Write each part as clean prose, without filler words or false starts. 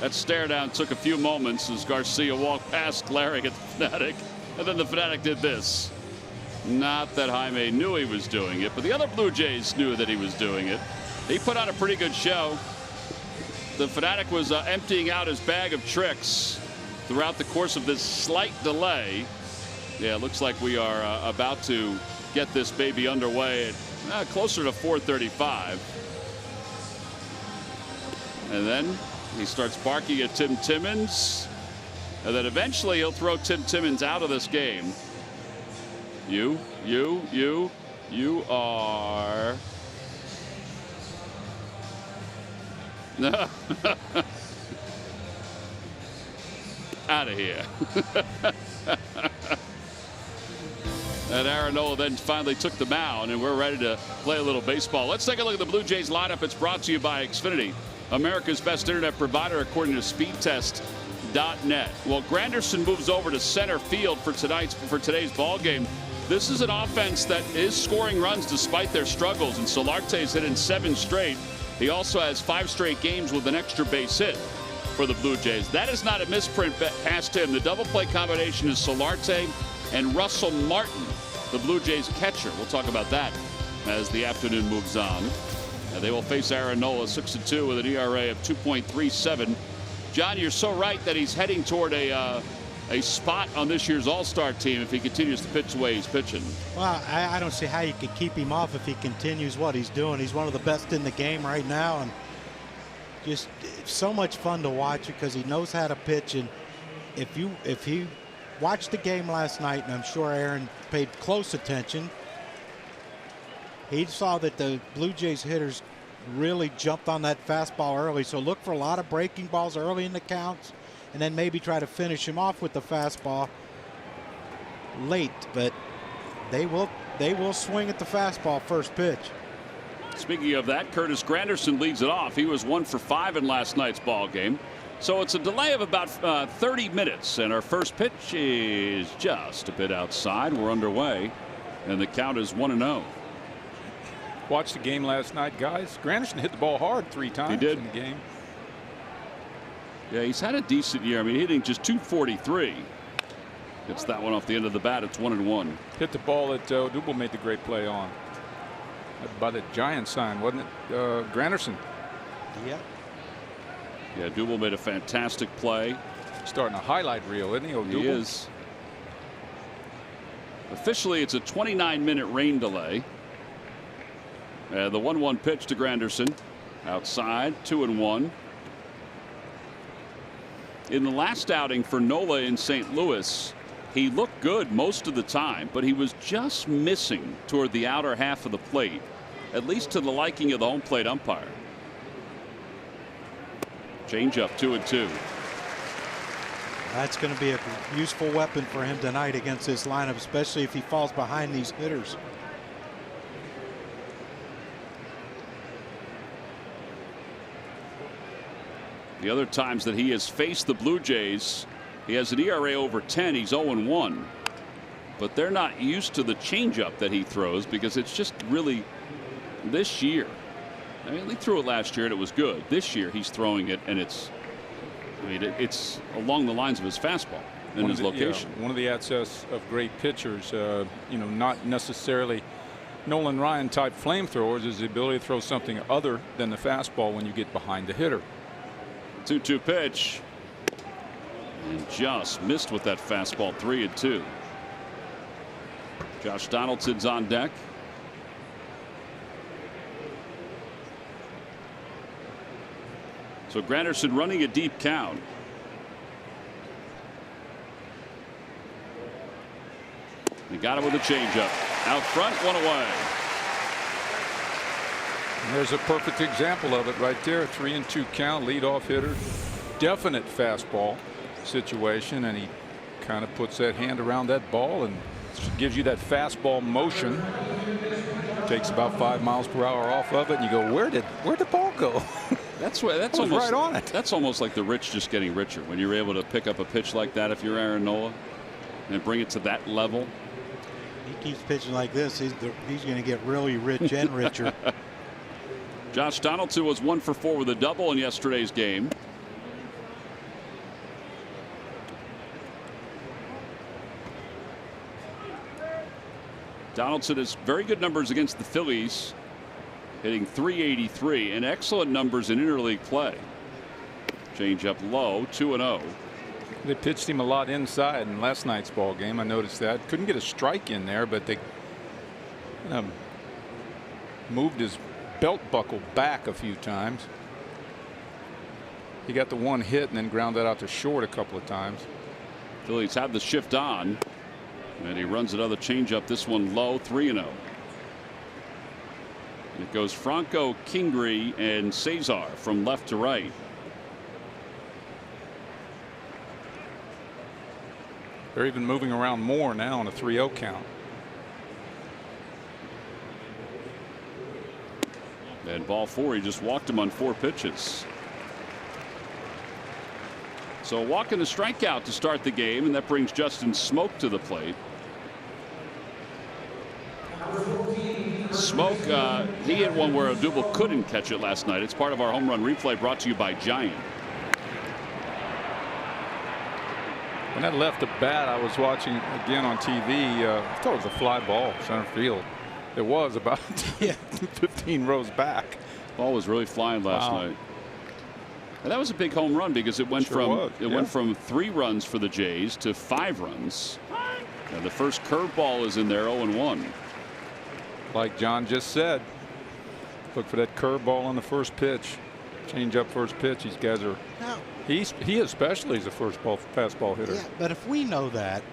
That stare down took a few moments as Garcia walked past, glaring at the Fanatic, and then the Fanatic did this. Not that Jaime knew he was doing it, but the other Blue Jays knew that he was doing it. He put on a pretty good show. The Fanatic was emptying out his bag of tricks throughout the course of this slight delay. Yeah, it looks like we are about to get this baby underway at closer to 4:35. And then he starts barking at Tim Timmons. And then eventually he'll throw Tim Timmons out of this game. You are. Out of here. And Aaron Nola then finally took the mound, and we're ready to play a little baseball. Let's take a look at the Blue Jays lineup. It's brought to you by Xfinity, America's best internet provider, according to speedtest.net. Well, Granderson moves over to center field for today's ball game. This is an offense that is scoring runs despite their struggles, and Solarte's hit in 7 straight. He also has 5 straight games with an extra base hit for the Blue Jays. That is not a misprint past him. The double play combination is Solarte and Russell Martin, the Blue Jays catcher. We'll talk about that as the afternoon moves on. They will face Aaron Nola, 6-2 with an ERA of 2.37. John, you're so right that he's heading toward a spot on this year's All-Star team if he continues to pitch the way he's pitching. Well, I don't see how you could keep him off if he continues what he's doing. He's one of the best in the game right now, and just so much fun to watch because he knows how to pitch. And if he watched the game last night, and I'm sure Aaron paid close attention, he saw that the Blue Jays hitters really jumped on that fastball early. So look for a lot of breaking balls early in the counts, and then maybe try to finish him off with the fastball late. But they will swing at the fastball first pitch. Speaking of that, Curtis Granderson leads it off. He was 1 for 5 in last night's ball game. So it's a delay of about 30 minutes, and our first pitch is just a bit outside. We're underway, and the count is 1-0. Watched the game last night, guys. Granderson hit the ball hard 3 times he did. in the game. Yeah, he's had a decent year. I mean, hitting just .243. Gets that one off the end of the bat. It's 1-1. Hit the ball that Dubel made the great play on. By the Giant sign, wasn't it? Granderson. Yeah. Yeah, Dubel made a fantastic play. Starting a highlight reel, isn't he? He is. Officially, it's a 29-minute rain delay. The 1-1 pitch to Granderson. Outside, 2-1. In the last outing for Nola in St. Louis, he looked good most of the time, but he was just missing toward the outer half of the plate, at least to the liking of the home plate umpire. Changeup, 2-2. That's going to be a useful weapon for him tonight against this lineup, especially if he falls behind these hitters. The other times that he has faced the Blue Jays, he has an ERA over 10. He's 0-1. But they're not used to the changeup that he throws because it's just really this year. I mean, he threw it last year and it was good. This year he's throwing it and it's along the lines of his fastball and his location. Yeah, one of the assets of great pitchers, not necessarily Nolan Ryan type flamethrowers, is the ability to throw something other than the fastball when you get behind the hitter. 2-2 pitch. And just missed with that fastball. 3-2. Josh Donaldson's on deck. So Granderson running a deep count. He got him with a changeup. Out front, 1 away. And there's a perfect example of it right there. 3-2 count, leadoff hitter, definite fastball situation, and he kind of puts that hand around that ball and gives you that fastball motion. Takes about 5 miles per hour off of it, and you go, where'd the ball go? That's almost right on it. That's almost like the rich just getting richer when you're able to pick up a pitch like that if you're Aaron Nola and bring it to that level. He keeps pitching like this, he's going to get really rich and richer. Josh Donaldson was 1 for 4 with a double in yesterday's game. Donaldson has very good numbers against the Phillies, hitting .383, and excellent numbers in interleague play. Change up low, 2-0. They pitched him a lot inside in last night's ball game. I noticed that. Couldn't get a strike in there, but they moved his belt buckle back a few times. He got the one hit and then ground that out to short a couple of times. Phillies have the shift on, and he runs another changeup. This one low, 3-0. It goes Franco, Kingery, and Cesar from left to right. They're even moving around more now on a 3-0 count. And ball 4, he just walked him on 4 pitches. So a walk and a strikeout to start the game, and that brings Justin Smoke to the plate. Smoke, he hit one where Odubel couldn't catch it last night. It's part of our home run replay brought to you by Giant. When that left the bat, I was watching again on TV. I thought it was a fly ball, center field. It was about 15 rows back. Ball was really flying last night. And that was a big home run because it went went from 3 runs for the Jays to 5 runs. And the first curveball is in there, 0-1. Like John just said, look for that curveball on the first pitch. Change up first pitch. These guys are. Now, he especially is a fastball hitter. Yeah, but if we know that,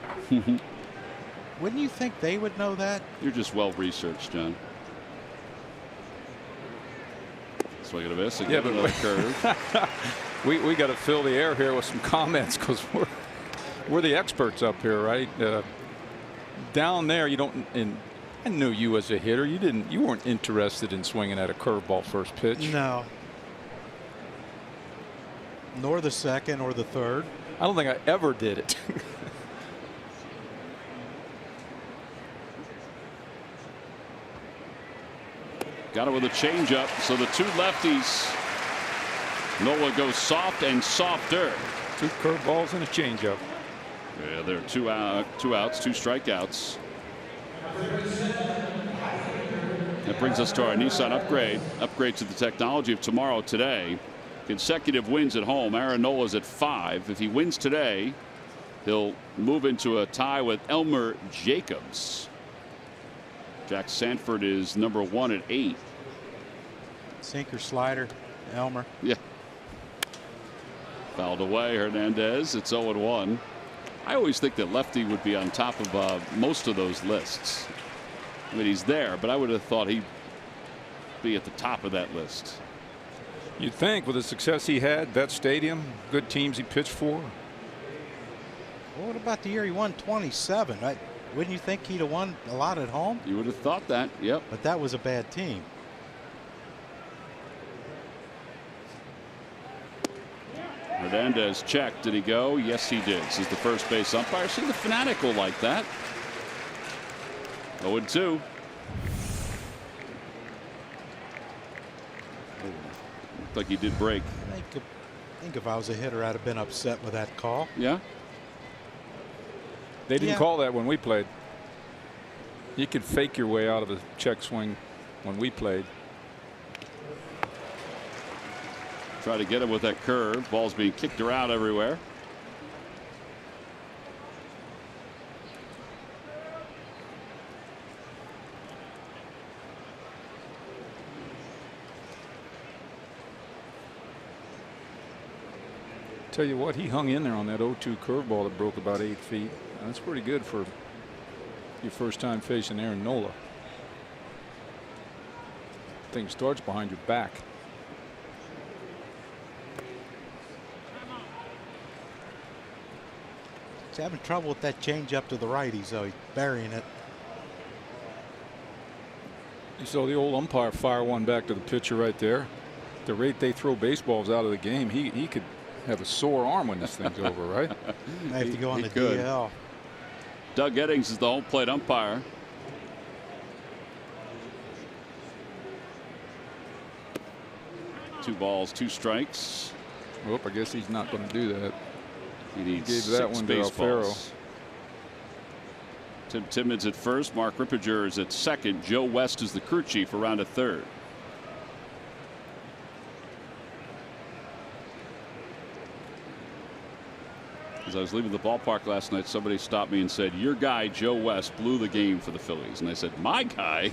wouldn't you think they would know that? You're just well researched, John. Swing and a miss. Again, another curve. we got to fill the air here with some comments because we're the experts up here, right? Down there, you don't. I knew you as a hitter. You weren't interested in swinging at a curveball first pitch. No. Nor the second or the third. I don't think I ever did it. Got it with a changeup. So the 2 lefties. Nola goes soft and softer. 2 curveballs and a changeup. Yeah, there are 2 outs, 2 strikeouts. That brings us to our Nissan upgrade. Upgrade to the technology of tomorrow today. Consecutive wins at home. Aaron Nola's at 5. If he wins today, he'll move into a tie with Elmer Jacobs. Jack Sanford is number 1 at 8. Sinker, slider, Elmer. Yeah. Fouled away. Hernandez. It's 0-1. I always think that lefty would be on top of most of those lists. I mean, he's there, but I would have thought he'd be at the top of that list. You'd think with the success he had, that stadium, good teams he pitched for. Well, what about the year he won 27? Wouldn't you think he'd have won a lot at home? You would have thought that. Yep. But that was a bad team. Hernandez checked. Did he go? Yes, he did. This is the first base umpire. See, the fanatic will like that. 0-2. Looked like he did break. I think if I was a hitter, I'd have been upset with that call. Yeah. They didn't call that when we played. You could fake your way out of a check swing when we played. Try to get him with that curve. Ball's being kicked around everywhere. Tell you what, he hung in there on that 0-2 curveball that broke about 8 feet. That's pretty good for your first time facing Aaron Nola. Thing starts behind your back. He's having trouble with that change up to the righty, so he's burying it. You saw the old umpire fire one back to the pitcher right there. The rate they throw baseballs out of the game, he could have a sore arm when this thing's over, right? I have to go on the could. DL. Doug Eddings is the home plate umpire. Two balls, 2 strikes. Well, I guess he's not going to do that. He needs gave that 6 one to Alfaro. baseballs. Tim Timmons at first. Mark Rippinger is at second. Joe West is the crew chief around at third. As I was leaving the ballpark last night, somebody stopped me and said, "Your guy, Joe West, blew the game for the Phillies." And I said, "My guy?"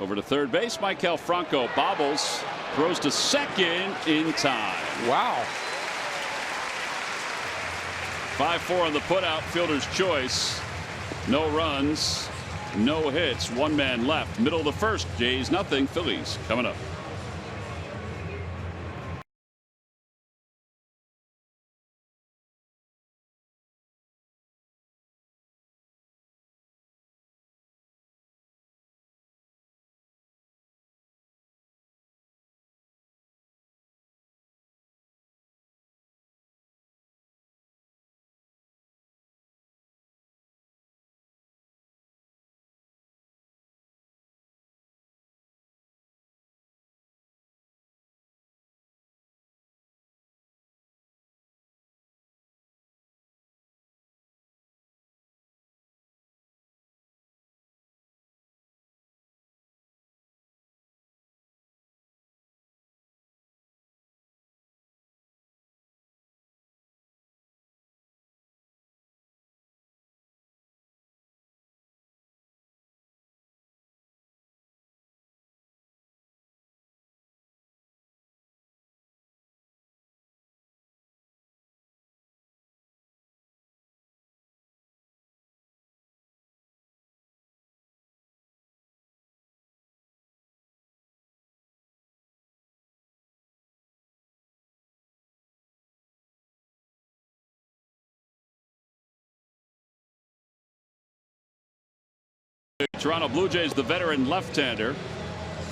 Over to third base, Maikel Franco bobbles, throws to second in time. Wow. 5-4 on the putout, fielder's choice. No runs, no hits, one man left. Middle of the first, Jays nothing, Phillies coming up. Toronto Blue Jays, the veteran left-hander.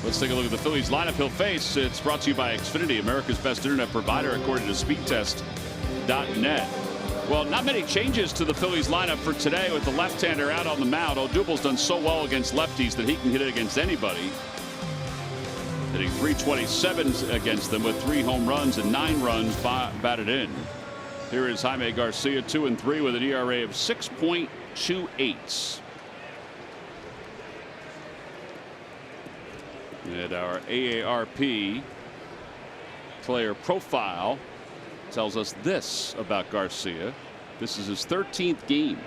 Let's take a look at the Phillies lineup he'll face. It's brought to you by Xfinity, America's best internet provider, according to speedtest.net. Well, not many changes to the Phillies lineup for today with the left-hander out on the mound. Odubel's done so well against lefties that he can hit it against anybody. Hitting .327 against them with 3 home runs and 9 runs batted in. Here is Jaime Garcia, 2-3 with an ERA of 6.28. And our AARP player profile tells us this about Garcia. This is his 13th game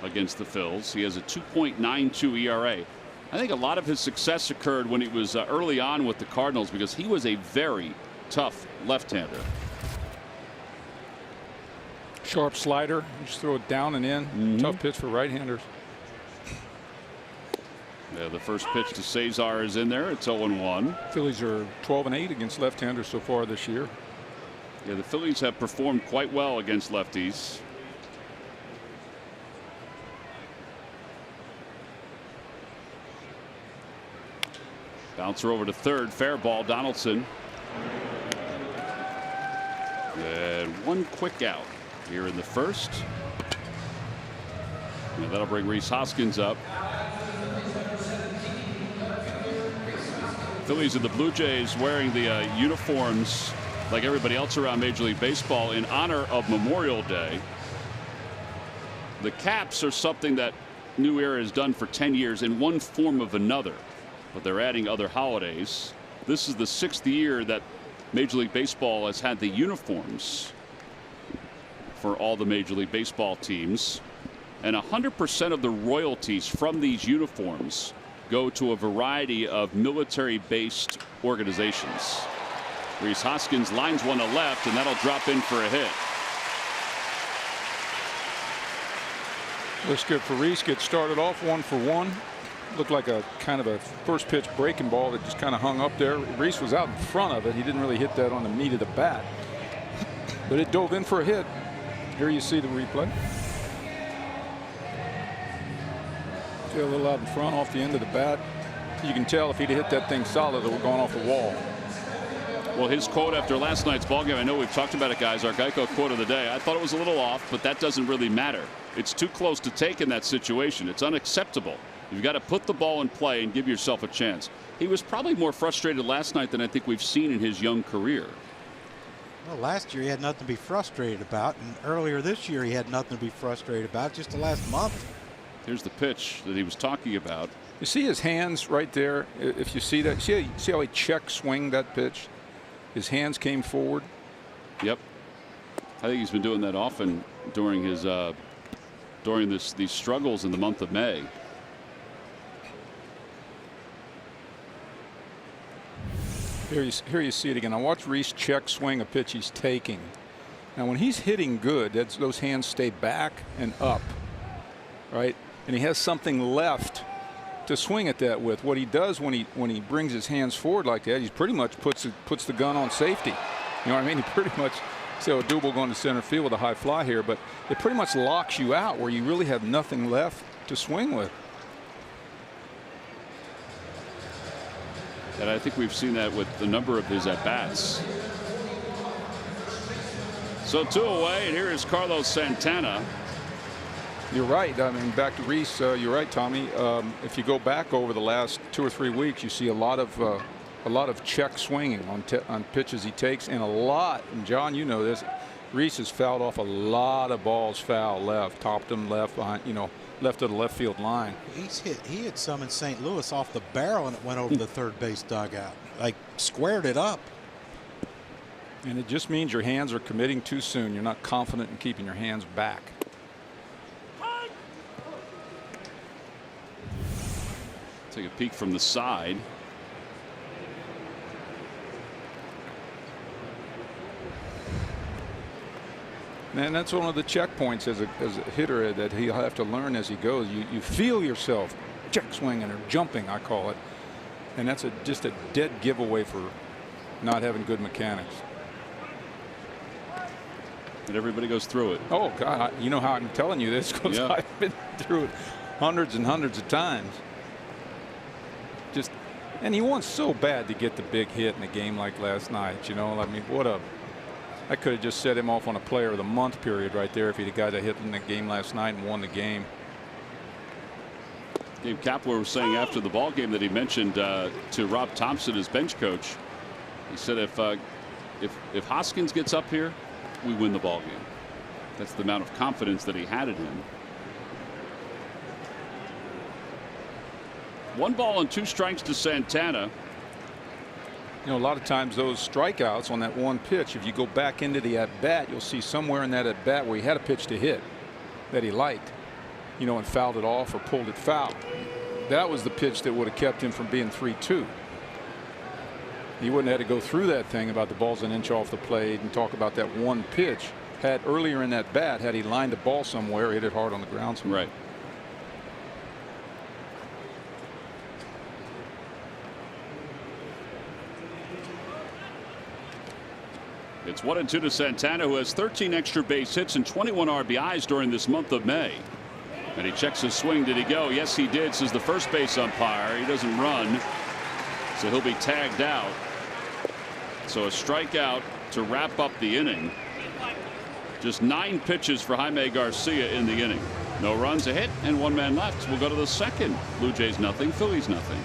against the Phils. He has a 2.92 ERA. I think a lot of his success occurred when he was early on with the Cardinals because he was a very tough left-hander. Sharp slider. Just throw it down and in. Tough pitch for right-handers. Yeah, the first pitch to Cesar is in there. It's 0-1. Phillies are 12-8 against left-handers so far this year. Yeah, the Phillies have performed quite well against lefties. Bouncer over to third. Fair ball. Donaldson. And one quick out here in the first. And that'll bring Rhys Hoskins up. Phillies and the Blue Jays wearing the uniforms like everybody else around Major League Baseball in honor of Memorial Day. The caps are something that New Era has done for 10 years in one form of another, but they're adding other holidays. This is the 6th year that Major League Baseball has had the uniforms for all the Major League Baseball teams, and 100% of the royalties from these uniforms go to a variety of military-based organizations. Rhys Hoskins lines one to left, and that'll drop in for a hit. Looks good for Rhys. Gets started off 1 for 1. Looked like a kind of a first pitch breaking ball that just kind of hung up there. Rhys was out in front of it. He didn't really hit that on the meat of the bat, but it dove in for a hit. Here you see the replay. A little out in front off the end of the bat. You can tell if he'd hit that thing solid, it would have gone off the wall. Well, his quote after last night's ballgame, I know we've talked about it, guys, our Geico quote of the day. I thought it was a little off, but that doesn't really matter. It's too close to take in that situation. It's unacceptable. You've got to put the ball in play and give yourself a chance. He was probably more frustrated last night than I think we've seen in his young career. Well, last year he had nothing to be frustrated about, and earlier this year he had nothing to be frustrated about. Just the last month. Here's the pitch that he was talking about. You see his hands right there. If you see that, see how he check swing that pitch. His hands came forward. Yep. I think he's been doing that often during his these struggles in the month of May. Here you see it again. Now watch Reese check swing a pitch he's taking. Now when he's hitting good, those hands stay back and up, right? And he has something left to swing at that with. What he does when he brings his hands forward like that, he pretty much puts the gun on safety. You know what I mean? He pretty much, so Odubel going to center field with a high fly here, but it pretty much locks you out where you really have nothing left to swing with. And I think we've seen that with the number of his at-bats. So 2 away, and here is Carlos Santana. You're right. I mean, back to Reese. You're right, Tommy. If you go back over the last 2 or 3 weeks, you see a lot of check swinging on pitches he takes, and a lot. And John, you know this. Reese has fouled off a lot of balls foul left, topped them left behind, you know, left of the left field line. He hit some in St. Louis off the barrel, and it went over the third base dugout, like squared it up. And it just means your hands are committing too soon. You're not confident in keeping your hands back. Take a peek from the side. And that's one of the checkpoints as a hitter that he'll have to learn as he goes. You feel yourself check swinging or jumping, I call it. And that's just a dead giveaway for not having good mechanics. And everybody goes through it. Oh, God. You know how I'm telling you this because Yeah. I've been through it hundreds and hundreds of times. And he wants so bad to get the big hit in a game like last night. You know, I mean, I could have just set him off on a player of the month period right there if he'd have got a hit in the game last night and won the game. Gabe Kapler was saying after the ball game that he mentioned to Rob Thompson, his bench coach. He said if Hoskins gets up here, we win the ball game. That's the amount of confidence that he had in him. 1 ball and 2 strikes to Santana. You know, a lot of times those strikeouts on that one pitch, if you go back into the at-bat, you'll see somewhere in that at-bat where he had a pitch to hit that he liked, you know, and fouled it off or pulled it foul. That was the pitch that would have kept him from being 3-2. He wouldn't have had to go through that thing about the ball's an inch off the plate and talk about that one pitch. Had earlier in that bat, had he lined the ball somewhere, hit it hard on the ground somewhere. Right. It's 1-2 to Santana, who has 13 extra base hits and 21 RBIs during this month of May. And he checks his swing. Did he go? Yes, he did, says the first base umpire. He doesn't run, so he'll be tagged out. So a strikeout to wrap up the inning. Just 9 pitches for Jaime Garcia in the inning. No runs, a hit, and 1 man left. We'll go to the second. Blue Jays nothing, Phillies nothing.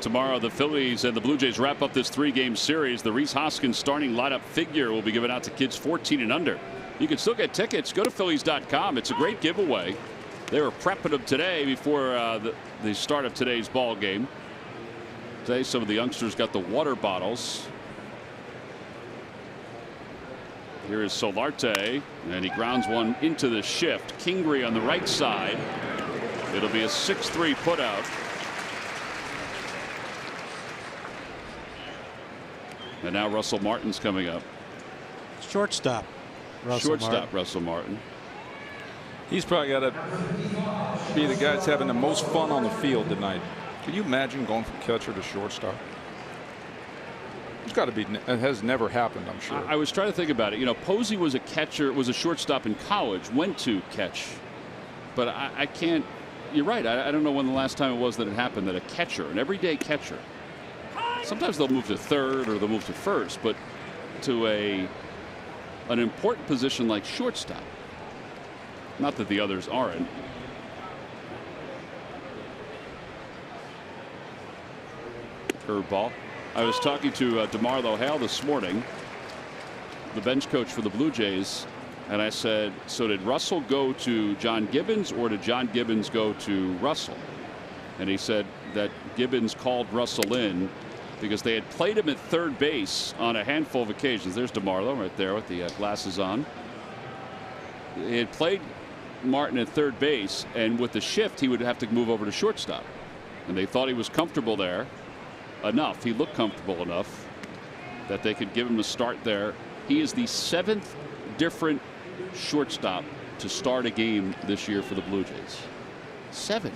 Tomorrow, the Phillies and the Blue Jays wrap up this 3-game series. The Rhys Hoskins starting lineup figure will be given out to kids 14 and under. You can still get tickets. Go to Phillies.com. It's a great giveaway. They were prepping them today before the start of today's ball game. Today, some of the youngsters got the water bottles. Here is Solarte, and he grounds one into the shift. Kingery on the right side. It'll be a 6-3 putout. And now Russell Martin's coming up. Shortstop. Russell Martin. He's probably got to be the guy that's having the most fun on the field tonight. Can you imagine going from catcher to shortstop? It's got to be. It has never happened, I'm sure. I was trying to think about it. You know, Posey was a catcher, was a shortstop in college, went to catch. But I can't. You're right. I don't know when the last time it was that it happened that a catcher, an everyday catcher, sometimes they'll move to third or they'll move to first, but to an important position like shortstop. Not that the others aren't. Curveball. I was talking to DeMarlo Hale this morning, the bench coach for the Blue Jays, and I said, so did Russell go to John Gibbons or did John Gibbons go to Russell? And he said that Gibbons called Russell in because they had played him at third base on a handful of occasions. There's DeMarlo right there with the glasses on. They had played Martin at third base, and with the shift he would have to move over to shortstop, and they thought he was comfortable there enough. He looked comfortable enough that they could give him a start there. He is the 7th different shortstop to start a game this year for the Blue Jays. 7.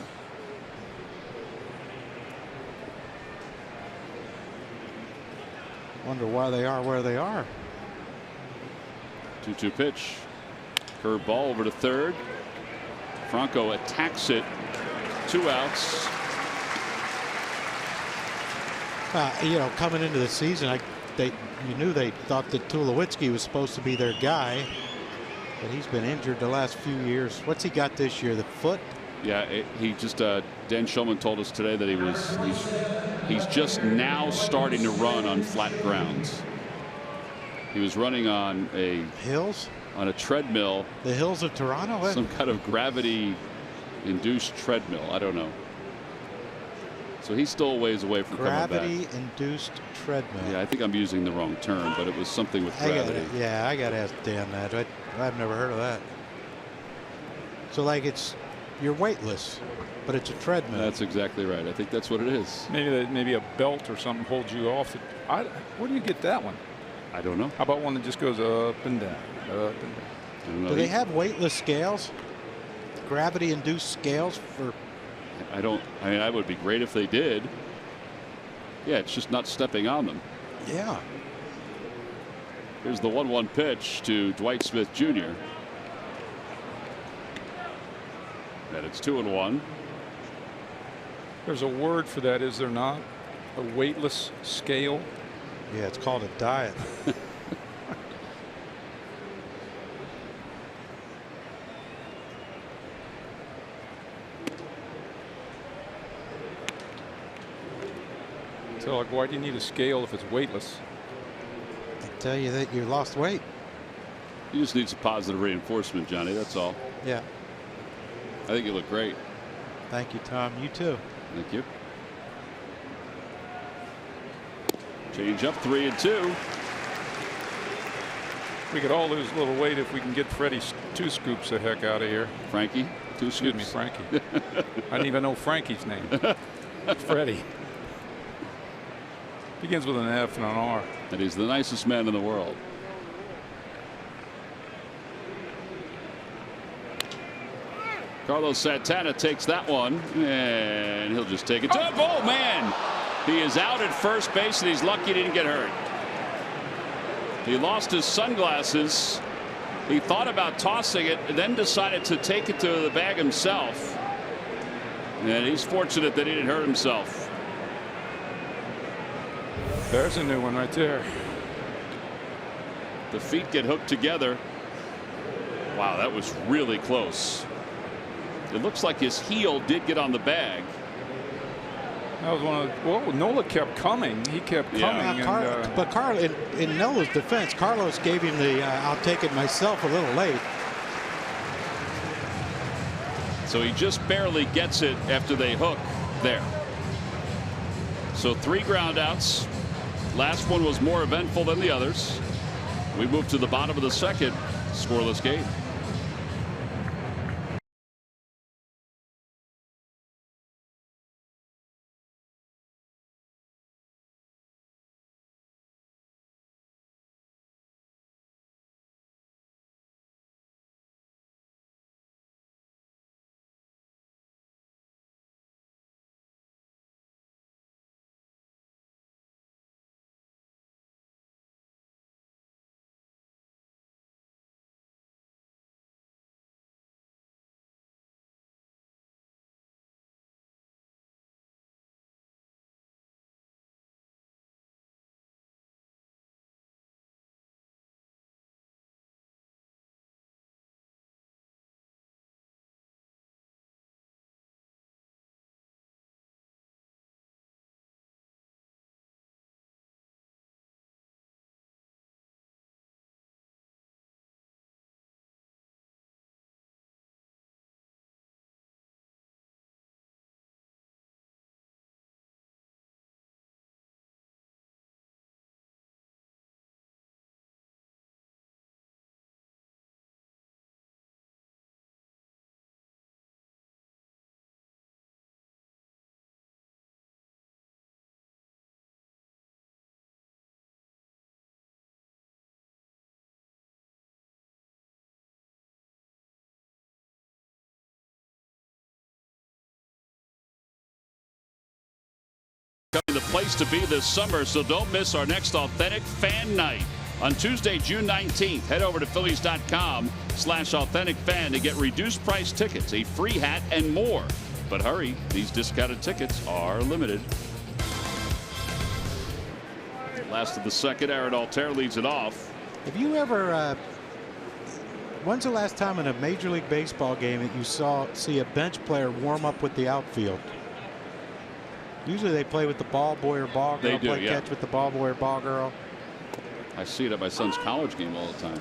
Wonder why they are where they are. 2-2 pitch. Curve ball over to third. Franco attacks it. 2 outs. You know, coming into the season, you knew they thought that Tulowitzki was supposed to be their guy, but he's been injured the last few years. What's he got this year? The foot? Yeah, he just Dan Shulman told us today that he's just now starting to run on flat grounds. He was running on a treadmill. The hills of Toronto? What? Some kind of gravity induced treadmill. I don't know. So he's still a ways away from coming back. Gravity-induced treadmill. Yeah, I think I'm using the wrong term, but it was something with gravity. I got to ask Dan that. I've never heard of that. So, like, you're weightless, but it's a treadmill. That's exactly right. I think that's what it is. Maybe a belt or something holds you off. Where do you get that one? I don't know. How about one that just goes up and down, up and down? I don't know. Do they have weightless scales? Gravity-induced scales for? I mean, that would be great if they did. Yeah, it's just not stepping on them. Yeah. Here's the 1-1 pitch to Dwight Smith Jr. And it's 2-1. There's a word for that, is there not? A weightless scale? Yeah, it's called a diet. So, like, why do you need a scale if it's weightless? They tell you that you lost weight. You just need some positive reinforcement, Johnny. That's all. Yeah. I think you look great. Thank you, Tom. You too. Thank you. Change up 3-2. We could all lose a little weight if we can get Freddie 2 scoops the heck out of here. Frankie, 2 scoops. Excuse me, Frankie. I didn't even know Frankie's name. Freddie. Begins with an F and an R. And he's the nicest man in the world. Carlos Santana takes that one, and he'll just take it. Oh, man! He is out at first base, and he's lucky he didn't get hurt. He lost his sunglasses. He thought about tossing it, and then decided to take it to the bag himself. And he's fortunate that he didn't hurt himself. There's a new one right there. The feet get hooked together. Wow, that was really close. It looks like his heel did get on the bag. That was one of well, Nola kept coming. He kept coming. But Carlos, in Nola's defense, Carlos gave him the I'll take it myself a little late. So he just barely gets it after they hook there. So 3 ground outs. Last one was more eventful than the others. We move to the bottom of the second. Scoreless game. The place to be this summer, so don't miss our next Authentic Fan Night on Tuesday, June 19th. Head over to Phillies.com/AuthenticFan to get reduced price tickets, a free hat, and more. But hurry, these discounted tickets are limited. Last of the second, Aaron Altair leads it off. Have you ever, when's the last time in a Major League Baseball game that you see a bench player warm up with the outfield? Usually they play with the ball boy or ball girl. They do, play catch with the ball boy or ball girl. I see it at my son's college game all the time.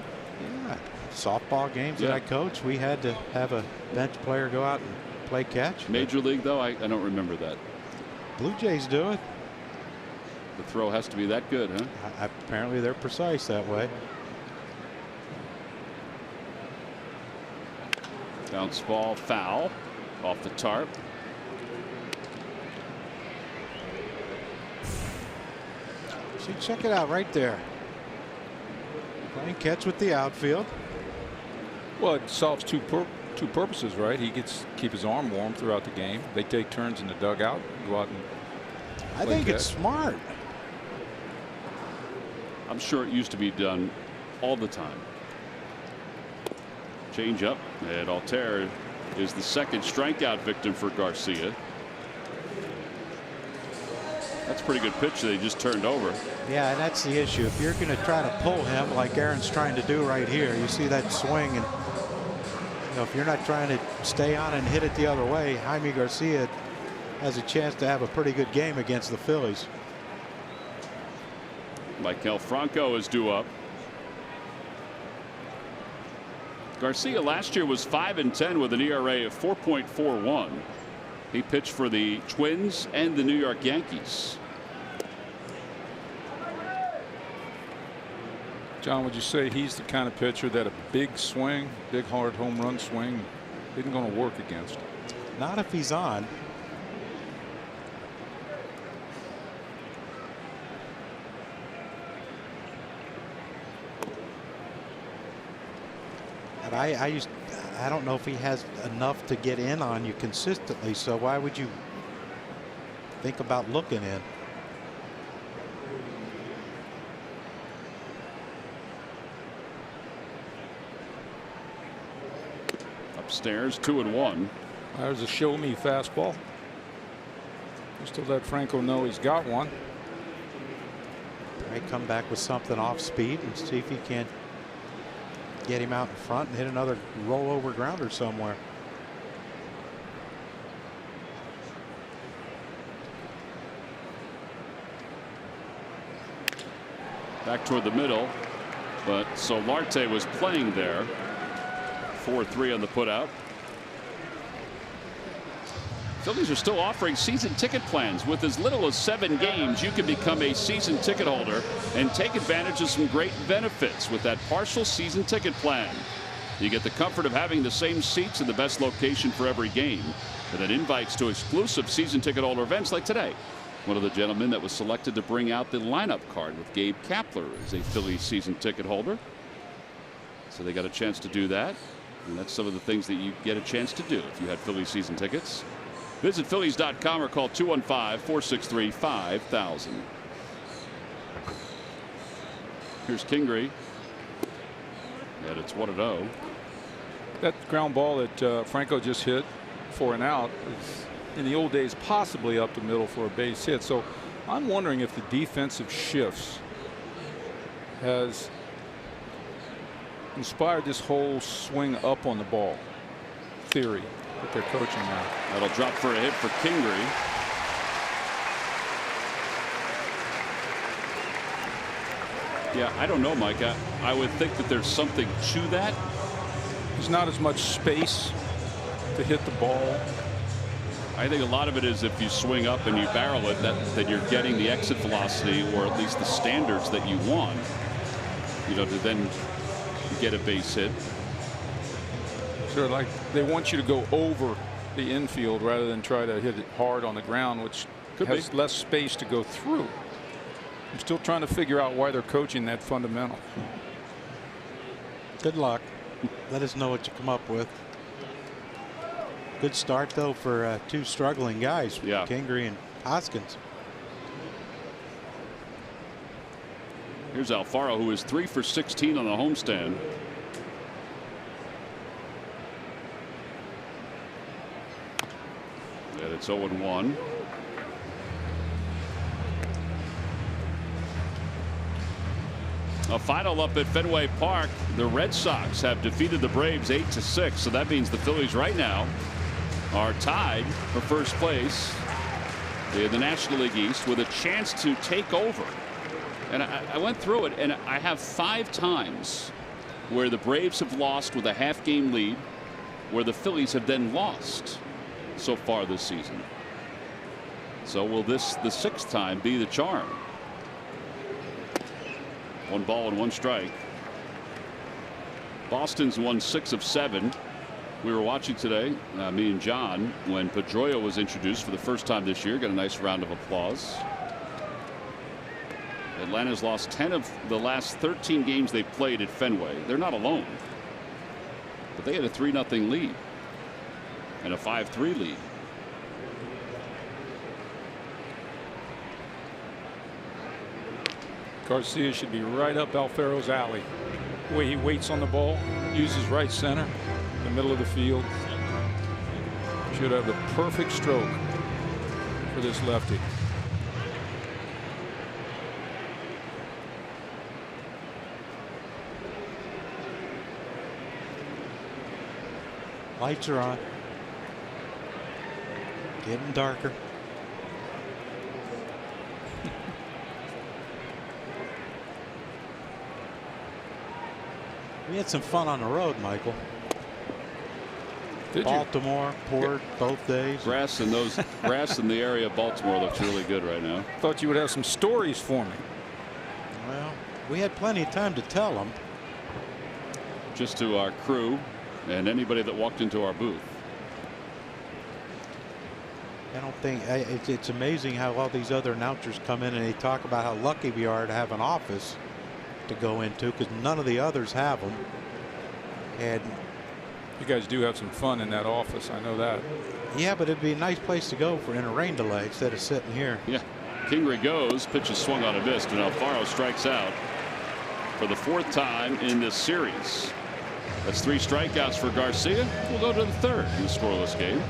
Yeah, softball games that I coach, we had to have a bench player go out and play catch. Major League, though, I don't remember that. Blue Jays do it. The throw has to be that good, huh? Apparently they're precise that way. Bounce ball, foul off the tarp. See, check it out right there. Playing catch with the outfield. Well, it solves two purposes, right? He gets keep his arm warm throughout the game. They take turns in the dugout, go out and I think catch. it's smart. I'm sure it used to be done all the time. Change up, and Altair is the second strikeout victim for Garcia. That's a pretty good pitch that he just turned over. Yeah, and that's the issue. If you're going to try to pull him like Aaron's trying to do right here, you see that swing, and if you're not trying to stay on and hit it the other way, Jaime Garcia has a chance to have a pretty good game against the Phillies. Maikel Franco is due up. Garcia last year was 5-10 with an ERA of 4.41. He pitched for the Twins and the New York Yankees. John, would you say he's the kind of pitcher that a big swing, big hard home run swing isn't going to work against? Not if he's on. And I don't know if he has enough to get in on you consistently, so why would you think about looking in? Upstairs, 2-1. There's a show me fastball. Just to let Franco know he's got one. Might come back with something off speed and see if he can get him out in front and hit another rollover grounder somewhere. back toward the middle. But Solarte was playing there. 4-3 on the putout. Phillies are still offering season ticket plans. With as little as 7 games, you can become a season ticket holder and take advantage of some great benefits with that partial season ticket plan. You get the comfort of having the same seats in the best location for every game, and then invites to exclusive season ticket holder events like today. One of the gentlemen that was selected to bring out the lineup card with Gabe Kapler is a Phillies season ticket holder. So they got a chance to do that. And that's some of the things that you get a chance to do if you had Phillies season tickets. Visit Phillies.com or call 215-463-5000. Here's Kingery. And it's 1-0. That ground ball that Franco just hit for an out is, in the old days, possibly up the middle for a base hit. So I'm wondering if the defensive shifts has inspired this whole swing up on the ball theory that they're coaching now. That'll drop for a hit for Kingery. Yeah, I don't know, Mike. I would think that there's something to that. There's not as much space to hit the ball. I think a lot of it is if you swing up and you barrel it, that you're getting the exit velocity, or at least the standards that you want, you know, to then get a base hit. Sure, like they want you to go over the infield rather than try to hit it hard on the ground, which has less space to go through. I'm still trying to figure out why they're coaching that fundamental. Good luck. Let us know what you come up with. Good start, though, for 2 struggling guys, yeah. Kingery and Hoskins. Here's Alfaro, who is 3 for 16 on the homestand. And it's 0-1. A final up at Fenway Park. The Red Sox have defeated the Braves 8-6. So that means the Phillies right now are tied for first place in the National League East with a chance to take over. And I went through it, and I have 5 times where the Braves have lost with a half-game lead, where the Phillies have then lost so far this season. So will this, the 6th time, be the charm? 1 ball and 1 strike. Boston's won 6 of 7. We were watching today, me and John, when Pedroia was introduced for the first time this year. Got a nice round of applause. Atlanta's lost 10 of the last 13 games they played at Fenway. They're not alone, but they had a 3-0 lead and a 5-3 lead. Garcia should be right up Alfaro's alley. The way he waits on the ball, uses right center, the middle of the field. Should have the perfect stroke for this lefty. Lights are on. Getting darker. We had some fun on the road, Michael. Did Baltimore, Port, both days. Grass in the area of Baltimore looks really good right now. Thought you would have some stories for me. Well, we had plenty of time to tell them. Just to our crew and anybody that walked into our booth. I don't think it's amazing how all these other announcers come in and they talk about how lucky we are to have an office to go into, because none of the others have them. And you guys do have some fun in that office. I know that. Yeah, but it'd be a nice place to go for in a rain delay instead of sitting here. Yeah. Kingery goes, pitch is swung on and missed, and Alfaro strikes out for the 4th time in this series. That's 3 strikeouts for Garcia. We'll go to the 3rd in the scoreless game.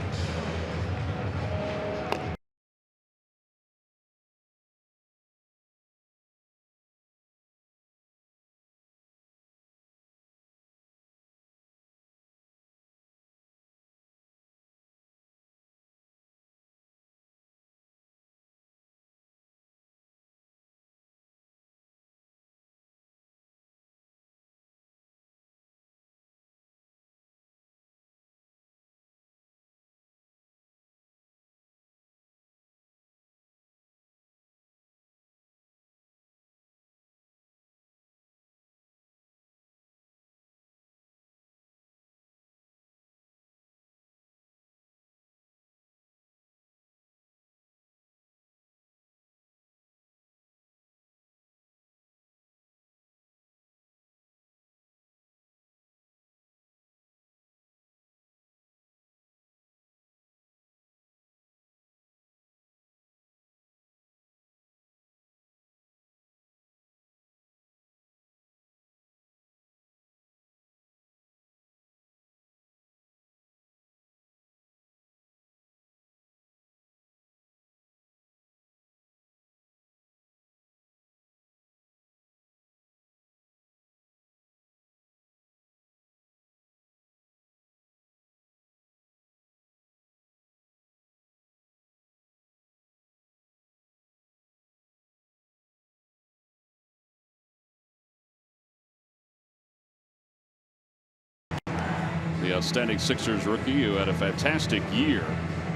the outstanding Sixers rookie who had a fantastic year.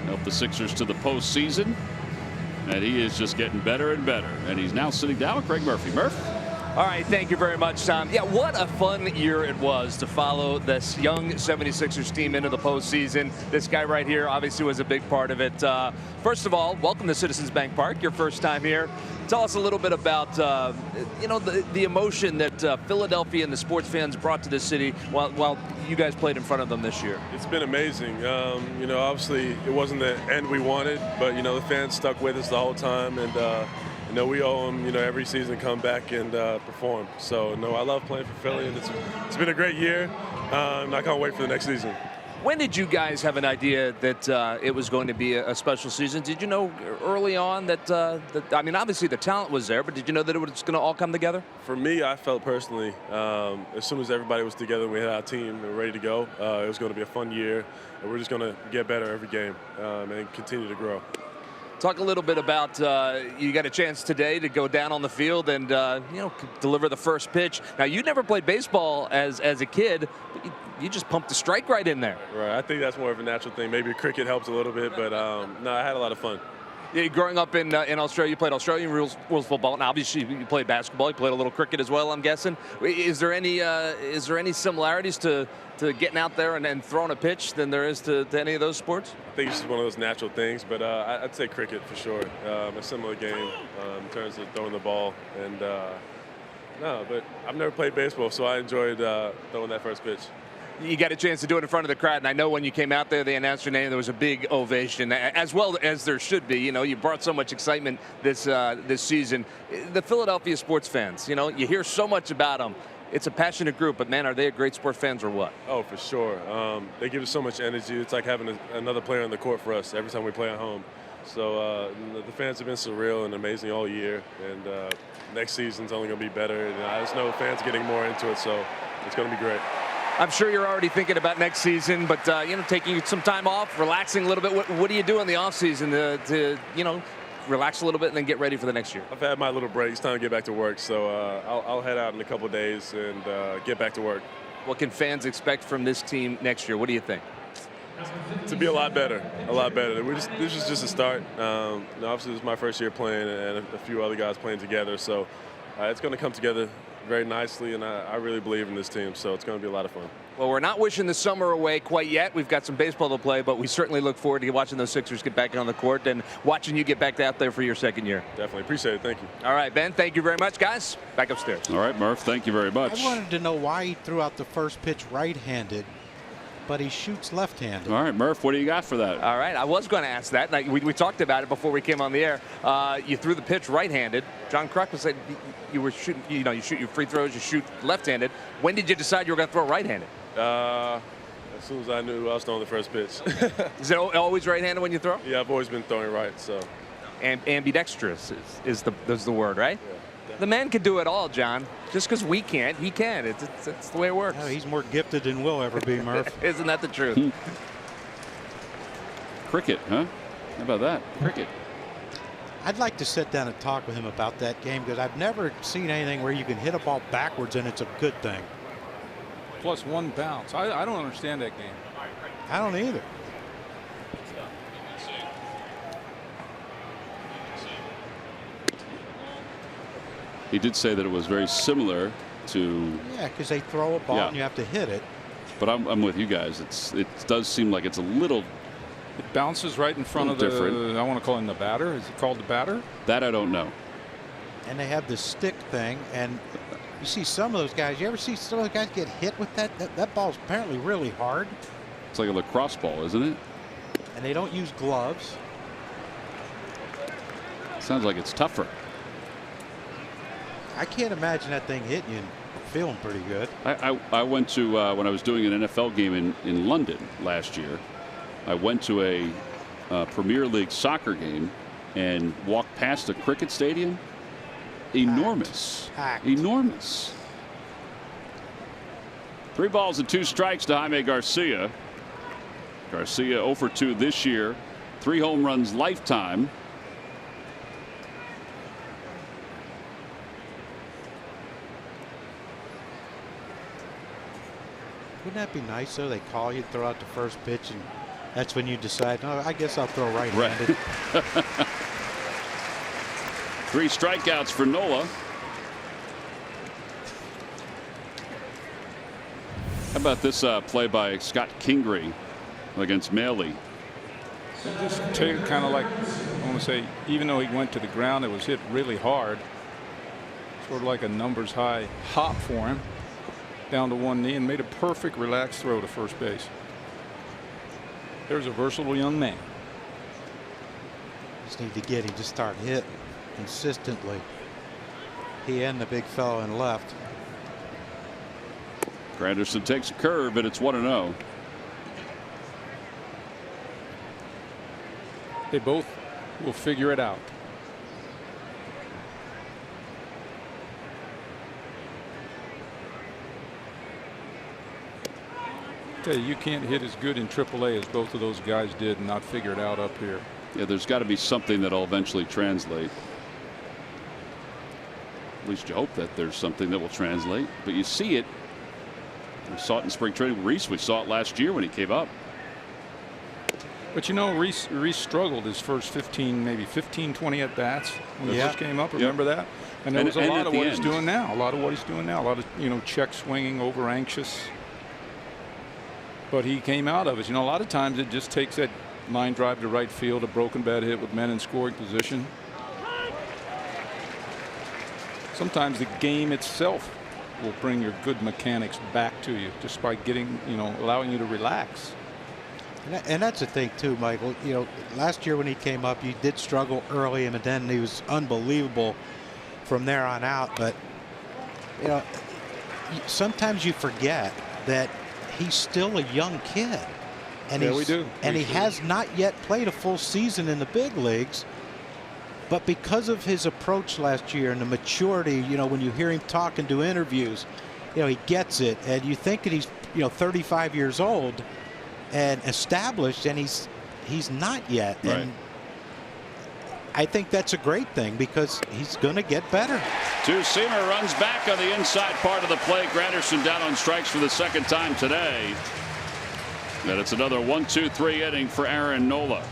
Helped the Sixers to the postseason. And he is just getting better and better. And he's now sitting down with Craig Murphy. Murph? All right, thank you very much, Tom. Yeah, what a fun year it was to follow this young 76ers team into the postseason. This guy right here obviously was a big part of it. First of all, welcome to Citizens Bank Park, your first time here. Tell us a little bit about, the emotion that Philadelphia and the sports fans brought to this city while you guys played in front of them this year. It's been amazing. Obviously it wasn't the end we wanted, but, the fans stuck with us the whole time. And, we owe them, every season come back and perform. So, I love playing for Philly, and it's been a great year. And I can't wait for the next season. When did you guys have an idea that it was going to be a special season? Did you know early on that obviously the talent was there, but did you know that it was going to all come together? For me, I felt personally, as soon as everybody was together and we had our team and ready to go, it was going to be a fun year, and we're just going to get better every game and continue to grow. Talk a little bit about you got a chance today to go down on the field and deliver the first pitch. Now, you never played baseball as a kid, but you just pumped the strike right in there. Right, I think that's more of a natural thing. Maybe cricket helps a little bit, but no, I had a lot of fun. Yeah, growing up in Australia, you played Australian rules football, and obviously you played basketball. You played a little cricket as well, I'm guessing. Is there any similarities to getting out there and throwing a pitch than there is to any of those sports? I think it's just one of those natural things, but I'd say cricket for sure. A similar game in terms of throwing the ball. And no, but I've never played baseball, so I enjoyed throwing that first pitch. You got a chance to do it in front of the crowd, and I know when you came out there, they announced your name. There was a big ovation, as well as there should be. You brought so much excitement this season. The Philadelphia sports fans, you hear so much about them. It's a passionate group, but man, are they a great sports fans or what? Oh, for sure. They give us so much energy. It's like having another player on the court for us every time we play at home. So the fans have been surreal and amazing all year, and next season's only going to be better. And I just know fans are getting more into it, so it's going to be great. I'm sure you're already thinking about next season, but taking some time off, relaxing a little bit. What do you do in the off season to relax a little bit and then get ready for the next year? I've had my little break. It's time to get back to work, so I'll head out in a couple of days and get back to work. What can fans expect from this team next year? What do you think? To be a lot better, a lot better. This is just a start. Obviously, this is my first year playing, and a few other guys playing together, so it's going to come together very nicely, and I really believe in this team, so it's going to be a lot of fun. Well, we're not wishing the summer away quite yet. We've got some baseball to play, but we certainly look forward to watching those Sixers get back on the court and watching you get back out there for your second year. Definitely. Appreciate it. Thank you. All right, Ben, thank you very much. Guys, back upstairs. All right, Murph, thank you very much. I wanted to know why he threw out the first pitch right-handed, but he shoots left-handed. All right, Murph, what do you got for that? All right, I was going to ask that. Like, we talked about it before we came on the air. You threw the pitch right-handed. John Kruk said you were shooting. You shoot your free throws, you shoot left-handed. When did you decide you were going to throw right-handed? As soon as I knew I was throwing the first pitch. Is it always right-handed when you throw? Yeah, I've always been throwing right. So. Ambidextrous is the word, right? Yeah, the man can do it all, John. Just because we can't, he can. It's the way it works. No, he's more gifted than we'll ever be, Murph. Isn't that the truth? Cricket, huh? How about that? Cricket. I'd like to sit down and talk with him about that game, because I've never seen anything where you can hit a ball backwards and it's a good thing. Plus one bounce. I don't understand that game. I don't either. He did say that it was very similar to. Yeah, because they throw a ball and you have to hit it. But I'm with you guys. It does seem like it's a little. It bounces right in front of the. Different. I want to call him the batter. Is it called the batter? That I don't know. And they have the stick thing, and you see some of those guys. You ever see some of those guys get hit with that? That ball's apparently really hard. It's like a lacrosse ball, isn't it? And they don't use gloves. Sounds like it's tougher. I can't imagine that thing hitting you and feeling pretty good. I went to when I was doing an NFL game in London last year. I went to a Premier League soccer game and walked past a cricket stadium. Enormous. Packed. Enormous. 3 balls and 2 strikes to Jaime Garcia. Garcia 0 for 2 this year. 3 home runs lifetime. Wouldn't that be nice, though? They call you, throw out the first pitch, and that's when you decide, no, I guess I'll throw right-handed. Right. 3 strikeouts for Nola. How about this play by Scott Kingery against Maley? Just kind of like, I want to say, even though he went to the ground, it was hit really hard. Sort of like a numbers high hop for him. Down to one knee and made a perfect relaxed throw to first base. There's a versatile young man. Just need to get him to start hitting consistently. He and the big fellow in left. Granderson takes a curve, and it's 1-0. They both will figure it out. Tell you can't hit as good in AAA as both of those guys did and not figure it out up here. Yeah, there's got to be something that'll eventually translate. At least you hope that there's something that will translate. But you see it. We saw it in spring training with Reese. We saw it last year when he came up. But you know, Reese struggled his first 15, maybe 15, 20 at bats when he first came up. Remember that? And there was a lot of what he's doing now. A lot of what he's doing now. A lot of, you know, check swinging, over anxious. But he came out of it. You know, a lot of times it just takes that line drive to right field, a broken bat hit with men in scoring position. Sometimes the game itself will bring your good mechanics back to you just by getting, you know, allowing you to relax. And that's the thing too, Michael. You know, last year when he came up, he did struggle early, and then he was unbelievable from there on out. But you know, sometimes you forget that he's still a young kid, and he has not yet played a full season in the big leagues. But because of his approach last year and the maturity, you know, when you hear him talk and do interviews, you know, he gets it, and you think that he's, you know, 35 years old and established, and he's not yet. Right. And I think that's a great thing because he's going to get better. Two-seamer runs back on the inside part of the plate. Granderson down on strikes for the second time today. And it's another 1-2-3 inning for Aaron Nola.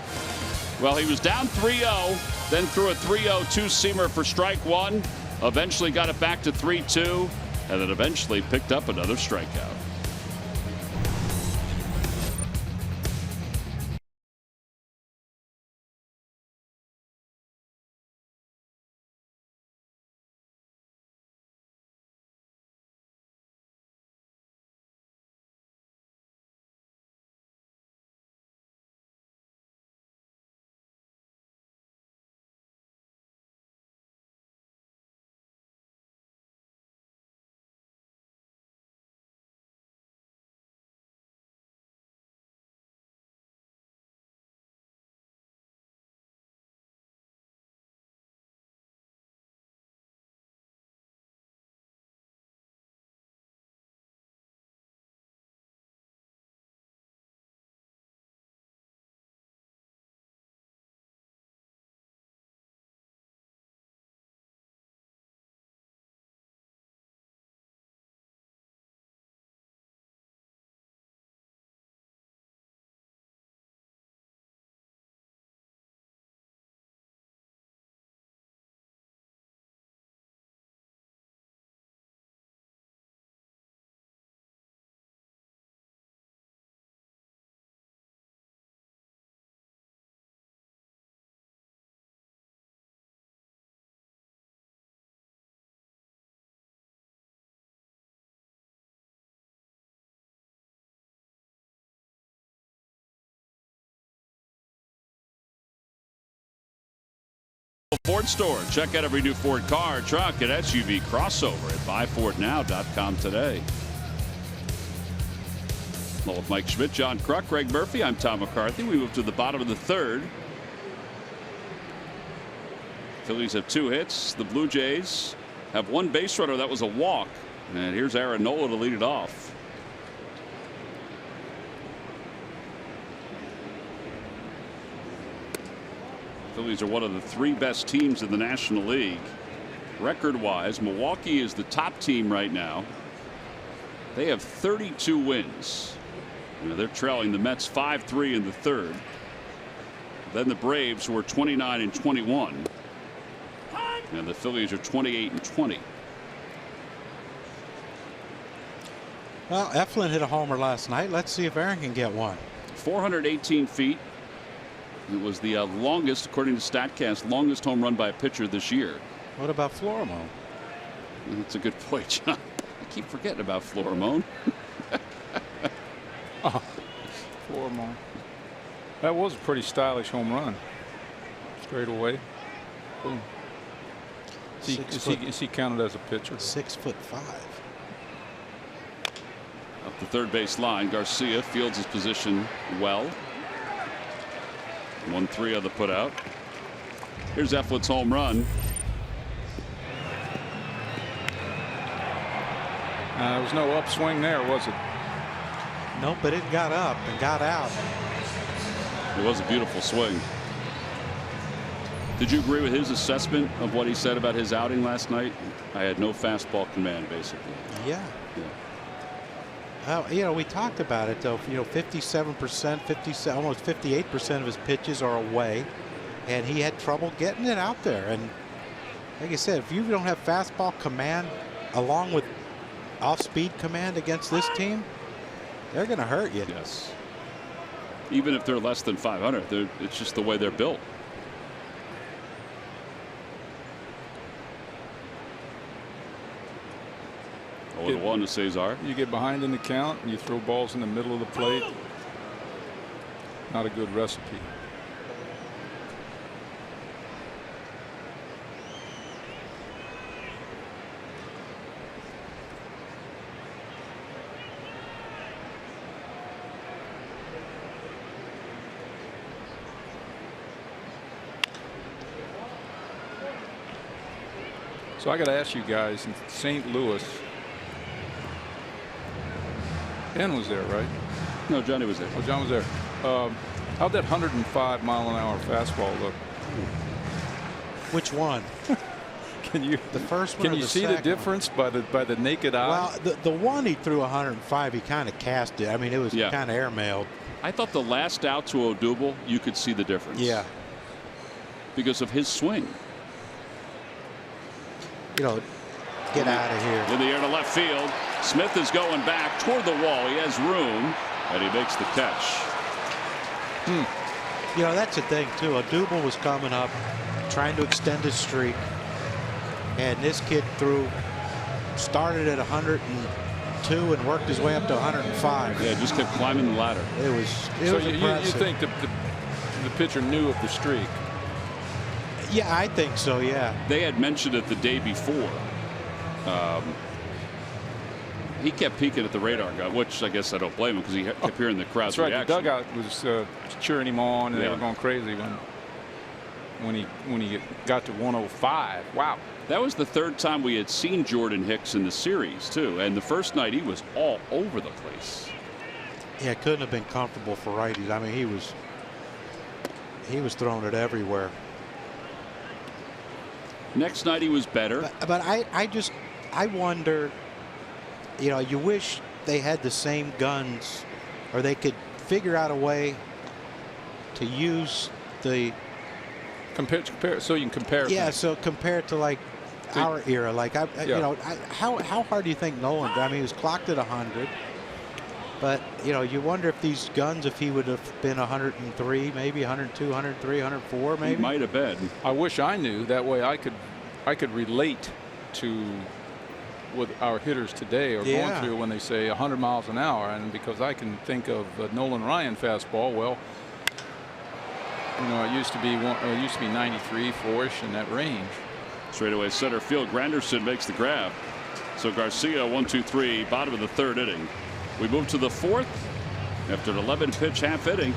Well, he was down 3-0, then threw a 3-0 two-seamer for strike one. Eventually got it back to 3-2, and then eventually picked up another strikeout. Ford store. Check out every new Ford car, truck, and SUV crossover at buyfordnow.com today. Well, with Mike Schmidt, John Kruk, Greg Murphy, I'm Tom McCarthy. We move to the bottom of the third. Phillies have 2 hits. The Blue Jays have 1 base runner. That was a walk. And here's Aaron Nola to lead it off. Phillies are one of the 3 best teams in the National League. Record-wise, Milwaukee is the top team right now. They have 32 wins. They're trailing the Mets 5-3 in the third. Then the Braves, who are 29-21. And the Phillies are 28-20. Well, Eflin hit a homer last night. Let's see if Aaron can get one. 418 feet. It was the longest, according to StatCast, longest home run by a pitcher this year. What about Florimone? That's a good point, John. I keep forgetting about Florimone. Florimone. That was a pretty stylish home run. Straight away. Boom. Is he counted as a pitcher? 6'5". Up the third base line, Garcia fields his position well. 1-3 on the putout. Here's Eflin's home run. There was no upswing there, was it? No, but it got up and got out. It was a beautiful swing. Did you agree with his assessment of what he said about his outing last night? I had no fastball command, basically. Yeah. You know, we talked about it though. You know, 57%, almost 58% of his pitches are away, and he had trouble getting it out there. And like I said, if you don't have fastball command along with off-speed command against this team, they're going to hurt you. Yes. Even if they're less than 500, it's just the way they're built. Oh, 1 to Cesar. You get behind in the count and you throw balls in the middle of the plate. Not a good recipe. So I got to ask you guys, in St. Louis, Ben was there, right? No, Johnny was there. Oh, John was there. How'd that 105-mile-an-hour fastball look? Which one? Can you the first one? Can you see the difference by the naked eye? Well, the one he threw 105, he kind of cast it. I mean, it was kind of airmailed. I thought the last out to Odubel, you could see the difference. Yeah. Because of his swing. You know, get out of here. In the air to left field. Smith is going back toward the wall. He has room, and he makes the catch. You know, that's the thing, too. Odubel was coming up, trying to extend his streak. And this kid started at 102 and worked his way up to 105. Yeah, just kept climbing the ladder. It was impressive. You think the pitcher knew of the streak? Yeah, I think so, yeah. They had mentioned it the day before. He kept peeking at the radar gun, which I guess I don't blame him because he kept hearing the crowd's reaction. reaction. The dugout was cheering him on, and they were going crazy when he got to 105. Wow. That was the third time we had seen Jordan Hicks in the series, too. And the first night, he was all over the place. Yeah, it couldn't have been comfortable for righties. I mean, he was throwing it everywhere. Next night, he was better. But I wonder, you know, you wish they had the same guns, or they could figure out a way to use the compare so you can compare. Yeah, things. so compare to like our era. Like you know, how hard do you think Nolan? I mean, he was clocked at 100. But, you know, you wonder if these guns, if he would have been 103, maybe 102, 103, 104, maybe. He might have been. I wish I knew. That way I could relate to what our hitters today are going through when they say 100 miles an hour. And because I can think of Nolan Ryan fastball, well, you know, it used to be 93, 4-ish in that range. Straightaway center field. Granderson makes the grab. So Garcia 1-2-3, bottom of the third inning. We move to the fourth after an 11 pitch half inning.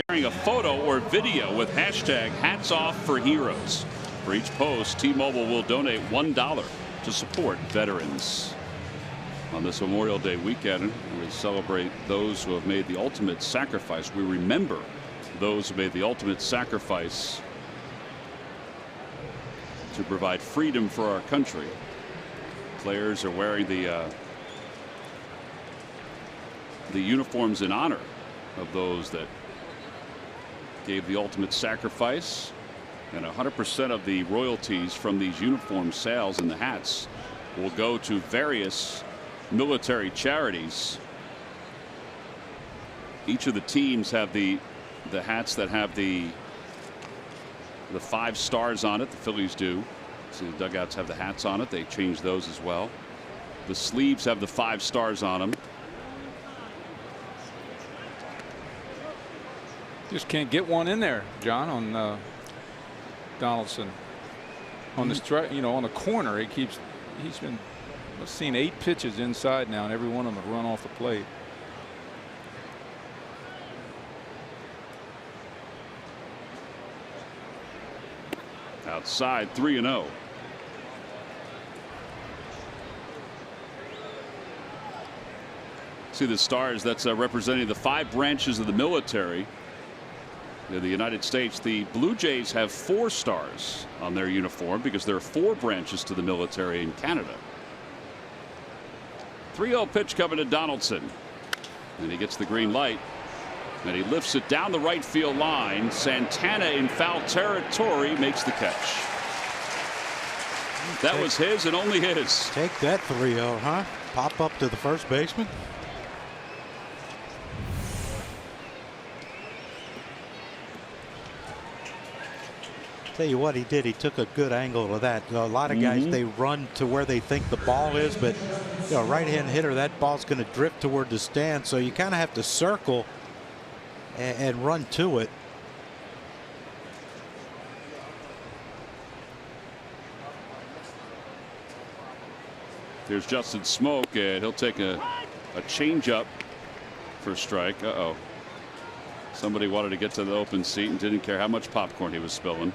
sharing a photo or video with hashtag Hats Off for Heroes. For each post, T-Mobile will donate $1 to support veterans. On this Memorial Day weekend, we celebrate those who have made the ultimate sacrifice. We remember those who made the ultimate sacrifice to provide freedom for our country. Players are wearing the uniforms in honor of those that gave the ultimate sacrifice, and 100% of the royalties from these uniform sales and the hats will go to various military charities. Each of the teams have the hats that have the 5 stars on it. The Phillies do. See, the dugouts have the hats on it. They change those as well. The sleeves have the 5 stars on them. Just can't get one in there, John, on Donaldson. On the strike, on the corner, he's been, I've seen 8 pitches inside now, and every one of them have run off the plate. Outside, 3-0. See the stars, that's representing the 5 branches of the military in the United States. The Blue Jays have 4 stars on their uniform because there are 4 branches to the military in Canada. 3-0 pitch coming to Donaldson, and he gets the green light, and he lifts it down the right field line. Santana in foul territory makes the catch. That was his and only his. Take that 3-0, huh? Pop up to the first baseman. Tell you what he did, he took a good angle of that. A lot of guys, they run to where they think the ball is, but right-hand hitter, that ball's going to drift toward the stand, so you kind of have to circle and run to it. Here's Justin Smoke, and he'll take a changeup for a strike. Somebody wanted to get to the open seat and didn't care how much popcorn he was spilling.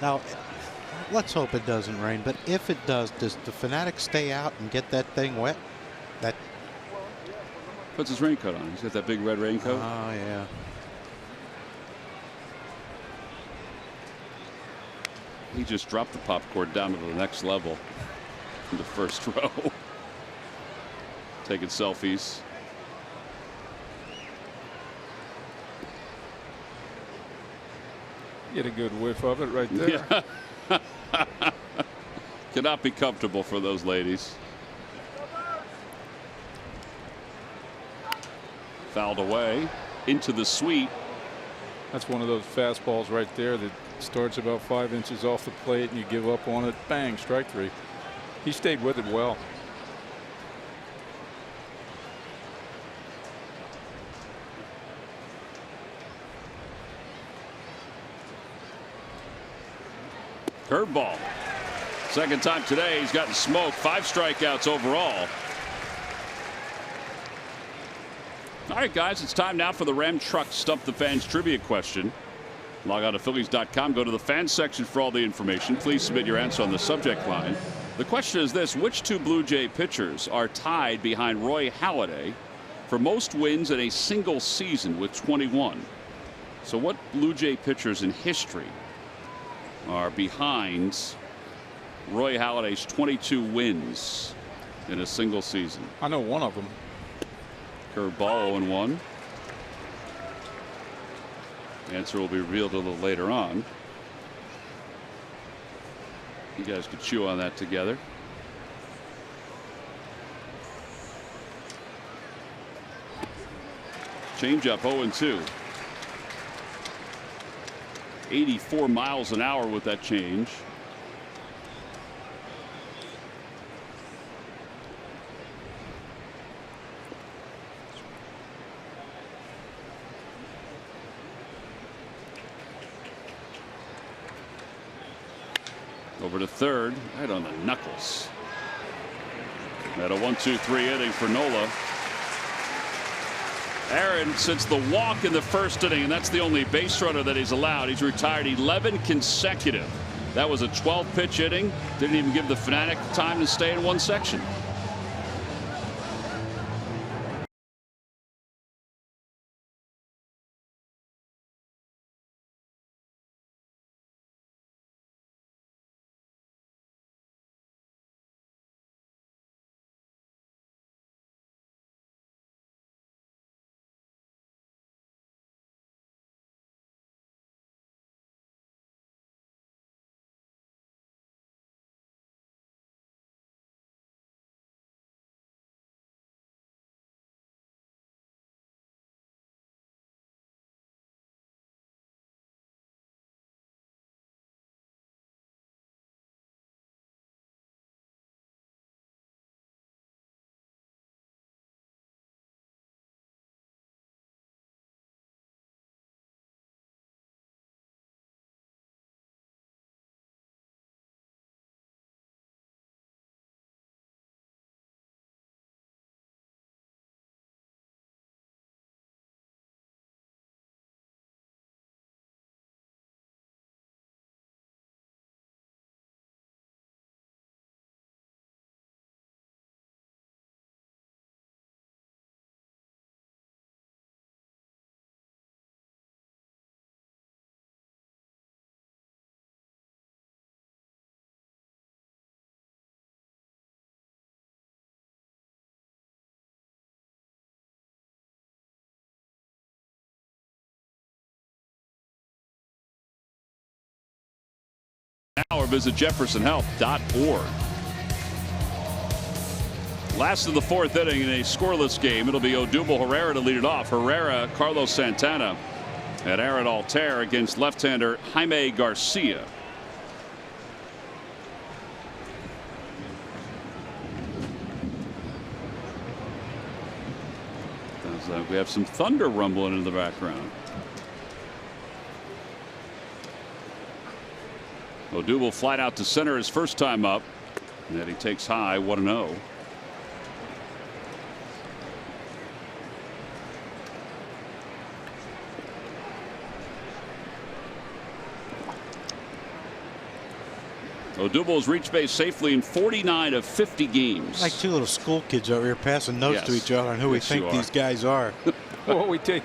Now, let's hope it doesn't rain, but if it does the Fanatic stay out and get that thing wet? That puts his raincoat on. He's got that big red raincoat. Oh, yeah. He just dropped the popcorn down to the next level in the first row. Taking selfies. Get a good whiff of it right there. Yeah. Cannot be comfortable for those ladies. Fouled away into the suite. That's one of those fastballs right there that starts about 5 inches off the plate and you give up on it. Bang, strike 3. He stayed with it well. Curveball. Second time today he's gotten smoked. 5 strikeouts overall. All right, guys, it's time now for the Ram Truck Stump the Fans trivia question. Log on to Phillies.com. Go to the fans section for all the information. Please submit your answer on the subject line. The question is this: which 2 Blue Jay pitchers are tied behind Roy Halladay for most wins in a single season with 21? So what Blue Jay pitchers in history are behind Roy Halladay's 22 wins in a single season? I know one of them. Curveball 0-1. Answer will be revealed a little later on. You guys could chew on that together. Changeup 0-2. 84 miles an hour with that change. Over to third, right on the knuckles. At a 1-2-3 inning for Nola. Aaron, since the walk in the first inning, and that's the only base runner that he's allowed, he's retired 11 consecutive. That was a 12-pitch inning. Didn't even give the Fanatic time to stay in one section. Or visit jeffersonhealth.org. Last of the fourth inning in a scoreless game. It'll be Odubel Herrera to lead it off. Herrera, Carlos Santana, and Aaron Altair against left-hander Jaime Garcia. Sounds like we have some thunder rumbling in the background. Odubel flat out to center his first time up, and then he takes high 1-0. Odubel has reached base safely in 49 of 50 games. Like two little school kids over here passing notes to each other on who we think these guys are. Well, we take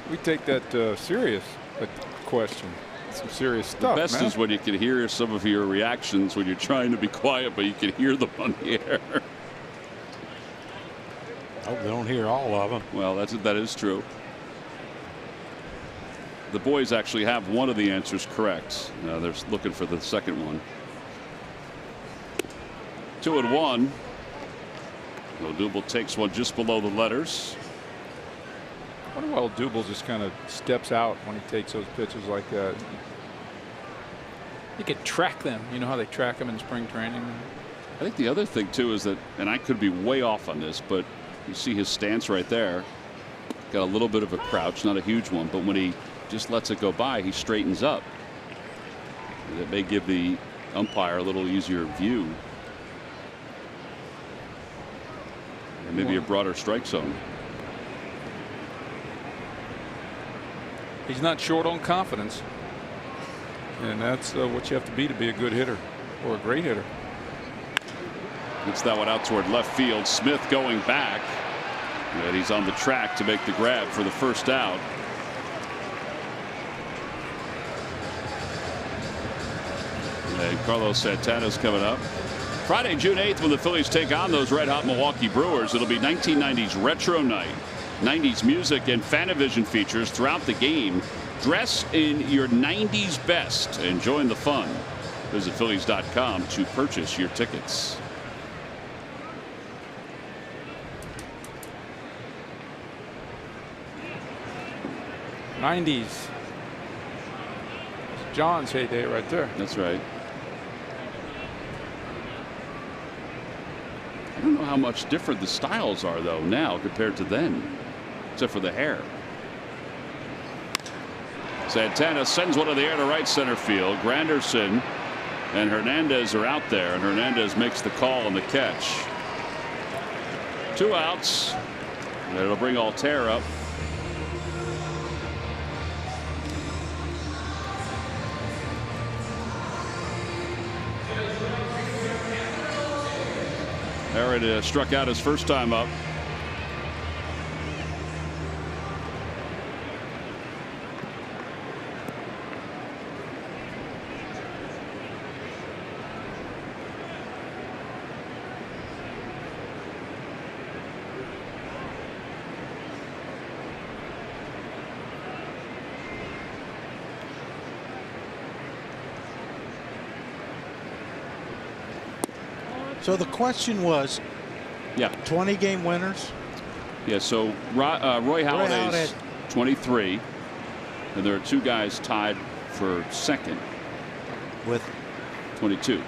that serious question. Some serious stuff. The best is when you can hear some of your reactions when you're trying to be quiet, but you can hear them on the air. I hope they don't hear all of them. Well, that is true. The boys actually have one of the answers correct. They're looking for the second one. 2-1. Odubel takes one just below the letters. I wonder why Odubel just kind of steps out when he takes those pitches like that. You could track them. You know how they track them in spring training? I think the other thing, too, is that, and I could be way off on this, but you see his stance right there. Got a little bit of a crouch, not a huge one, but when he just lets it go by, he straightens up. And it may give the umpire a little easier view. And maybe a broader strike zone. He's not short on confidence. And that's what you have to be a good hitter or a great hitter. Gets that one out toward left field. Smith going back. And he's on the track to make the grab for the first out. And Carlos Santana's coming up. Friday, June 8th, when the Phillies take on those red-hot Milwaukee Brewers, it'll be 1990s Retro Night. 90s music and Fanavision features throughout the game. Dress in your 90s best and join the fun. Visit Phillies.com to purchase your tickets. '90s. John's heyday right there. That's right. I don't know how much different the styles are, though, now compared to then, except for the hair. Santana sends one in the air to right center field. Granderson and Hernandez are out there, and Hernandez makes the call on the catch. 2 outs. And it'll bring Altair up. Aaron struck out his first time up. So the question was, 20 game winners? Yeah, so Roy Halladay's 23, and there are 2 guys tied for second with 22.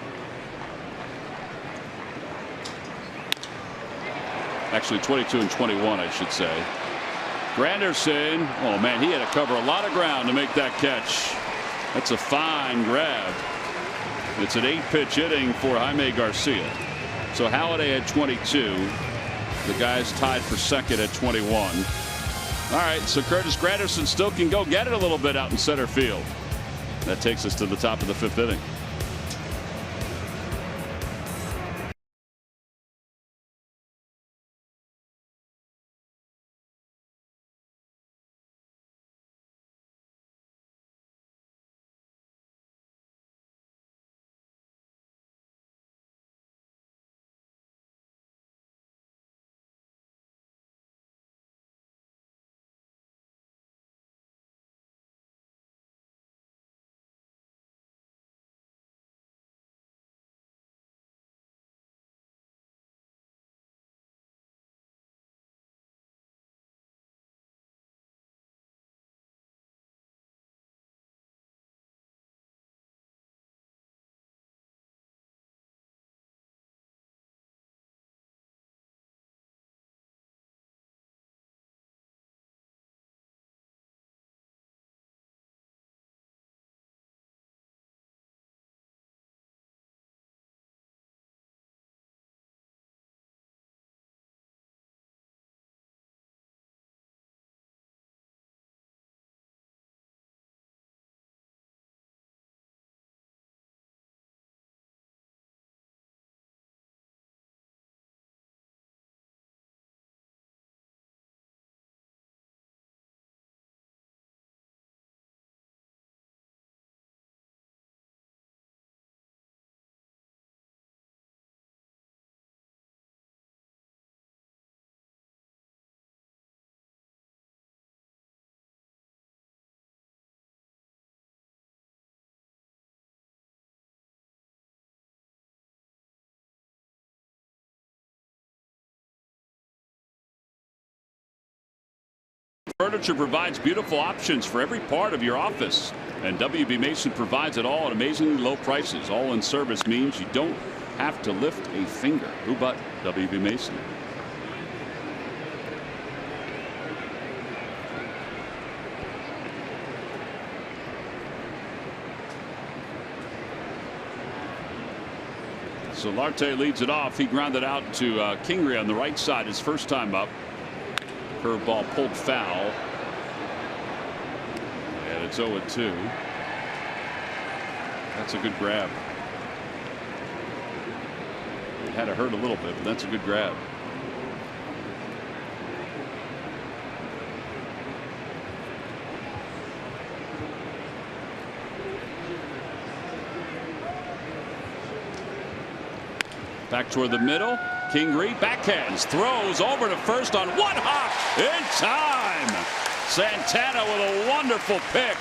Actually 22 and 21, I should say. Granderson, oh man, he had to cover a lot of ground to make that catch. That's a fine grab. It's an 8-pitch inning for Jaime Garcia. So Halladay at 22. The guys tied for second at 21. All right, so Curtis Granderson still can go get it a little bit out in center field. That takes us to the top of the 5th inning. Furniture provides beautiful options for every part of your office, and WB Mason provides it all at amazingly low prices. All in service means you don't have to lift a finger. Who but WB Mason? So Larte leads it off. He grounded out to Kingery on the right side his first time up. Curveball pulled foul. And it's 0-2. That's a good grab. It had to hurt a little bit, but that's a good grab. Back toward the middle. Kingery backhands, throws over to first on one hop in time. Santana with a wonderful pick.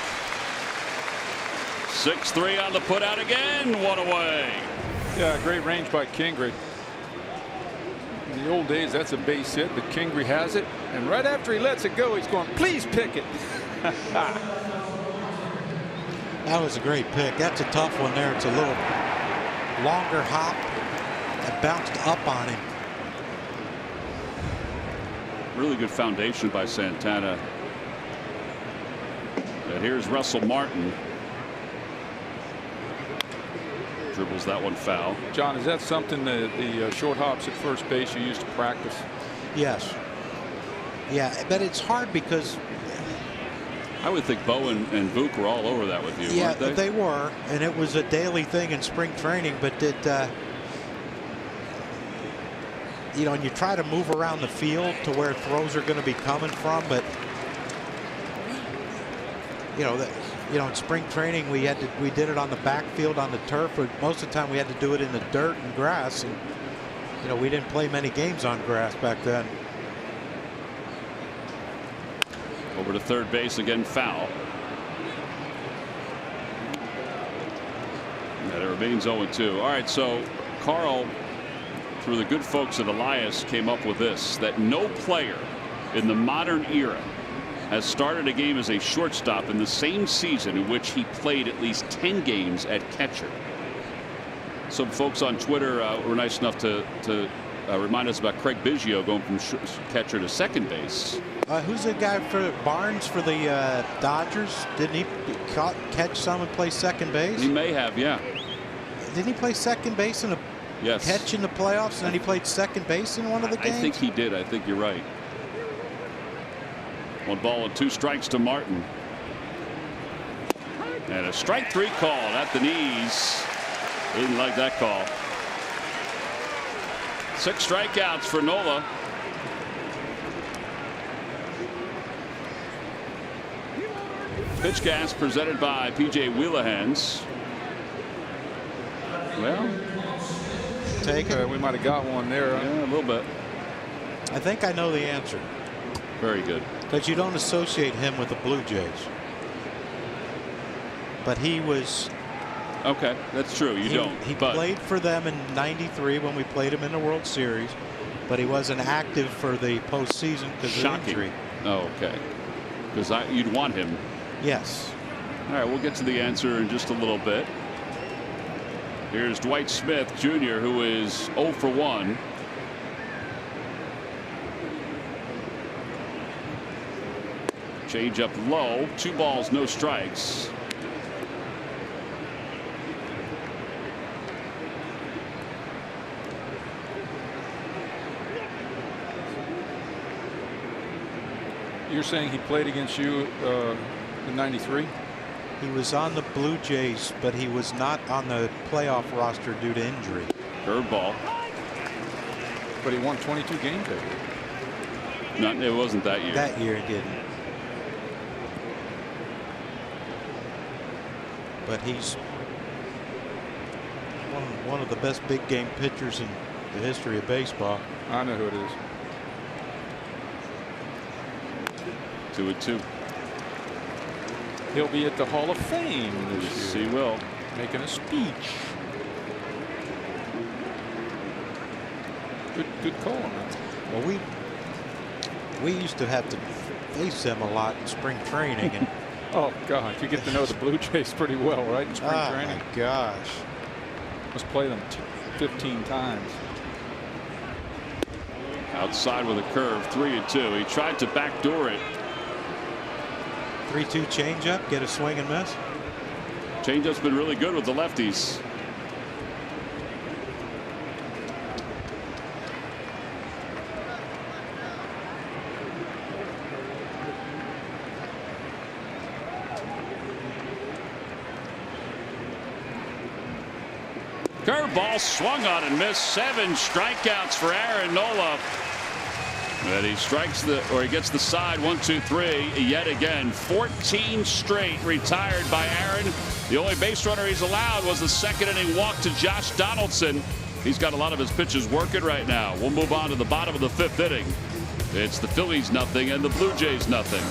6-3 on the putout again. One away. Yeah, great range by Kingery. In the old days, that's a base hit, but Kingery has it, and right after he lets it go, he's going, please pick it. That was a great pick. That's a tough one there. It's a little longer hop. It bounced up on him. Really good foundation by Santana. And here's Russell Martin. Dribbles that one foul. John, is that something that the short hops at first base you used to practice? Yes. Yeah, but it's hard because I would think Bo and Vuk were all over that with you, yeah, weren't they? they were, and it was a daily thing in spring training. But it, you know, and you try to move around the field to where throws are going to be coming from, but you know, in spring training we did it on the backfield on the turf, but most of the time we had to do it in the dirt and grass, and you know, we didn't play many games on grass back then. Over to third base again, foul. And it remains 0-2. All right, so Carl, through the good folks at Elias, came up with this: that no player in the modern era has started a game as a shortstop in the same season in which he played at least 10 games at catcher. Some folks on Twitter were nice enough to remind us about Craig Biggio going from catcher to second base. Who's the guy for Barnes for the Dodgers? Didn't he catch some and play second base? He may have, yeah. Didn't he play second base in a catch in the playoffs, and then he played second base in one of the games? I think he did. I think you're right. 1 ball and 2 strikes to Martin. And a strike 3 call at the knees. Didn't like that call. 6 strikeouts for Nola. Pitch gas presented by PJ Wheelahans. Well, take it. We might have got one there. Yeah, a little bit. I think I know the answer. Very good. Because you don't associate him with the Blue Jays. But he was. Okay, that's true. You don't. He played for them in '93 when we played him in the World Series, but he wasn't active for the postseason because of injury. Oh, okay. Because you'd want him. Yes. All right, we'll get to the answer in just a little bit. Here's Dwight Smith Jr., who is 0 for 1. Change up low. 2 balls, no strikes. You're saying he played against you in '93? He was on the Blue Jays, but he was not on the playoff roster due to injury. Curveball. But he won 22 games that year. It wasn't that year. That year he didn't. But he's one of the best big game pitchers in the history of baseball. I know who it is. 2-2. He'll be at the Hall of Fame this Yes, year. he will. Making a speech. Good call on that. Well, we used to have to face them a lot in spring training. And oh, God. You get to know the Blue Jays pretty well, right, in spring training? Oh, my gosh. Let's play them 15 times. Outside with a curve, 3-2. He tried to backdoor it. 3-2 changeup, get a swing and miss. Changeup's been really good with the lefties. Curveball swung on and missed. 7 strikeouts for Aaron Nola. And he strikes he gets the side. 1, 2, 3 yet again. 14 straight retired by Aaron. The only base runner he's allowed was the 2nd inning walk to Josh Donaldson. He's got a lot of his pitches working right now. We'll move on to the bottom of the 5th inning. It's the Phillies nothing and the Blue Jays nothing.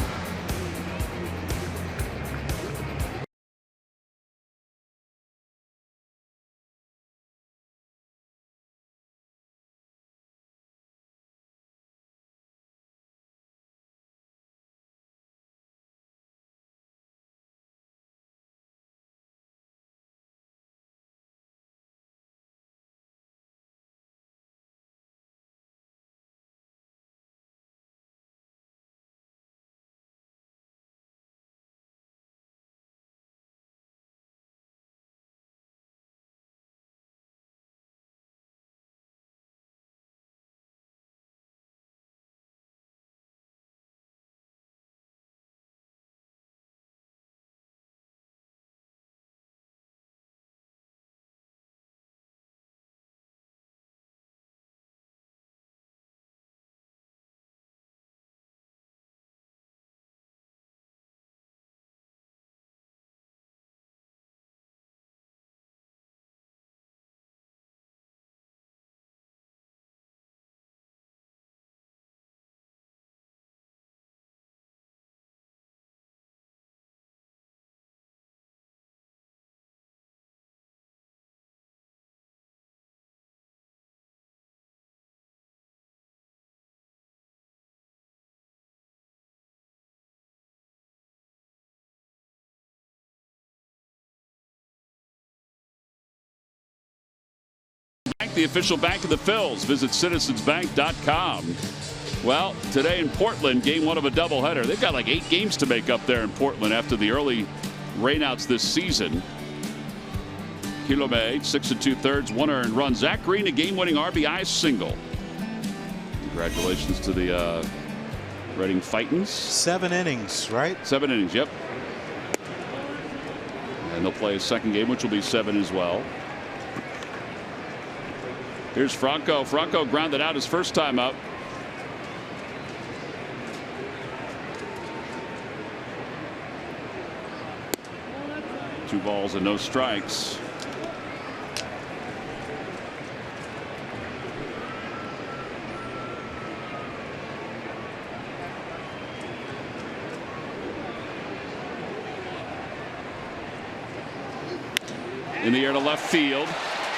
The official bank of the Phils. Visit citizensbank.com. Well, today in Portland, game 1 of a doubleheader. They've got like 8 games to make up there in Portland after the early rainouts this season. Kilome, 6 2/3, 1 earned run. Zach Green, a game-winning RBI single. Congratulations to the Reading Fightins. 7 innings, right? 7 innings, yep. And they'll play a second game, which will be 7 as well. Here's Franco. Franco grounded out his first time up. 2 balls and no strikes. In the air to left field.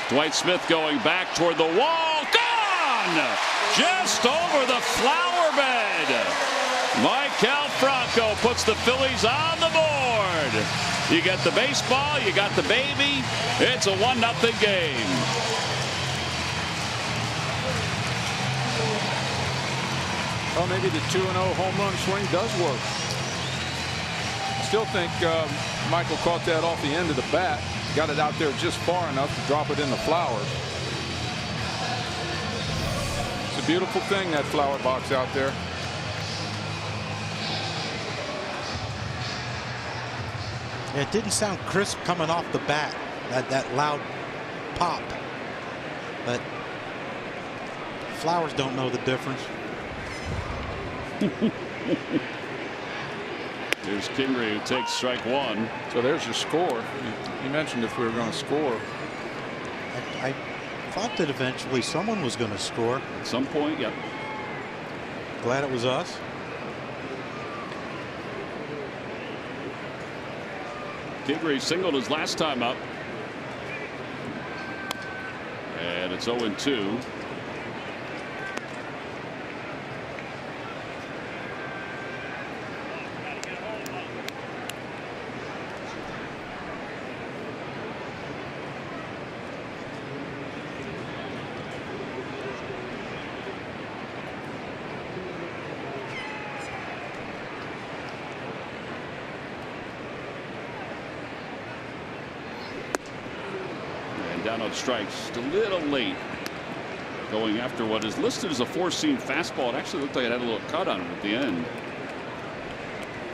Dwight Smith going back toward the wall. Gone! Just over the flower bed. Maikel Franco puts the Phillies on the board. You got the baseball, you got the baby. It's a 1-0 game. Well, maybe the 2-0 home run swing does work. I still think Michael caught that off the end of the bat. Got it out there just far enough to drop it in the flowers. It's a beautiful thing, that flower box out there. It didn't sound crisp coming off the bat, that loud pop. But flowers don't know the difference. There's Kingery, who takes strike 1. So there's your score. You mentioned if we were going to score. I thought that eventually someone was going to score. At some point, yep. Glad it was us. Kingery singled his last time up. And it's 0-2. Down on strikes, just a little late going after what is listed as a 4-seam fastball. It actually looked like it had a little cut on it at the end.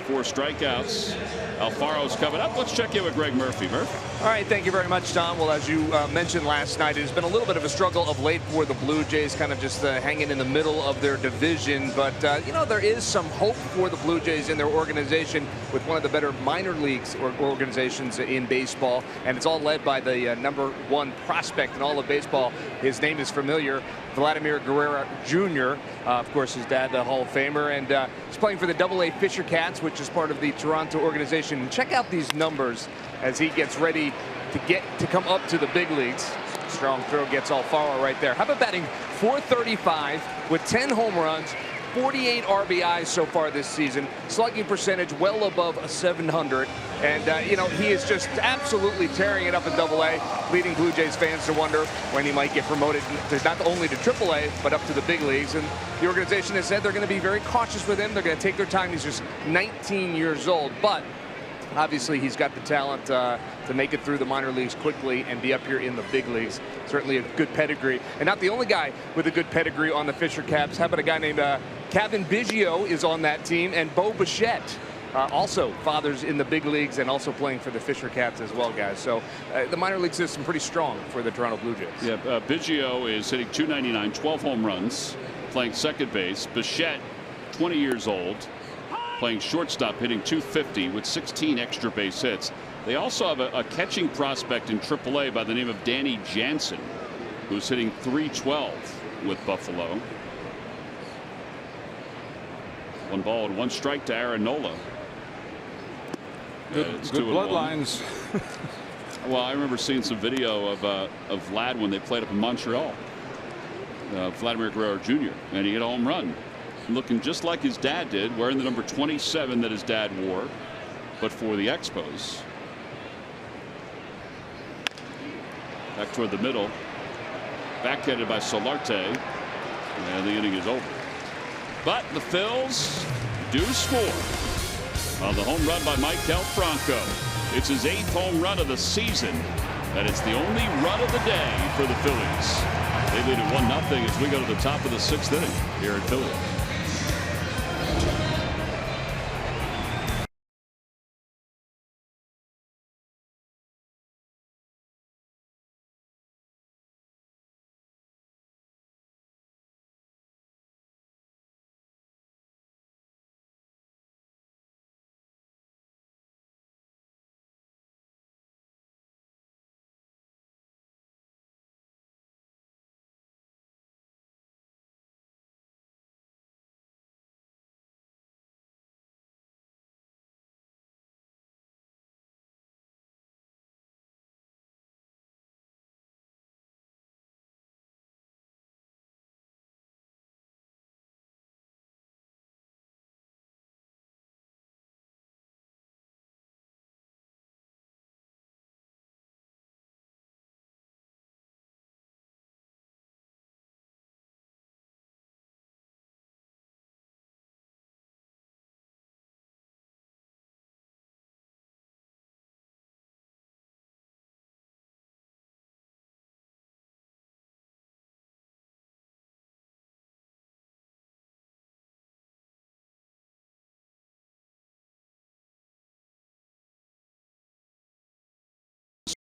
4 strikeouts. Alfaro's coming up. Let's check in with Greg Murphy. Murphy. All right, thank you very much, Tom. Well, as you mentioned last night, it has been a little bit of a struggle of late for the Blue Jays, kind of just hanging in the middle of their division. But, you know, there is some hope for the Blue Jays in their organization with one of the better minor leagues organizations in baseball. And it's all led by the #1 prospect in all of baseball. His name is familiar, Vladimir Guerrero Jr. Of course, his dad, the Hall of Famer, and he's playing for the AA Fisher Cats, which is part of the Toronto organization. And check out these numbers as he gets ready to come up to the big leagues. Strong throw gets Alfaro right there. How about batting .435 with 10 home runs, 48 RBIs so far this season, slugging percentage well above a 700, and you know, he is just absolutely tearing it up in AA, leading Blue Jays fans to wonder when he might get promoted to not only to AAA but up to the big leagues. And the organization has said they're going to be very cautious with him. They're going to take their time. He's just 19 years old, but obviously he's got the talent to make it through the minor leagues quickly and be up here in the big leagues. Certainly a good pedigree, and not the only guy with a good pedigree on the Fisher Caps. How about a guy named Kevin Biggio is on that team, and Bo Bichette, also fathers in the big leagues and also playing for the Fisher Cats as well, guys. So the minor league system pretty strong for the Toronto Blue Jays. Yeah, Biggio is hitting .299, 12 home runs, playing second base. Bichette, 20 years old, playing shortstop, hitting .250 with 16 extra base hits. They also have a catching prospect in AAA by the name of Danny Jansen, who's hitting .312 with Buffalo. 1 ball and 1 strike to Aaron Nola. Good bloodlines. Well, I remember seeing some video of Vlad when they played up in Montreal. Vladimir Guerrero Jr. and he hit a home run, looking just like his dad did, wearing the number 27 that his dad wore, but for the Expos. Back toward the middle. Backhanded by Solarte. And the inning is over. But the Phils do score on the home run by Maikel Franco. It's his 8th home run of the season, and it's the only run of the day for the Phillies. They lead it 1-0 as we go to the top of the 6th inning here in Philly.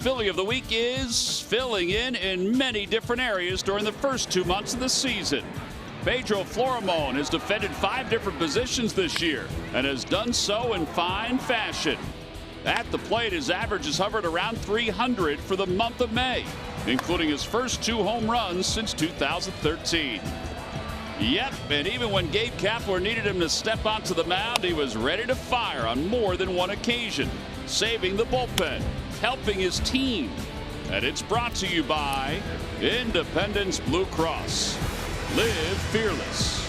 Philly of the week is filling in many different areas during the first 2 months of the season. Pedro Florimon has defended 5 different positions this year and has done so in fine fashion. At the plate, his average has hovered around 300 for the month of May, including his first 2 home runs since 2013. Yep, and even when Gabe Kapler needed him to step onto the mound, he was ready to fire on more than one occasion, saving the bullpen, helping his team. And it's brought to you by Independence Blue Cross. Live fearless.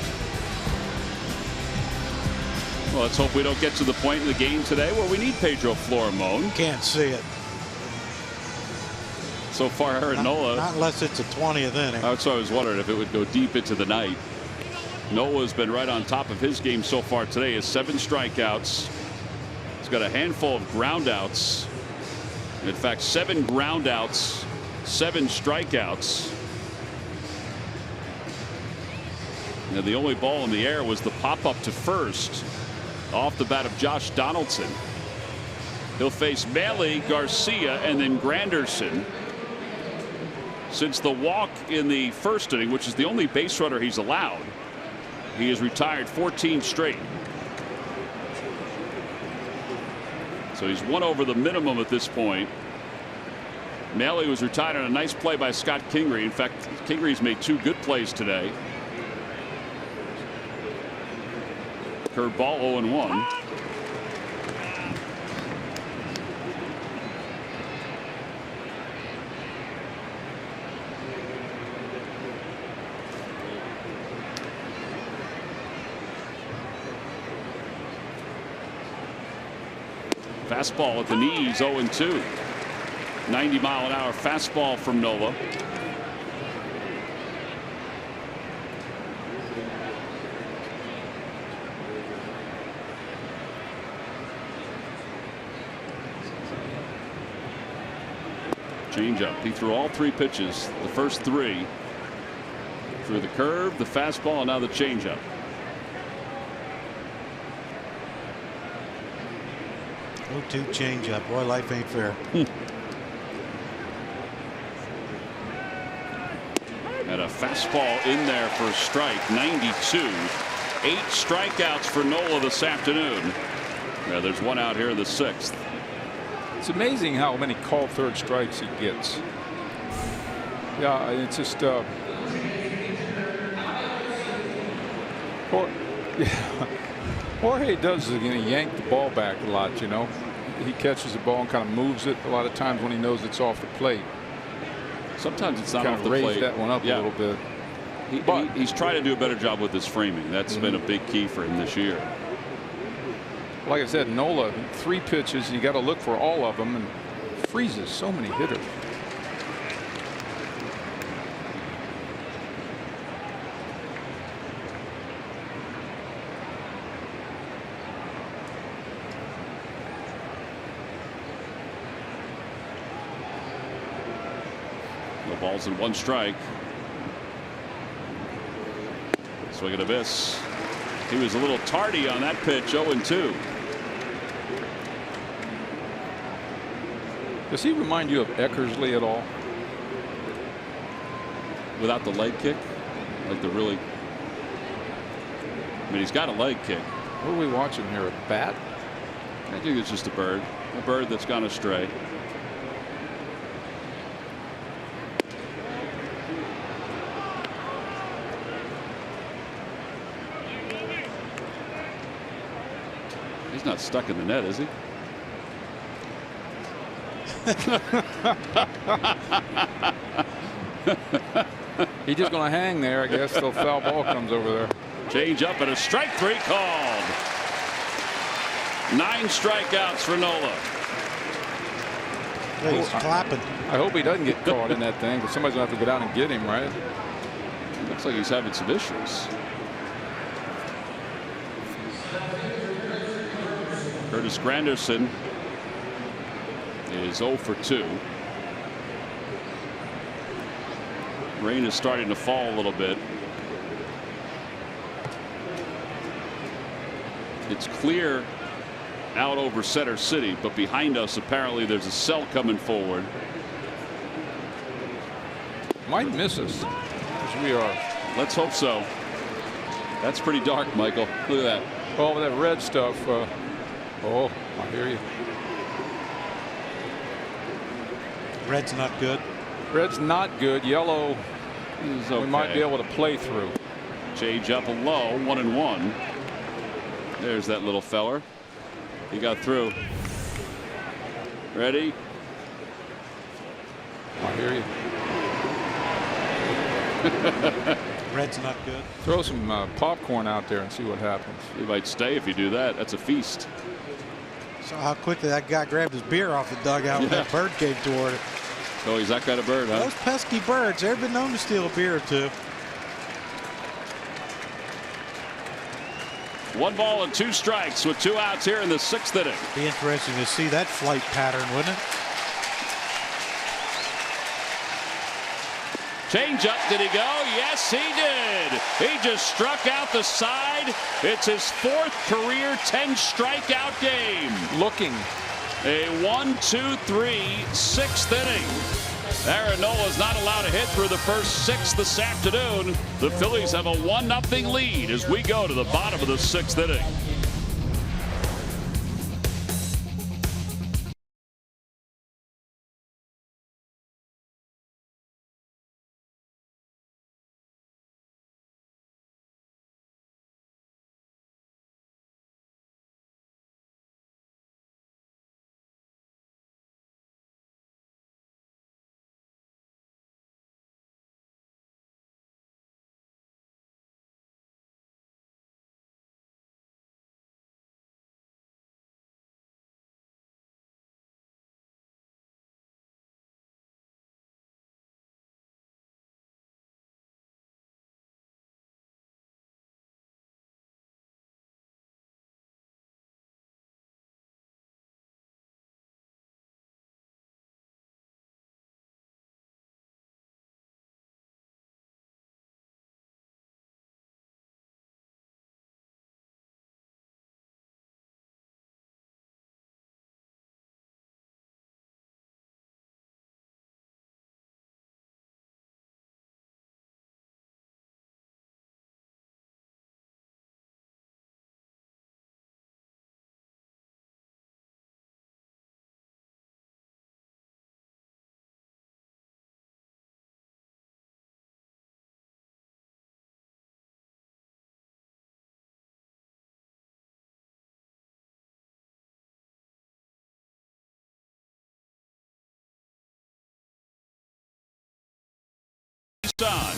Well, let's hope we don't get to the point in the game today where we need Pedro Florimon. Can't see it. So far, Aaron Nola. Not unless it's a 20th inning. That's what I was wondering, if it would go deep into the night. Nola's been right on top of his game so far today. He has 7 strikeouts. He's got a handful of groundouts. In fact, 7 groundouts, 7 strikeouts. Now, the only ball in the air was the pop up to first off the bat of Josh Donaldson. He'll face Maley, Garcia, and then Granderson. Since the walk in the first inning, which is the only base runner he's allowed, he has retired 14 straight. So he's 1 over the minimum at this point. Maley was retired on a nice play by Scott Kingery. In fact, Kingery's made 2 good plays today. Curveball 0-1. Fastball at the knees, 0-2. 90-mile-an-hour fastball from Nola. Changeup. He threw all 3 pitches, the first 3. Through the curve, the fastball, and now the changeup. Oh, 2 changeup. Boy, life ain't fair. And a fastball in there for a strike. 92. 8 strikeouts for Nola this afternoon. Yeah, there's 1 out here in the 6th. It's amazing how many called 3rd strikes he gets. Yeah, it's just Jorge does is going to yank the ball back a lot, you know. He catches the ball and kind of moves it a lot of times when he knows it's off the plate. Sometimes it's not kind off of the raised plate. That one up a little bit. He's trying to do a better job with his framing. That's been a big key for him this year. Like I said, Nola, 3 pitches. You got to look for all of them, and freezes so many hitters. balls and 1 strike. Swing and a miss. He was a little tardy on that pitch. 0-2. Does he remind you of Eckersley at all? Without the leg kick, like the really. I mean, he's got a leg kick. What are we watching here? A bat? I think it's just a bird that's gone astray. He's not stuck in the net, is he? He's just going to hang there, I guess, till foul ball comes over there. Change up and a strike 3 called. 9 strikeouts for Nola. He's clapping. I hope he doesn't get caught in that thing, because somebody's going to have to go down and get him, right? Looks like he's having some issues. Curtis Granderson is 0 for 2. Rain is starting to fall a little bit. It's clear out over Center City, but behind us apparently there's a cell coming forward. Might miss us as we are. Let's hope so. That's pretty dark, Michael. Look at that. All of that red stuff. Oh, I hear you. Red's not good. Red's not good. Yellow is okay. We might be able to play through. Change up a low, 1-1. There's that little feller. He got through. Ready? I hear you. Red's not good. Throw some popcorn out there and see what happens. You might stay if you do that. That's a feast. Saw how quickly that guy grabbed his beer off the dugout when that bird came toward it. Oh, he's that kind of bird, huh? Those pesky birds, they've been known to steal a beer or two. 1 ball and 2 strikes with 2 outs here in the 6th inning. Be interesting to see that flight pattern, wouldn't it? Change up, did he go? Yes, he did. He just struck out the side. It's his 4th career 10 strikeout game. Looking. A 1-2-3 6th inning. Aaron Nola is not allowed to hit through the first 6 this afternoon. The Phillies have a 1-0 lead as we go to the bottom of the 6th inning.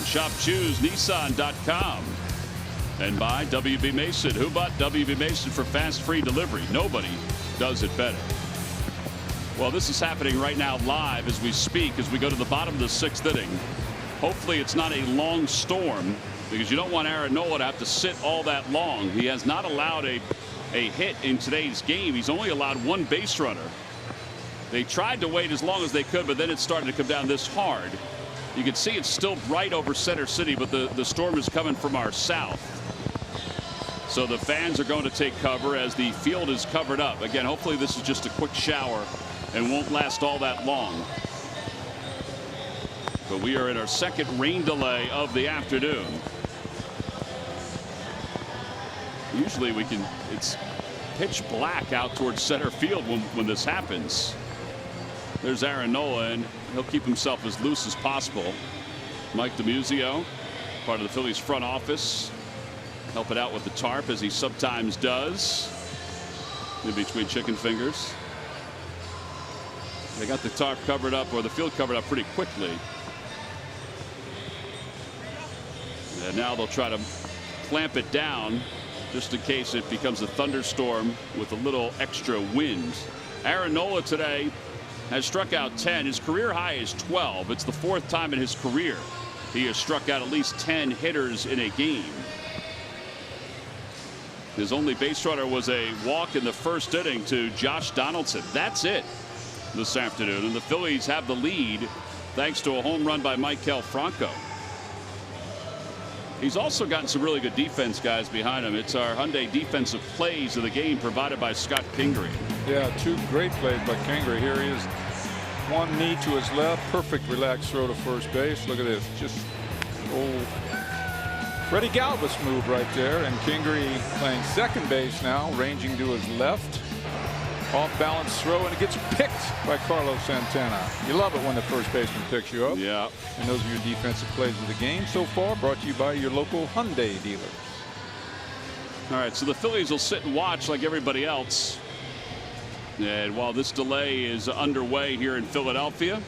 Shop Choose Nissan.com. And by WB Mason. Who bought WB Mason for fast free delivery? Nobody does it better. Well, this is happening right now live as we speak, as we go to the bottom of the 6th inning. Hopefully it's not a long storm, because you don't want Aaron Nola to have to sit all that long. He has not allowed a hit in today's game. He's only allowed 1 base runner. They tried to wait as long as they could, but then it started to come down this hard. You can see it's still bright over Center City, but the storm is coming from our south. So the fans are going to take cover as the field is covered up. Again, hopefully this is just a quick shower and won't last all that long. But we are in our second rain delay of the afternoon. Usually it's pitch black out towards center field when this happens. There's Aaron Nola, and he'll keep himself as loose as possible. Mike DiMuzio, part of the Phillies front office, helping out with the tarp as he sometimes does in between chicken fingers. They got the tarp covered up, or the field covered up, pretty quickly. And now they'll try to clamp it down just in case it becomes a thunderstorm with a little extra wind. Aaron Nola today has struck out 10. His career high is 12. It's the 4th time in his career he has struck out at least 10 hitters in a game. His only base runner was a walk in the first inning to Josh Donaldson. That's it this afternoon, and the Phillies have the lead thanks to a home run by Maikel Franco. He's also gotten some really good defense guys behind him. It's our Hyundai defensive plays of the game provided by Scott Kingery. Yeah, 2 great plays by Kingery. Here he is, one knee to his left, perfect relaxed throw to first base. Look at this, just old Freddie Galvis move right there, and Kingery playing second base now, ranging to his left. Off balance throw, and it gets picked by Carlos Santana. You love it when the first baseman picks you up. Yeah. And those are your defensive plays of the game so far, brought to you by your local Hyundai dealers. All right, so the Phillies will sit and watch like everybody else. And while this delay is underway here in Philadelphia,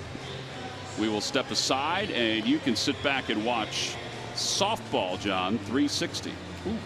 we will step aside and you can sit back and watch softball, John, 360. Ooh.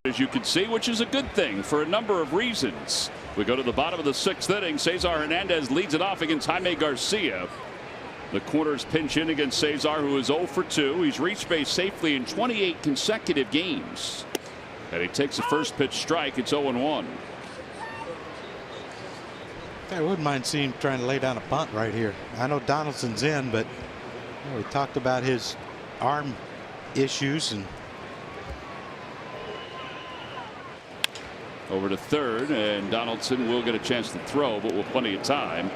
as you can see, which is a good thing for a number of reasons. We go to the bottom of the 6th inning. Cesar Hernandez leads it off against Jaime Garcia. The corners pinch in against Cesar, who is 0 for 2. He's reached base safely in 28 consecutive games. And he takes the first pitch strike. It's 0-1. I wouldn't mind seeing him trying to lay down a bunt right here. I know Donaldson's in, but we talked about his arm issues. And over to third, and Donaldson will get a chance to throw, but with plenty of time.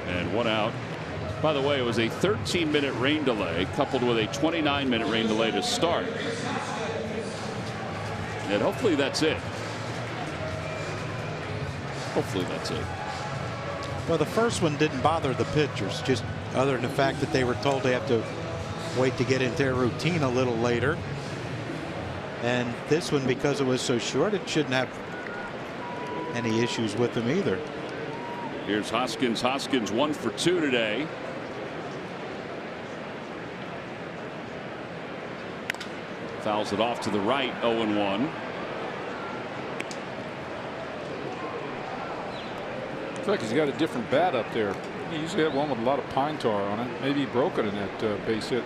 And 1 out. By the way, it was a 13-minute rain delay coupled with a 29-minute rain delay to start. And hopefully that's it. Hopefully that's it. Well, the first one didn't bother the pitchers, just other than the fact that they were told they have to wait to get into their routine a little later. And this one, because it was so short, it shouldn't have any issues with them either. Here's Hoskins. Hoskins 1 for 2 today. Fouls it off to the right. 0-1. Looks like he's got a different bat up there. He usually had one with a lot of pine tar on it. Maybe he broke it in that base hit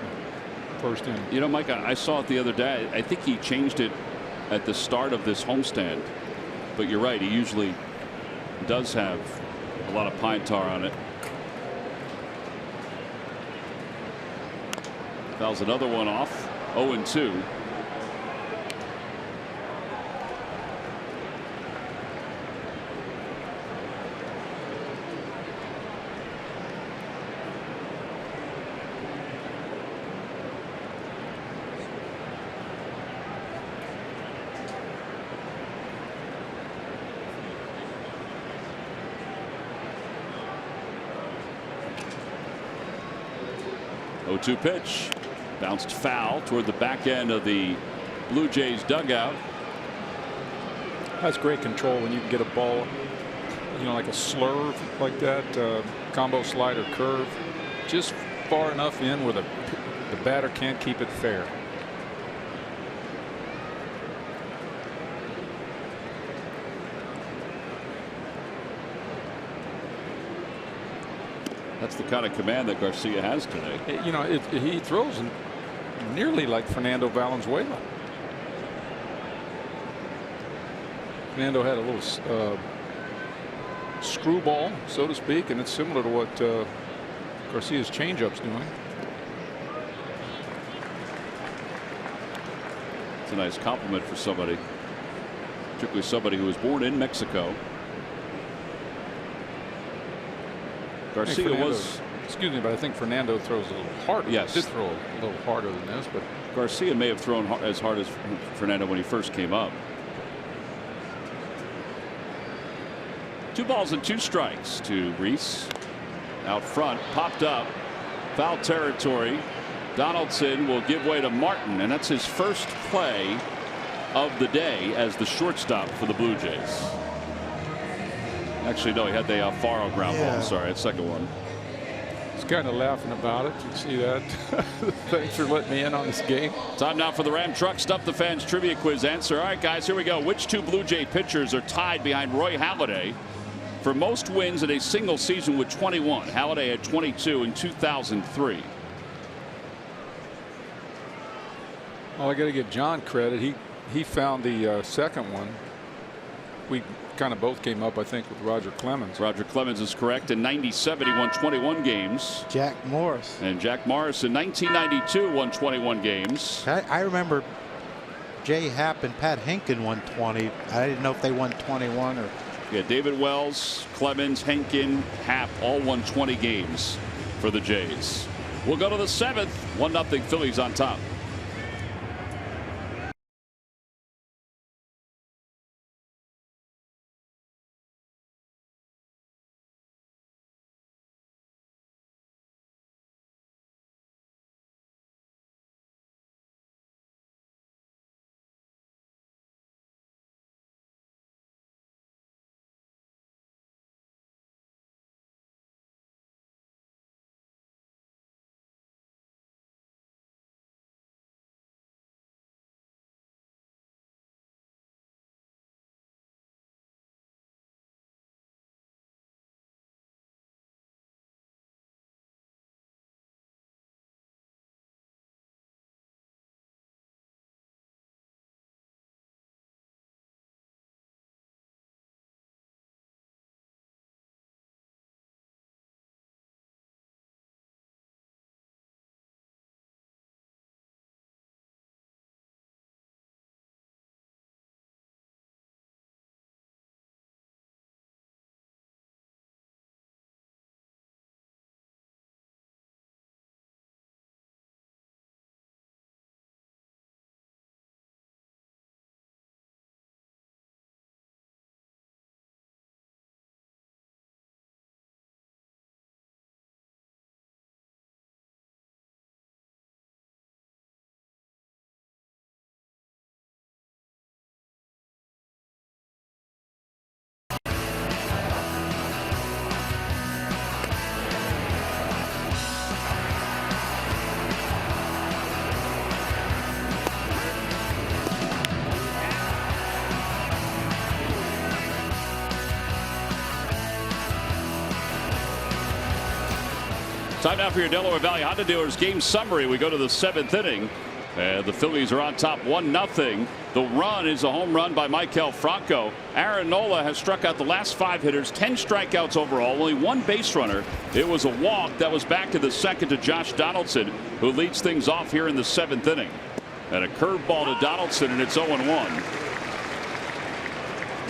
first inning. You know, Mike, I saw it the other day. I think he changed it at the start of this homestand. But you're right. He usually does have a lot of pine tar on it. Fouls another one off. 0-2. Oh-2 pitch. Bounced foul toward the back end of the Blue Jays dugout. That's great control when you can get a ball, you know, like a slurve like that, combo slider curve, just far enough in where the batter can't keep it fair. That's the kind of command that Garcia has today. You know, he throws nearly like Fernando Valenzuela. Fernando had a little screwball, so to speak, and it's similar to what Garcia's changeup's doing. It's a nice compliment for somebody, particularly somebody who was born in Mexico. Garcia was, excuse me, but I think Fernando throws a little harder. Yes, he did throw a little harder than this, but Garcia may have thrown as hard as Fernando when he first came up. 2 balls and 2 strikes to Reese. Out front, popped up, foul territory. Donaldson will give way to Martin, and that's his first play of the day as the shortstop for the Blue Jays. Actually, no, he had the Alfaro ground ball. Sorry, that second one. He's kind of laughing about it. You see that? Thanks for letting me in on this game. Time now for the Ram Truck Stuff the Fans trivia quiz answer. All right, guys, here we go. Which 2 Blue Jay pitchers are tied behind Roy Halladay for most wins in a single season with 21? Halladay had 22 in 2003. Well, I got to give John credit. He found the second one. We kind of both came up, I think, with Roger Clemens. Roger Clemens is correct. In 97, he won 21 games. Jack Morris. And Jack Morris in 1992 won 21 games. I remember Jay Happ and Pat Henkin won 20. I didn't know if they won 21 or. Yeah, David Wells, Clemens, Henkin, Happ all won 20 games for the Jays. We'll go to the 7th. 1-0 Phillies on top. Time now for your Delaware Valley Honda Dealers game summary. We go to the 7th inning. And the Phillies are on top 1-0. The run is a home run by Maikel Franco. Aaron Nola has struck out the last 5 hitters, 10 strikeouts overall, only 1 base runner. It was a walk that was back to the second to Josh Donaldson, who leads things off here in the 7th inning. And a curveball to Donaldson, and it's 0-1.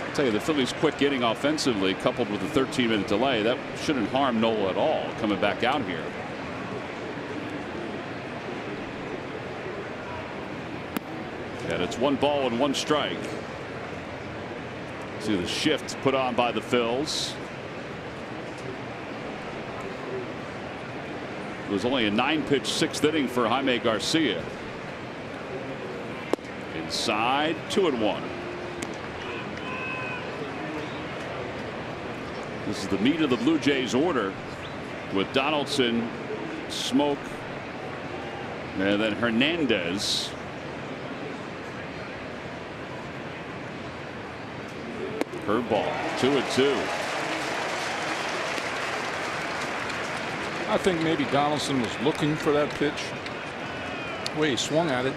I'll tell you, the Phillies' quick inning offensively, coupled with a 13-minute delay, that shouldn't harm Nola at all coming back out here. And it's 1 ball and 1 strike. See the shift put on by the Phils. It was only a 9-pitch 6th inning for Jaime Garcia. Inside, 2-1. This is the meat of the Blue Jays order with Donaldson, Smoke, and then Hernandez. Curveball, 2-2. I think maybe Donaldson was looking for that pitch. The way he swung at it.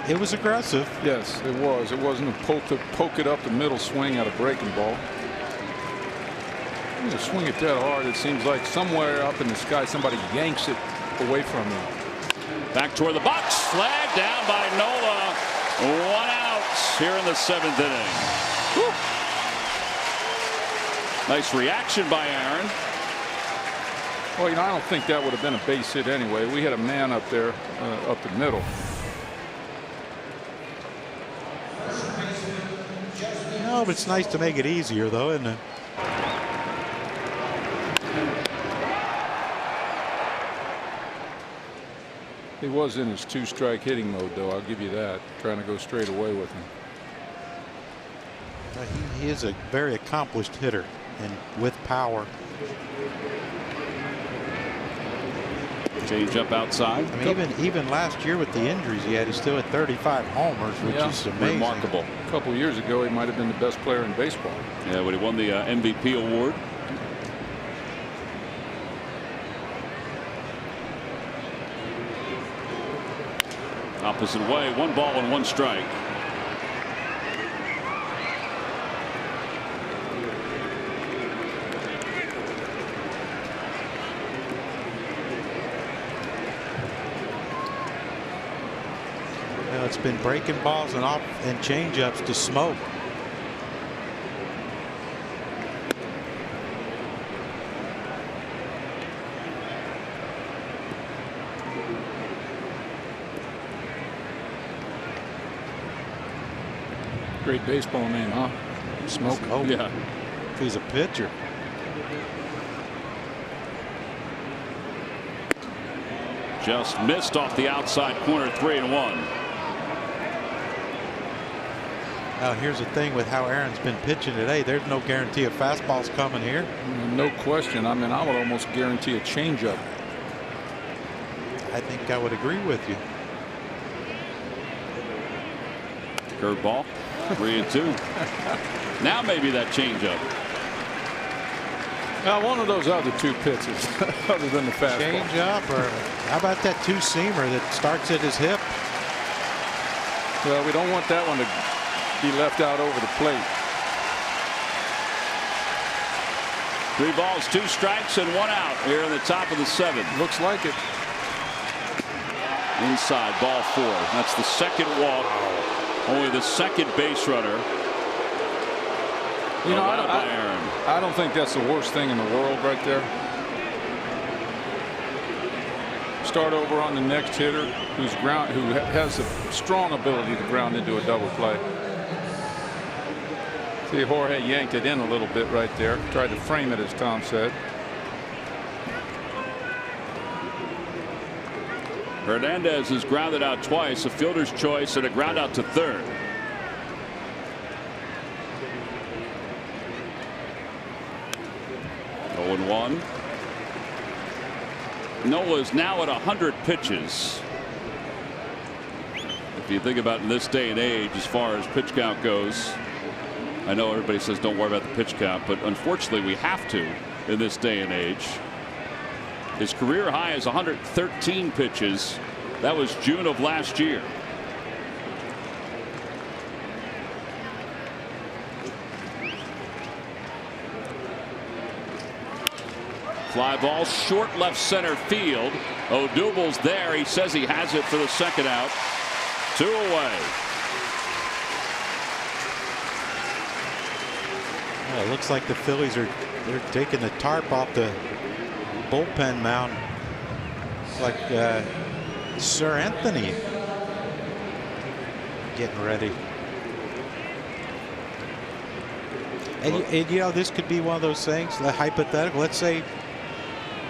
It was aggressive. Yes, it was. It wasn't a poke it up the middle swing at a breaking ball. When you swing it that hard, it seems like somewhere up in the sky somebody yanks it away from you. Back toward the box. Flag down by Nola. 1 out here in the 7th inning. Whew. Nice reaction by Aaron. Well, you know, I don't think that would have been a base hit anyway. We had a man up there, up the middle. No, but it's nice to make it easier, though, isn't it? He was in his 2-strike hitting mode, though. I'll give you that. Trying to go straight away with him. He is a very accomplished hitter and with power. Change up outside. I mean, even last year with the injuries he had, he still had 35 homers, which is amazing. Remarkable. A couple years ago, he might have been the best player in baseball. Yeah, when he won the MVP award. Opposite way, 1 ball and 1 strike. It's been breaking balls and changeups to Smoke. Great baseball name, huh? Smoke. Oh, yeah. He's a pitcher. Just missed off the outside corner. 3-1. Now here's the thing with how Aaron's been pitching today. There's no guarantee of fastballs coming here. No question. I mean, I would almost guarantee a changeup. I think I would agree with you. Curveball. 3-2. Now maybe that changeup. Now one of those other 2 pitches, other than the fastball. Changeup, or how about that 2-seamer that starts at his hip? Well, we don't want that one to be left out over the plate. 3 balls, 2 strikes, and 1 out here in the top of the 7th. Looks like it. Inside, ball 4. That's the 2nd walk. Only the 2nd base runner. You know, Aaron. I don't think that's the worst thing in the world right there. Start over on the next hitter who has a strong ability to ground into a double play. See, Jorge yanked it in a little bit right there. Tried to frame it, as Tom said. Hernandez has grounded out twice, a fielder's choice and a ground out to 3rd. Oh, 0-1. Nola is now at 100 pitches. If you think about it in this day and age, as far as pitch count goes, I know everybody says don't worry about the pitch count, but unfortunately we have to in this day and age. His career high is 113 pitches. That was June of last year. Fly ball short left center field. Odubel's there. He says he has it for the second out. 2 away. Well, it looks like the Phillies they're taking the tarp off the bullpen mound. It's like Sir Anthony getting ready. And you know, this could be one of those things, the hypothetical. Let's say,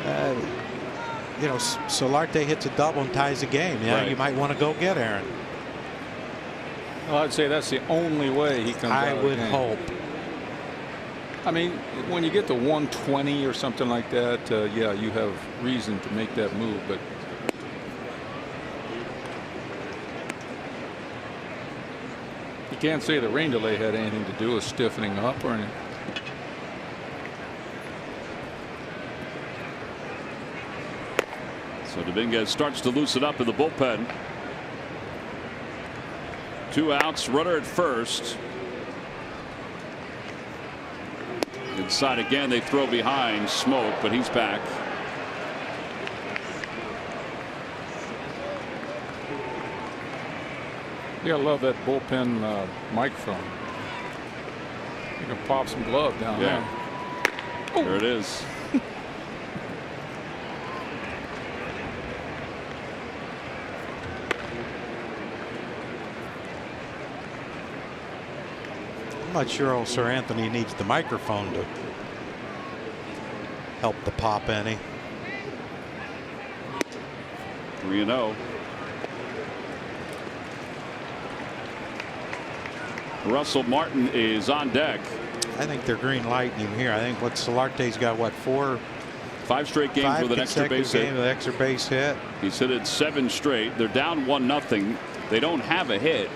you know, Solarte hits a double and ties the game. Yeah, right. You might want to go get Aaron. Well, I'd say that's the only way he comes out I of would the game. hope. I mean, when you get to 120 or something like that, yeah, you have reason to make that move. But you can't say the rain delay had anything to do with stiffening up or anything. So Dominguez starts to loosen up in the bullpen. 2 outs, runner at first. Inside again, they throw behind Smoke, but he's back. Yeah, I love that bullpen microphone. You can pop some glove down there. Oh. There it is. I'm not sure old Sir Anthony needs the microphone to help the pop any. 3-0. Russell Martin is on deck. I think they're green lighting him here. I think what Solarte's got, what, 5 straight games with an extra base hit. With extra base hit. He's hit it 7 straight. They're down 1-0. They don't have a hit.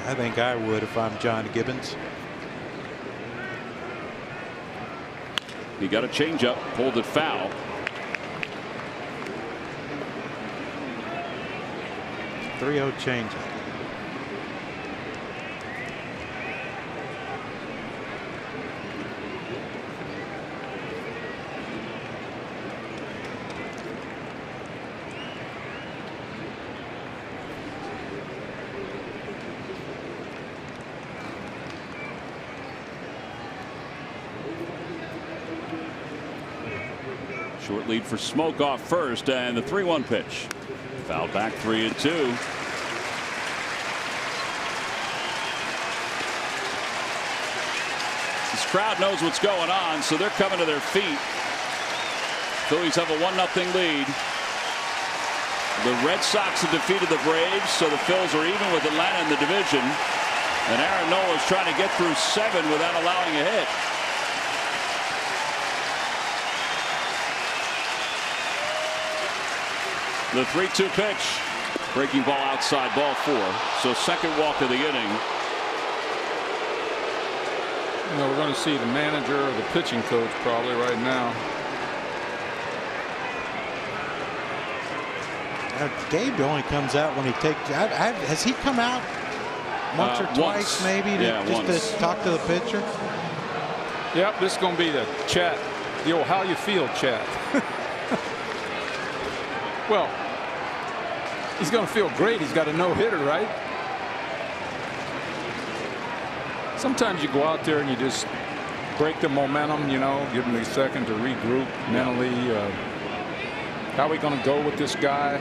I think I would if I'm John Gibbons. He got a changeup, pulled it foul. .30 changeup. Short lead for Smoke off first, and the 3-1 pitch. Foul back, 3-2. This crowd knows what's going on, so they're coming to their feet. Phillies have a 1-0 lead. The Red Sox have defeated the Braves, so the Phils are even with Atlanta in the division. And Aaron Nola is trying to get through 7 without allowing a hit. The 3-2 pitch. Breaking ball outside, ball 4. So second walk of the inning. You know, we're going to see the manager or the pitching coach probably right now. Gabe only comes out when he takes. Has he come out once or twice, maybe, just to talk to the pitcher? Yep, this is going to be the chat, the old "how you feel" chat. Well, he's going to feel great. He's got a no-hitter, right? Sometimes you go out there and you just break the momentum, you know, give him a second to regroup mentally. How are we going to go with this guy?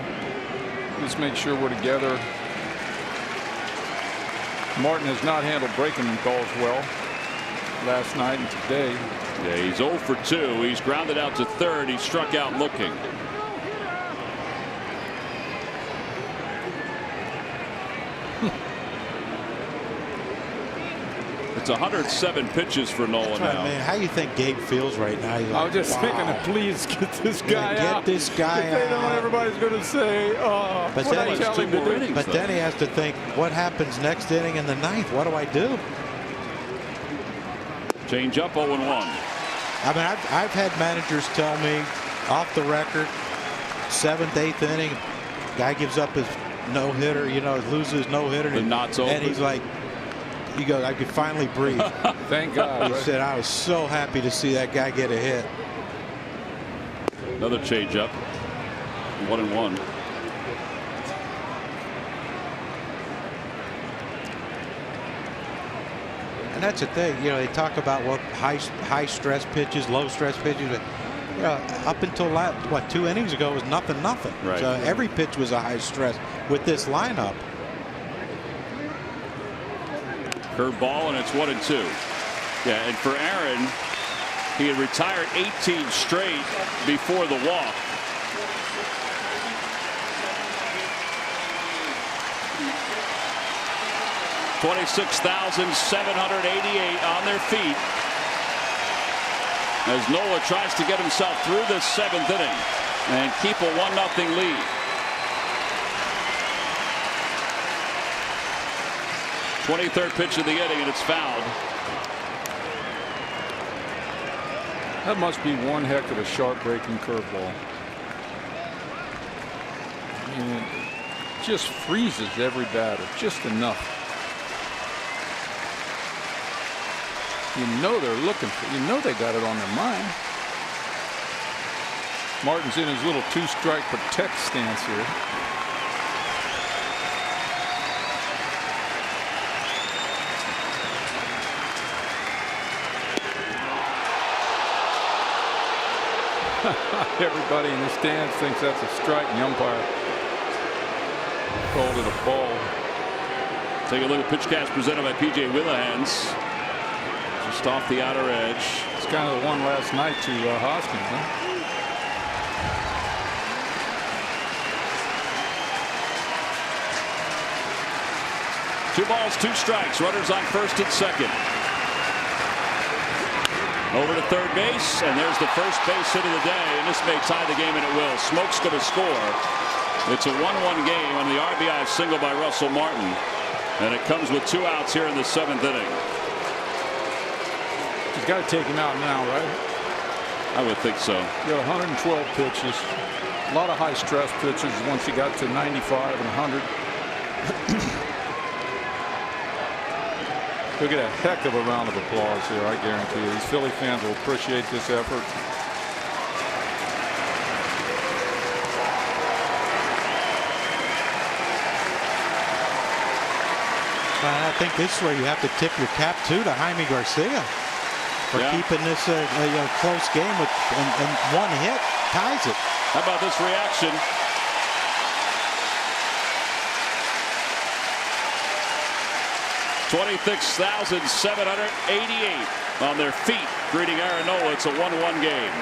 Let's make sure we're together. Martin has not handled breaking balls well last night and today. Yeah, he's 0 for 2. He's grounded out to third. He struck out looking. It's 107 pitches for Nola now. Man, how do you think Gabe feels right now? He's like, I'm just thinking, please get this guy out. Get this guy if they out. don't, everybody's going to say, "Oh, but what I tell him to do." But then he has to think, what happens next inning in the 9th? What do I do? Change up, 0-1. I mean, I've had managers tell me off the record, 7th, 8th inning, guy gives up his no-hitter, you know, loses no-hitter. The knot's open. And he's like, he goes, I could finally breathe. Thank God. He said, I was so happy to see that guy get a hit. Another changeup. 1-1. And that's the thing, you know, they talk about what high stress pitches, low stress pitches, but you know, up until what 2 innings ago was nothing. Right. So every pitch was a high stress with this lineup. Curveball, and it's 1-2. Yeah, and for Aaron, he had retired 18 straight before the walk. $26,788 on their feet as Nola tries to get himself through this 7th inning and keep a 1-0 lead. 23rd pitch of the inning, and it's fouled. That must be one heck of a sharp breaking curveball. I mean, it just freezes every batter, just enough. You know they're looking for, you know they got it on their mind. Martin's in his little 2-strike protect stance here. Everybody in the stands thinks that's a strike, and the umpire called it a ball. Take a look at pitch cast presented by P.J. Willahans. Just off the outer edge. It's kind of the one last night to Hoskins, huh? Two balls, 2 strikes. Runners on first and second. Over to third base, and there's the first base hit of the day, and this may tie the game, and it will. Smoke's going to score. It's a 1-1 game on the RBI single by Russell Martin, and it comes with 2 outs here in the 7th inning. He's got to take him out now, right? I would think so. You got 112 pitches, a lot of high stress pitches once you got to 95 and 100. He'll get a heck of a round of applause here, I guarantee you. These Philly fans will appreciate this effort. I think this is where you have to tip your cap too to Jaime Garcia for keeping this close game with and one hit ties it. How about this reaction? $26,788 on their feet greeting Aaron Nola. It's a 1-1 game.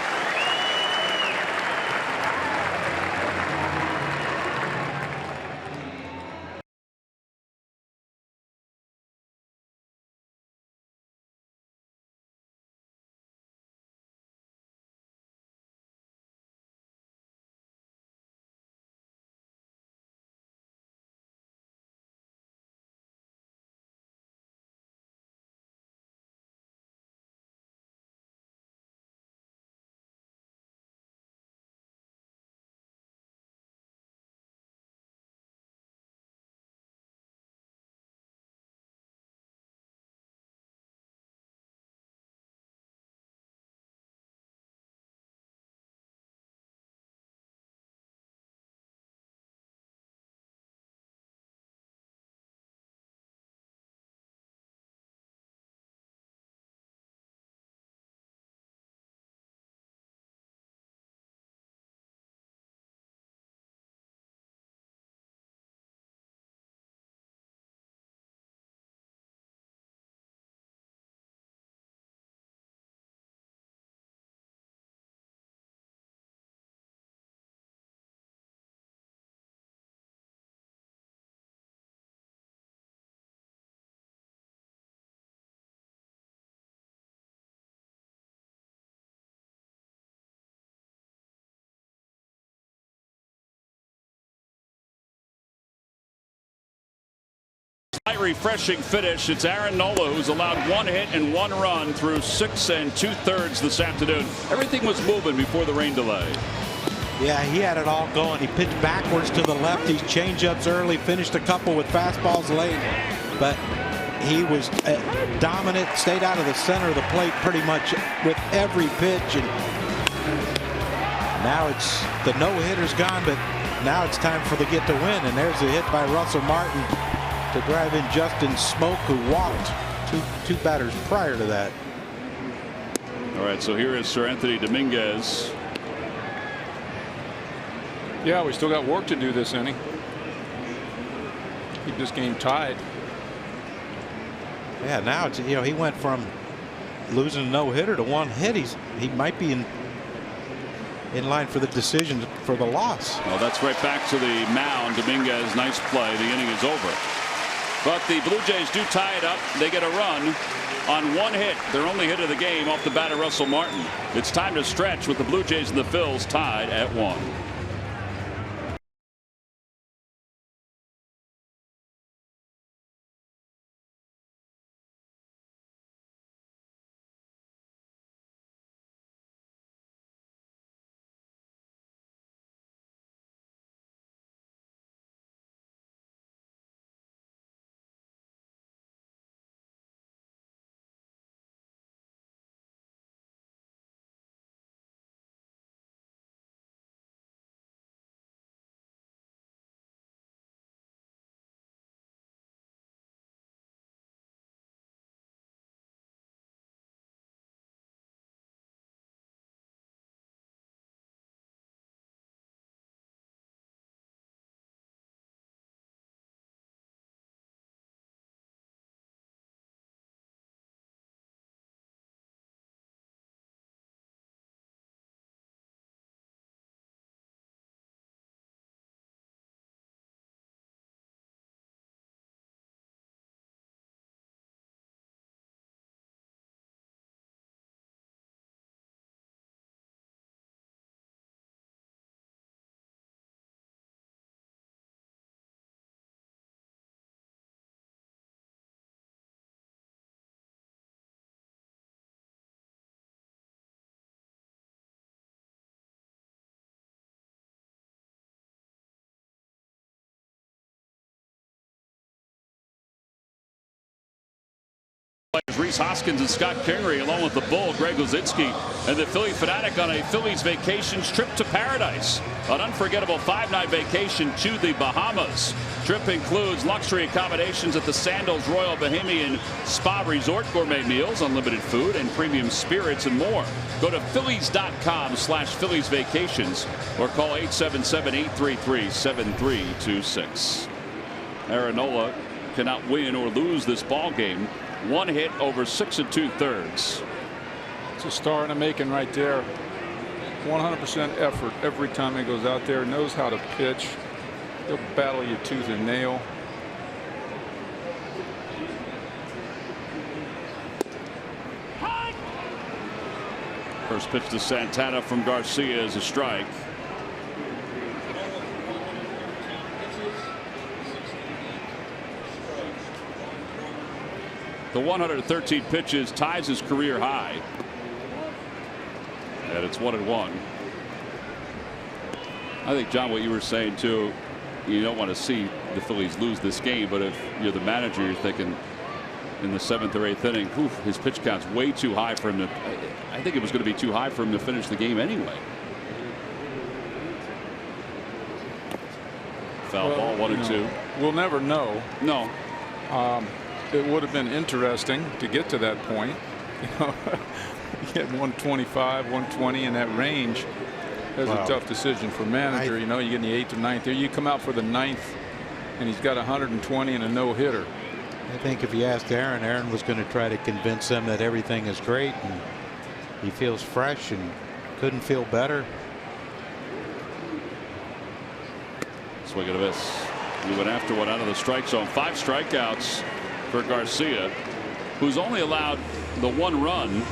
Slight refreshing finish. It's Aaron Nola who's allowed 1 hit and 1 run through 6 2/3 this afternoon. Everything was moving before the rain delay. Yeah, he had it all going. He pitched backwards to the left. He changeups early, finished a couple with fastballs late, but he was dominant, stayed out of the center of the plate pretty much with every pitch. And now it's the no-hitter's gone, but now it's time for the get to win. And there's a hit by Russell Martin to drive in Justin Smoke, who walked two batters prior to that. All right, so here is Sir Anthony Dominguez. Yeah, we still got work to do this inning. Keep this game tied. Yeah, now it's, you know, he went from losing a no-hitter to 1 hit. He might be in line for the decision for the loss. Well, that's right back to the mound. Dominguez, nice play. The inning is over. But the Blue Jays do tie it up. They get a run on 1 hit, their only hit of the game, off the bat of Russell Martin. It's time to stretch with the Blue Jays and the Phils tied at 1. Rhys Hoskins and Scott Kingery, along with the Bull, Greg Luzinski, and the Philly Fanatic on a Phillies vacations trip to paradise. An unforgettable 5-night vacation to the Bahamas. Trip includes luxury accommodations at the Sandals Royal Bahamian Spa Resort, gourmet meals, unlimited food, and premium spirits and more. Go to Phillies.com/Phillies Vacations or call 877-833-7326. Aaron Nola cannot win or lose this ball game. 1 hit over 6 2/3. It's a star in the making right there. 100% effort every time he goes out there. Knows how to pitch. He'll battle you tooth and nail. First pitch to Santana from Garcia is a strike. The 113 pitches ties his career high. And it's 1-1. I think, John, what you were saying too, you don't want to see the Phillies lose this game, but if you're the manager, you're thinking in the 7th or 8th inning, his pitch count's way too high for him to, I think it was going to be too high for him to finish the game anyway. Foul ball, 1-2. We'll never know. No. It would have been interesting to get to that point. You know, you get 125, 120 in that range. That's a tough decision for manager. You know, you get in the 8th or 9th there. You come out for the 9th, and he's got 120 and a no-hitter. I think if you asked Aaron was going to try to convince him that everything is great and he feels fresh and couldn't feel better. Swing and a miss. He went after one out of the strike zone. 5 strikeouts for Garcia, who's only allowed the 1 run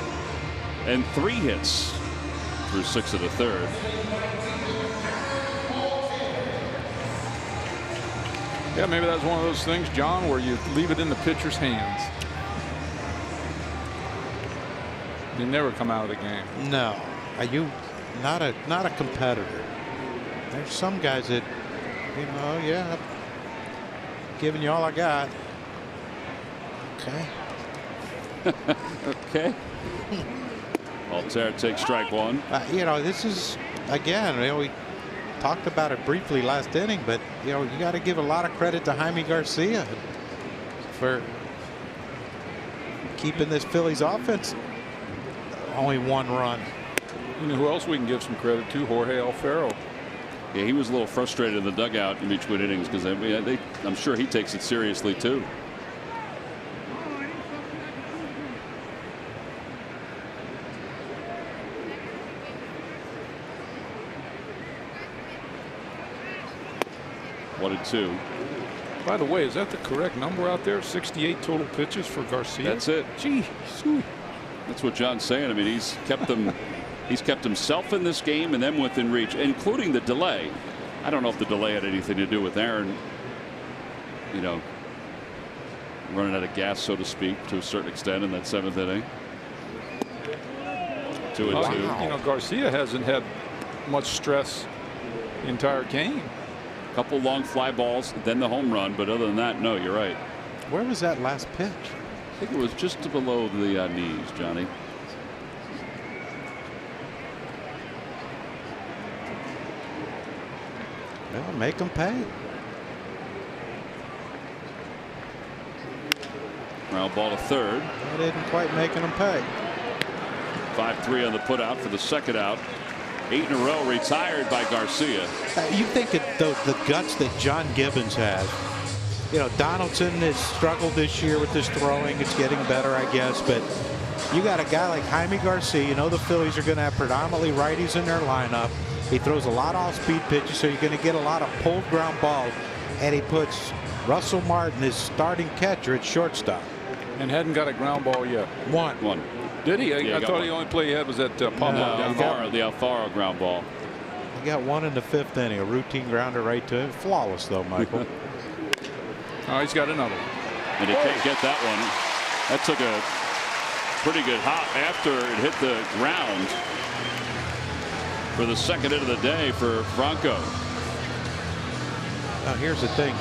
and 3 hits through 6 1/3. Yeah, maybe that's one of those things, John, where you leave it in the pitcher's hands. They never come out of the game. No, are you not a competitor? There's some guys that, you know, yeah, I'm giving you all I got. Okay. Okay. Altair takes strike one. You know, this is, again, you know, we talked about it briefly last inning, but, you know, you got to give a lot of credit to Jaime Garcia for keeping this Phillies offense only one run. You know who else we can give some credit to? Jorge Alfaro. Yeah, he was a little frustrated in the dugout in between innings because I'm sure he takes it seriously too. One and two. By the way, is that the correct number out there? 68 total pitches for Garcia. That's it. Gee, sweet. That's what John's saying. I mean, he's kept them. He's kept himself in this game and them within reach, including the delay. I don't know if the delay had anything to do with Aaron, you know, running out of gas, so to speak, to a certain extent in that 7th inning. 2 and 2. You know, Garcia hasn't had much stress the entire game. Couple long fly balls, then the home run, but other than that, no, you're right. Where was that last pitch? I think it was just below the knees, Johnny. Well, make them pay. Ground ball to third. That didn't quite making them pay. 5-3 on the put out for the second out. 8 in a row retired by Garcia. You think of the guts that John Gibbons has. You know, Donaldson has struggled this year with his throwing. It's getting better, I guess. But you got a guy like Jaime Garcia. You know the Phillies are going to have predominantly righties in their lineup. He throws a lot of off-speed pitches, so you're going to get a lot of pulled ground balls. And he puts Russell Martin, his starting catcher, at shortstop. And hadn't got a ground ball yet. One. Did he? Yeah, I thought the only play he had was that pop up down there. The Alfaro ground ball. He got one in the 5th inning, a routine grounder right to him. Flawless, though, Michael. Oh, he's got another. And he can't get that one. That took a pretty good hop after it hit the ground for the second hit of the day for Franco. Now, here's the thing.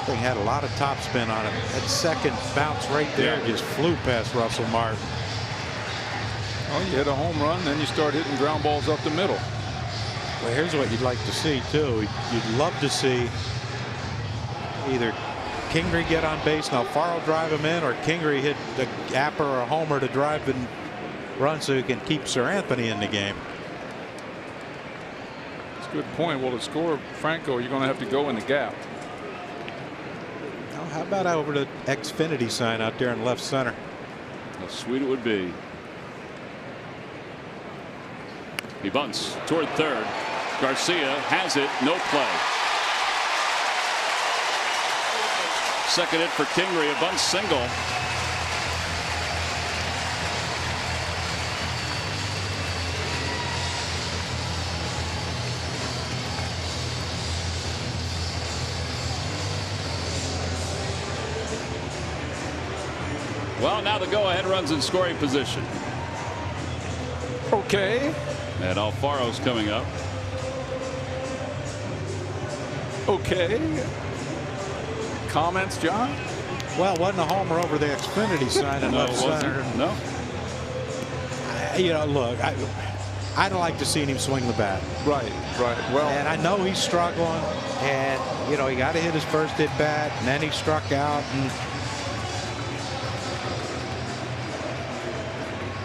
Thing had a lot of top spin on him. That second bounce right there just flew past Russell Martin. Oh, you hit a home run, then you start hitting ground balls up the middle. Well, here's what you'd like to see too. You'd love to see either Kingery get on base and Alfaro drive him in, or Kingery hit the gapper or a homer to drive and run so he can keep Sir Anthony in the game. That's a good point. Well, to score Franco, you're going to have to go in the gap. How about over the Xfinity sign out there in left center? How sweet it would be. He bunts toward third. Garcia has it. No play. Second hit for Kingery. A bunt single. Well, now the go-ahead runs in scoring position. Okay. And Alfaro's coming up. Okay. Comments, John? Well, wasn't a homer over the Xfinity sign in No, left it wasn't. center. No. You know, look, I'd like to see him swing the bat. Right. Well, And I know he's struggling, and you know he got to hit his first at bat, and then he struck out. And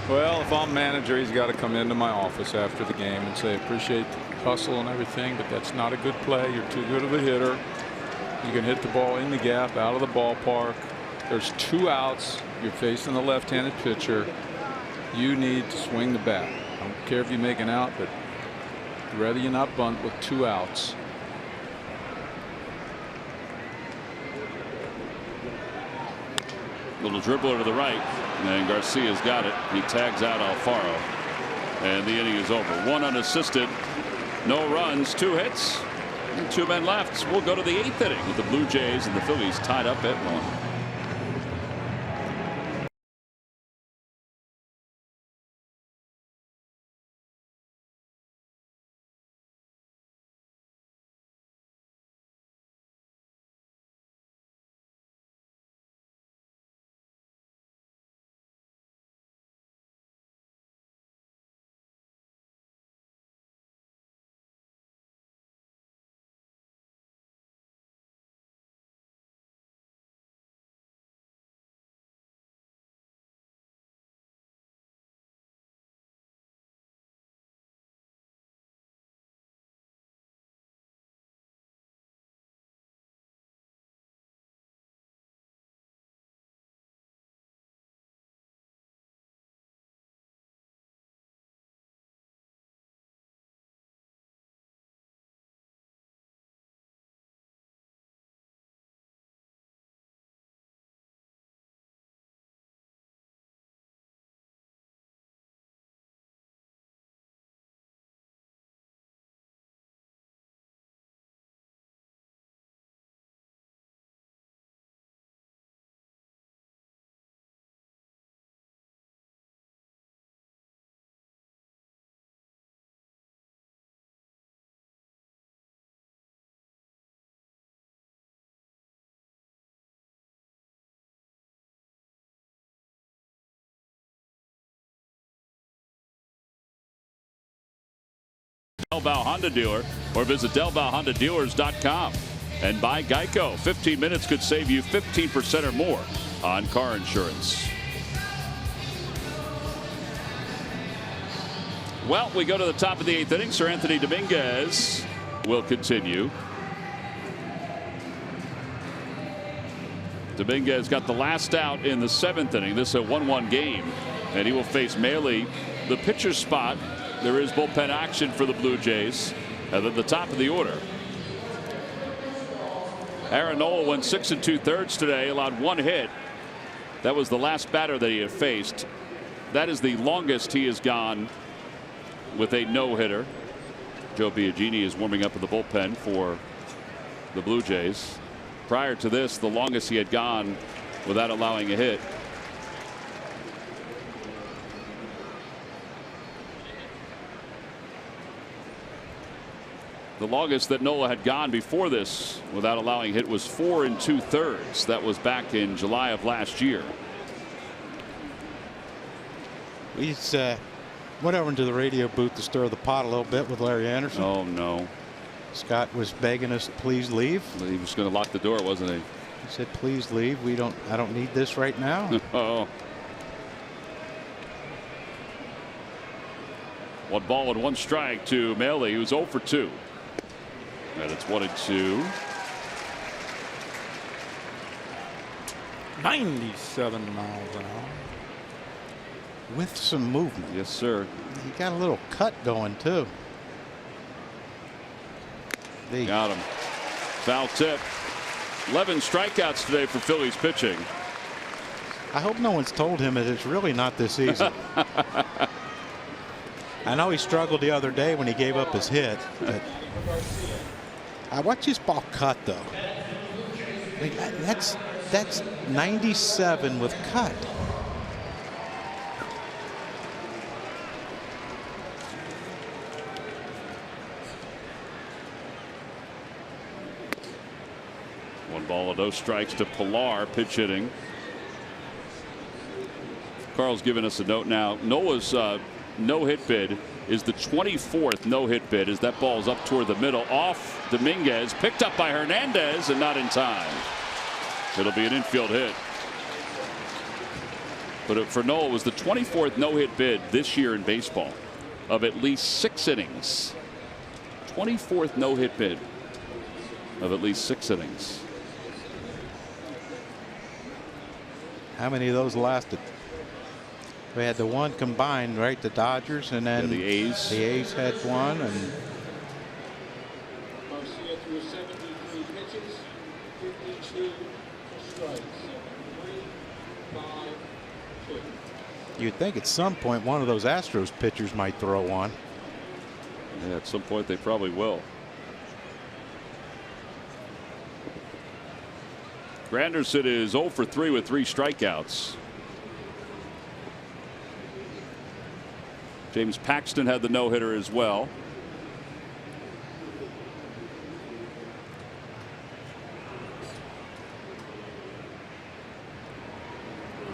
well, if I'm manager, he's got to come into my office after the game and say, appreciate the hustle and everything, but that's not a good play. You're too good of a hitter. You can hit the ball in the gap, out of the ballpark. There's 2 outs. You're facing the left-handed pitcher. You need to swing the bat. I don't care if you make an out, but I'd rather you not bunt with 2 outs. Little dribbler to the right, and Garcia's got it. He tags out Alfaro, and the inning is over. 1 unassisted, no runs, 2 hits, And 2 men left. We'll go to the 8th inning with the Blue Jays and the Phillies tied up at 1. Delbow Honda dealer, or visit DelbowHondaDealers.com and buy Geico. 15 minutes could save you 15% or more on car insurance. Well, we go to the top of the 8th inning. Sir Anthony Dominguez will continue. Dominguez got the last out in the 7th inning. This is a 1-1 game, and he will face Maley, the pitcher's spot. There is bullpen action for the Blue Jays at the top of the order. Aaron Nola went 6 2/3 today, allowed 1 hit. That was the last batter that he had faced. That is the longest he has gone with a no-hitter. Joe Biagini is warming up in the bullpen for the Blue Jays. Prior to this, the longest he had gone without allowing a hit. The longest that Nola had gone before this without allowing a hit was 4 2/3. That was back in July of last year. He's went over into the radio booth to stir the pot a little bit with Larry Anderson. Oh no. Scott was begging us to please leave. He was going to lock the door, wasn't he? He said, please leave. I don't need this right now. Oh. 1 ball and 1 strike to Maley, who's 0 for 2. And it's 1-2. 97 miles an hour. With some movement. Yes, sir. He got a little cut going, too. Got him. Foul tip. 11 strikeouts today for Phillies pitching. I hope no one's told him that it's really not this easy. I know he struggled the other day when he gave up his hit. But I watch his ball cut, though. Like, that's 97 with cut. One ball and no strikes to Pilar, pitch hitting. Carl's giving us a note now. Nola's no-hit bid is the 24th no-hit bid as that ball's up toward the middle, off Dominguez, picked up by Hernandez, and not in time. It'll be an infield hit. But for Nola, it was the 24th no-hit bid this year in baseball of at least 6 innings. 24th no-hit bid of at least 6 innings. How many of those lasted? We had the one combined, right? The Dodgers, and then the A's. The A's had one, and you'd think at some point one of those Astros pitchers might throw one. Yeah, at some point they probably will. Granderson is 0 for 3 with 3 strikeouts. James Paxton had the no-hitter as well.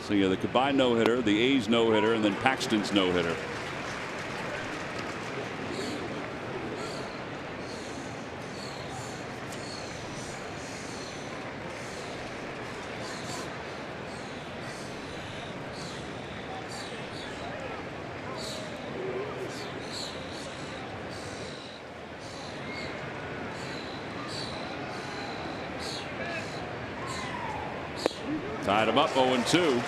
So yeah, the combined no-hitter, the A's no-hitter, and then Paxton's no-hitter. Tied him up 0-2.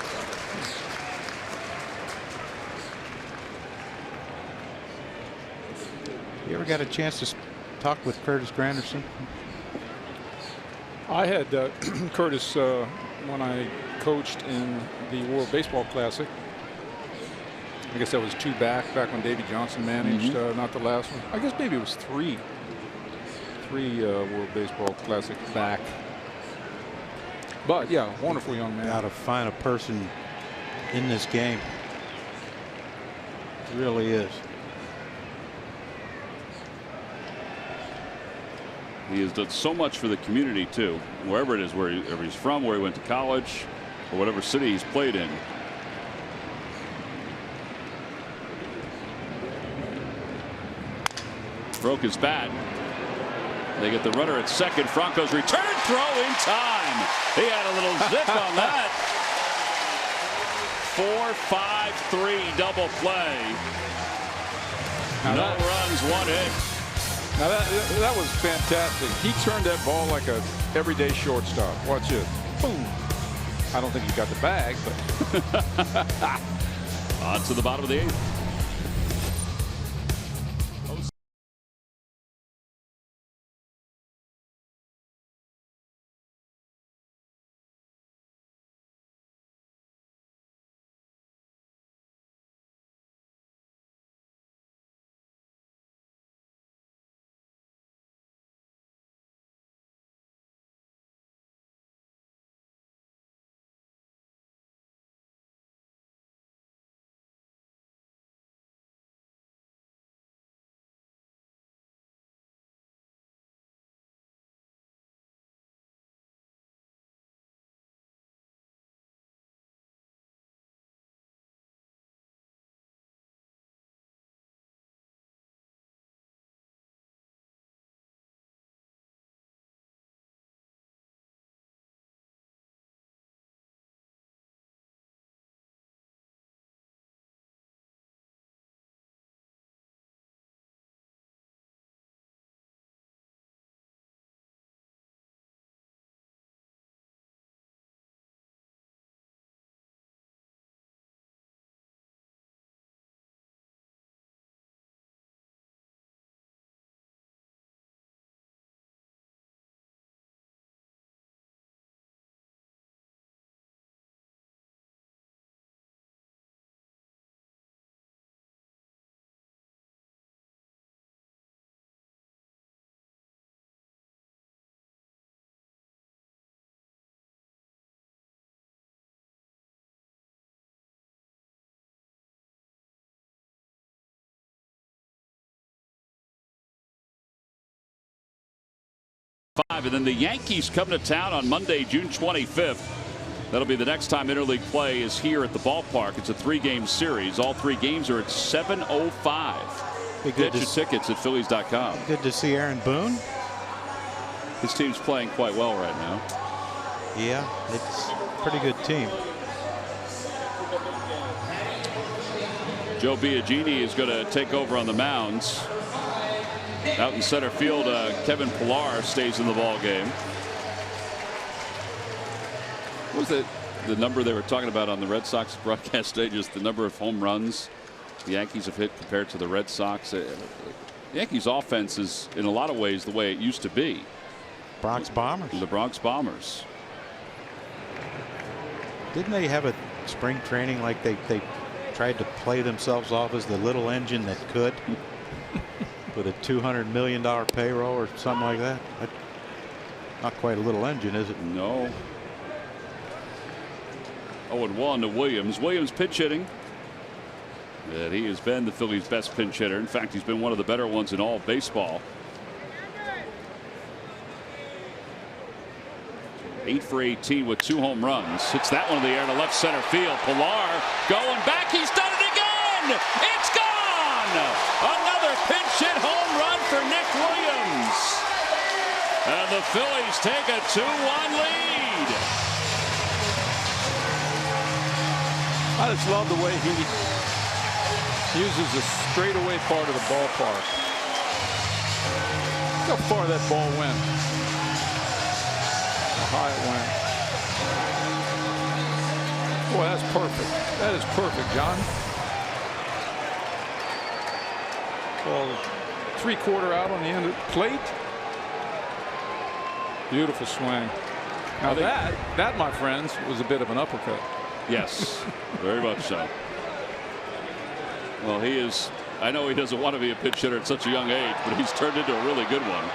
You ever got a chance to talk with Curtis Granderson? I had Curtis when I coached in the World Baseball Classic. I guess that was 2 back when Davey Johnson managed, not the last one. I guess maybe it was 3 World Baseball Classic back. But yeah, wonderful young man. Got to find a person in this game. It really is. He has done so much for the community too, wherever it is, wherever he's from, where he went to college, or whatever city he's played in. Broke his bat. They get the runner at second. Franco's return throw in time. He had a little zip on that. 4-5-3 double play. No runs, 1 hit. Now that was fantastic. He turned that ball like a everyday shortstop. Watch it. Boom. I don't think he got the bag, but on to the bottom of the 8th. And then the Yankees come to town on Monday, June 25th. That'll be the next time interleague play is here at the ballpark. It's a 3-game series. All 3 games are at 7:05. Get your tickets at Phillies.com. Good to see Aaron Boone. His team's playing quite well right now. Yeah, it's a pretty good team. Joe Biagini is going to take over on the mounds. Out in center field, Kevin Pillar stays in the ball game. What was the number they were talking about on the Red Sox broadcast stage? Just the number of home runs the Yankees have hit compared to the Red Sox. The Yankees offense is in a lot of ways the way it used to be. Bronx Bombers. The Bronx Bombers. Didn't they have a spring training like they tried to play themselves off as the little engine that could? With a $200 million payroll or something like that. Not quite a little engine, is it? No. 0-1 to Williams. Williams pitch hitting. And he has been the Phillies' best pinch hitter. In fact, he's been one of the better ones in all of baseball. 8 for 18 with 2 home runs. Hits that one in the air to left center field. Pilar going back. He's done it again. It's gone. Another pinch hit home run for Nick Williams. And the Phillies take a 2-1 lead. I just love the way he uses the straightaway part of the ballpark. Look how far that ball went. How high it went. Boy, that's perfect. That is perfect, John. Well, 3/4 out on the end of the plate. Beautiful swing. Now that, my friends, was a bit of an uppercut. Yes, very much so. Well, he is. I know he doesn't want to be a pitch hitter at such a young age, but he's turned into a really good one.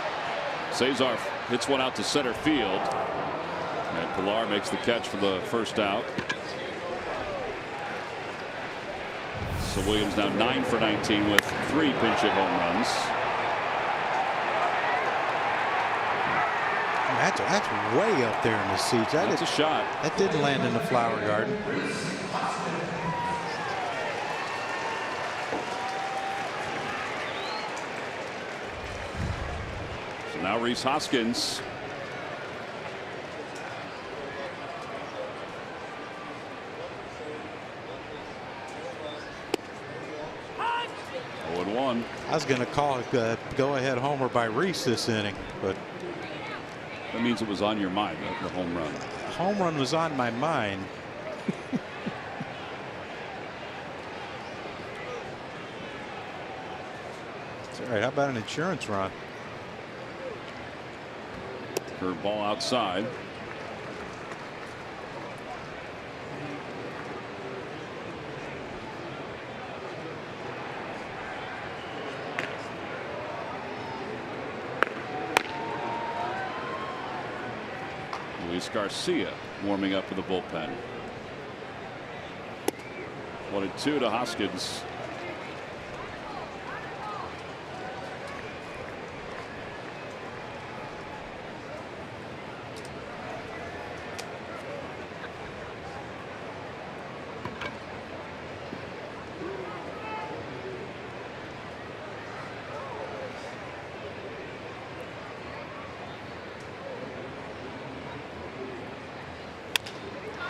Cesar hits one out to center field. And Pilar makes the catch for the first out. So Williams now 9 for 19 with 3 pinch hit home runs. That's way up there in the seats. That's a shot. That didn't land in the flower garden. So now Rhys Hoskins. I was going to call it go-ahead homer by Rhys this inning, but that means it was on your mind, the home run. Home run was on my mind. It's all right. How about an insurance run? Curve ball outside. Luis Garcia warming up for the bullpen. 1-2 to Hoskins.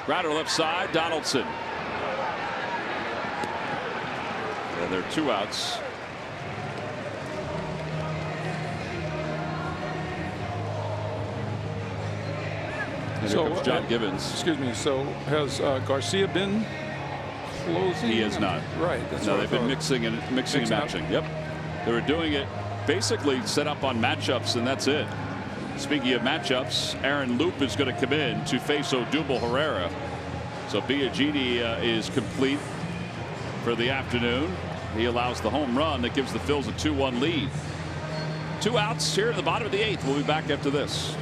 Grounder left side, Donaldson. And there are 2 outs. And here comes John Gibbons. Excuse me. So has Garcia been closing? He has not. Right. That's no, they've been mixing and matching. Yep. They were doing it basically set up on matchups, and that's it. Speaking of matchups, Aaron Loop is going to come in to face Odubel Herrera. So Biagini is complete for the afternoon. He allows the home run that gives the Phils a 2-1 lead. 2 outs here at the bottom of the 8th. We'll be back after this.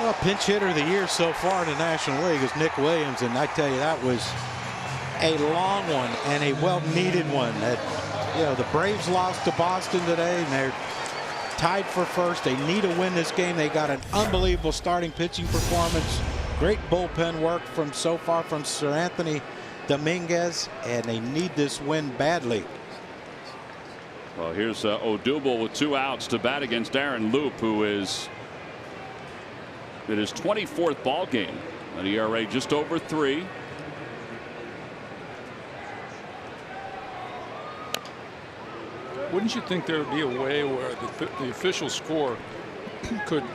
Well, pinch hitter of the year so far in the National League is Nick Williams, and I tell you, that was a long one and a well-needed one. That, you know, the Braves lost to Boston today, and they're tied for first. They need to win this game. They got an unbelievable starting pitching performance. Great bullpen work from so far from Sir Anthony Dominguez, and they need this win badly. Well, here's Odubel with 2 outs to bat against Aaron Loup, who is in his 24th ball game. An ERA just over 3. Wouldn't you think there would be a way where the official score could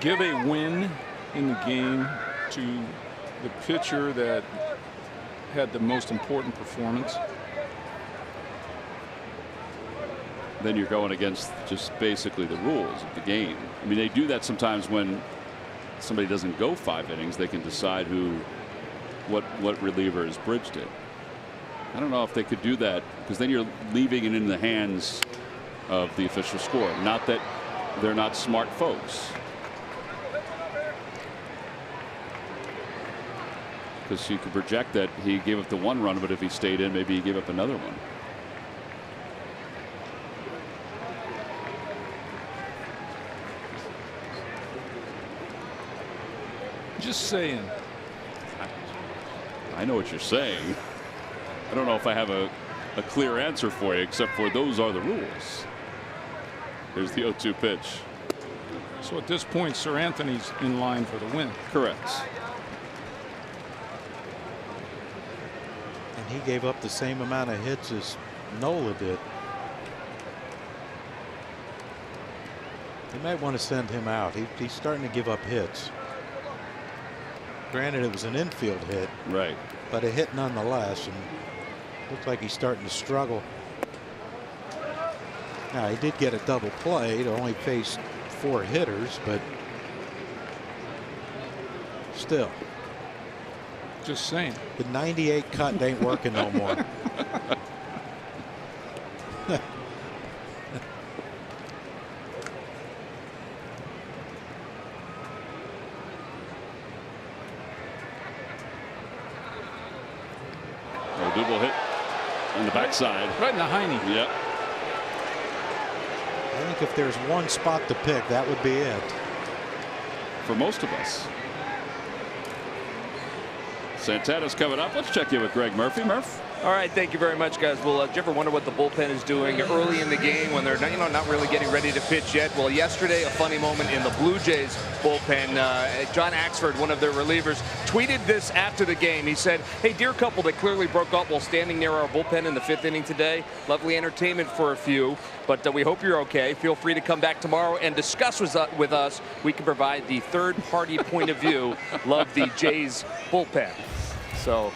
give a win in the game to the pitcher that had the most important performance? Then you're going against just basically the rules of the game. I mean, they do that sometimes when somebody doesn't go 5 innings. They can decide what reliever has bridged it. I don't know if they could do that, because then you're leaving it in the hands of the official score. Not that they're not smart folks, because you could project that he gave up the 1 run, but if he stayed in, maybe he gave up another one. Just saying. I know what you're saying. I don't know if I have a clear answer for you, except for those are the rules. Here's the 0-2 pitch. So at this point, Sir Anthony's in line for the win. Correct. And he gave up the same amount of hits as Nola did. You might want to send him out. He's starting to give up hits. Granted, it was an infield hit, right, but a hit nonetheless, and looks like he's starting to struggle. Now, he did get a double play to only face 4 hitters, but still. Just saying. The 98 cut ain't working no more. Odubel hit on the backside. Right in the hiney. Yep. I think if there's one spot to pick, that would be it. For most of us. Santana's coming up. Let's check in with Greg Murphy. Murph. All right, thank you very much, guys. Well, did you ever wonder what the bullpen is doing early in the game when they're not really getting ready to pitch yet? Well, yesterday, a funny moment in the Blue Jays bullpen. John Axford, one of their relievers, tweeted this after the game. He said, "Hey, dear couple that clearly broke up while standing near our bullpen in the 5th inning today. Lovely entertainment for a few, but we hope you're okay. Feel free to come back tomorrow and discuss with us. We can provide the third-party point of view. Love the Jays bullpen." So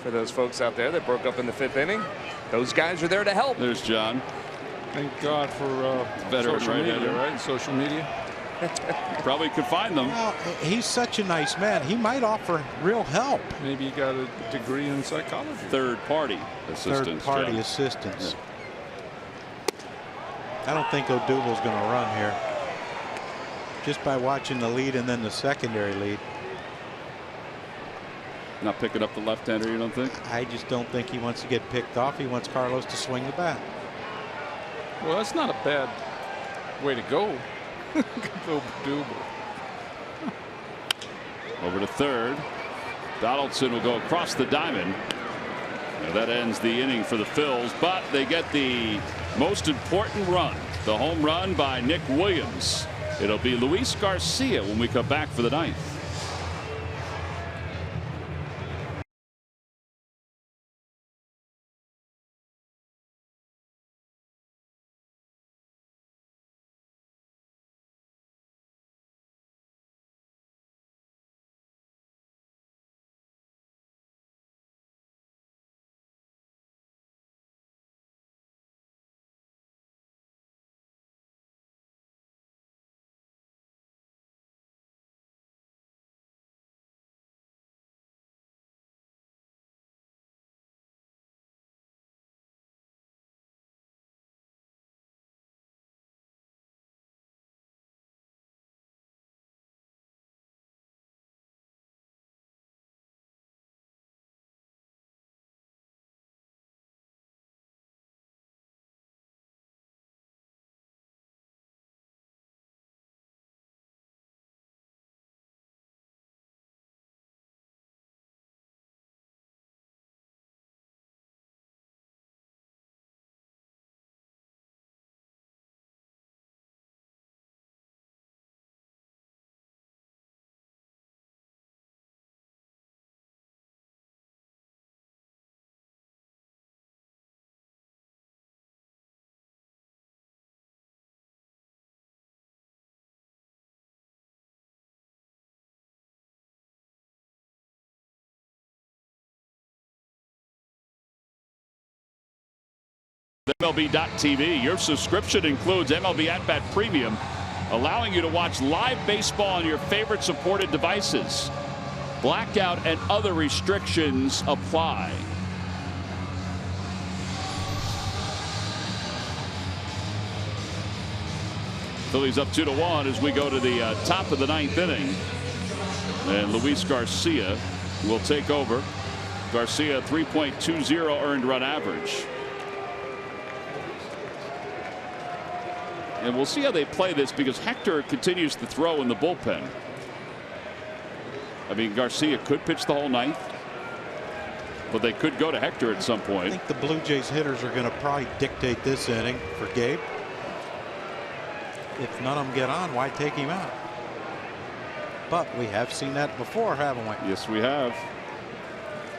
for those folks out there that broke up in the 5th inning, those guys are there to help. There's John. Thank God for Veteran social media, right-hander. right? Social media. Probably could find them. Well, he's such a nice man. He might offer real help. Maybe he got a degree in psychology. Third-party assistance. Third-party John. assistance. I don't think Odubel's going to run here. Just by watching the lead and then the secondary lead. Not picking up the left-hander, you don't think? I just don't think he wants to get picked off. He wants Carlos to swing the bat. Well, that's not a bad way to go. Over to third. Donaldson will go across the diamond. Now that ends the inning for the Phils, but they get the most important run, the home run by Nick Williams. It'll be Luis Garcia when we come back for the 9th. MLB.tv. Your subscription includes MLB At Bat Premium, allowing you to watch live baseball on your favorite supported devices. Blackout and other restrictions apply. Phillies up 2-1 as we go to the top of the 9th inning. And Luis Garcia will take over. Garcia 3.20 earned run average. And we'll see how they play this because Hector continues to throw in the bullpen. I mean, Garcia could pitch the whole 9th, but they could go to Hector at some point. I think the Blue Jays hitters are going to probably dictate this inning for Gabe. If none of them get on, why take him out? But we have seen that before, haven't we? Yes, we have.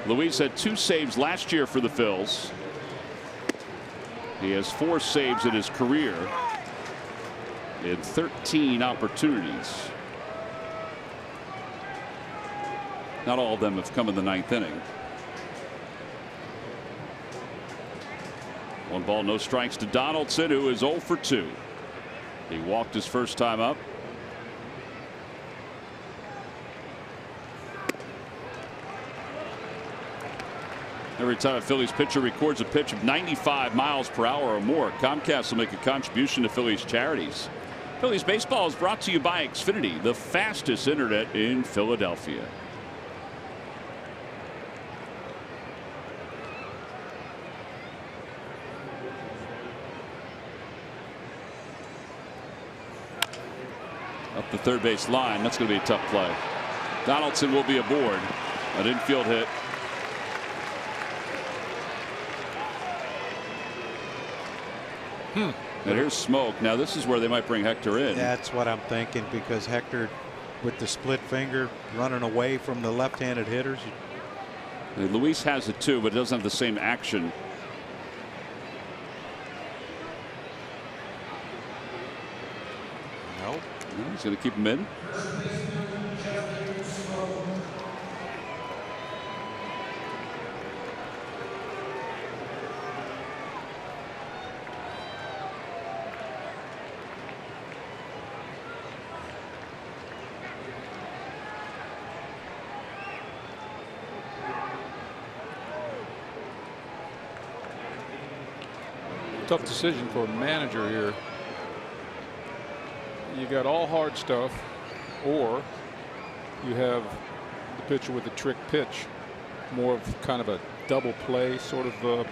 Luis had 2 saves last year for the Phils. He has 4 saves in his career in 13 opportunities. Not all of them have come in the 9th inning. 1 ball, no strikes to Donaldson, who is 0 for 2. He walked his first time up. Every time a Phillies pitcher records a pitch of 95 miles per hour or more, Comcast will make a contribution to Phillies charities. Phillies baseball is brought to you by Xfinity, the fastest internet in Philadelphia. Up the third base line. That's going to be a tough play. Donaldson will be aboard. An infield hit. And here's Smoke. Now this is where they might bring Hector in. That's what I'm thinking, because Hector with the split finger running away from the left-handed hitters. Luis has it too, but it doesn't have the same action. Nope. No, he's going to keep him in. Tough decision for a manager here. You got all hard stuff, or you have the pitcher with the trick pitch, more of kind of a double play sort of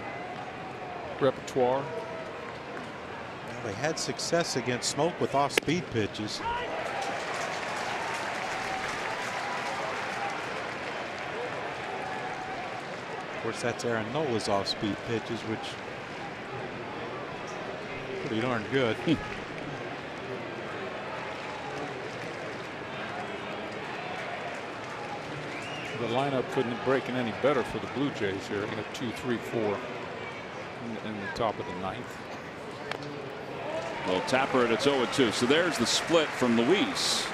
repertoire. Well, they had success against Smoke with off-speed pitches. Of course, that's Aaron Nola's off-speed pitches, which pretty darn good. The lineup couldn't break any better for the Blue Jays here. You got 2, 3, 4 in the top of the 9th. Well, Tapper at its 0-2. So there's the split from Luis.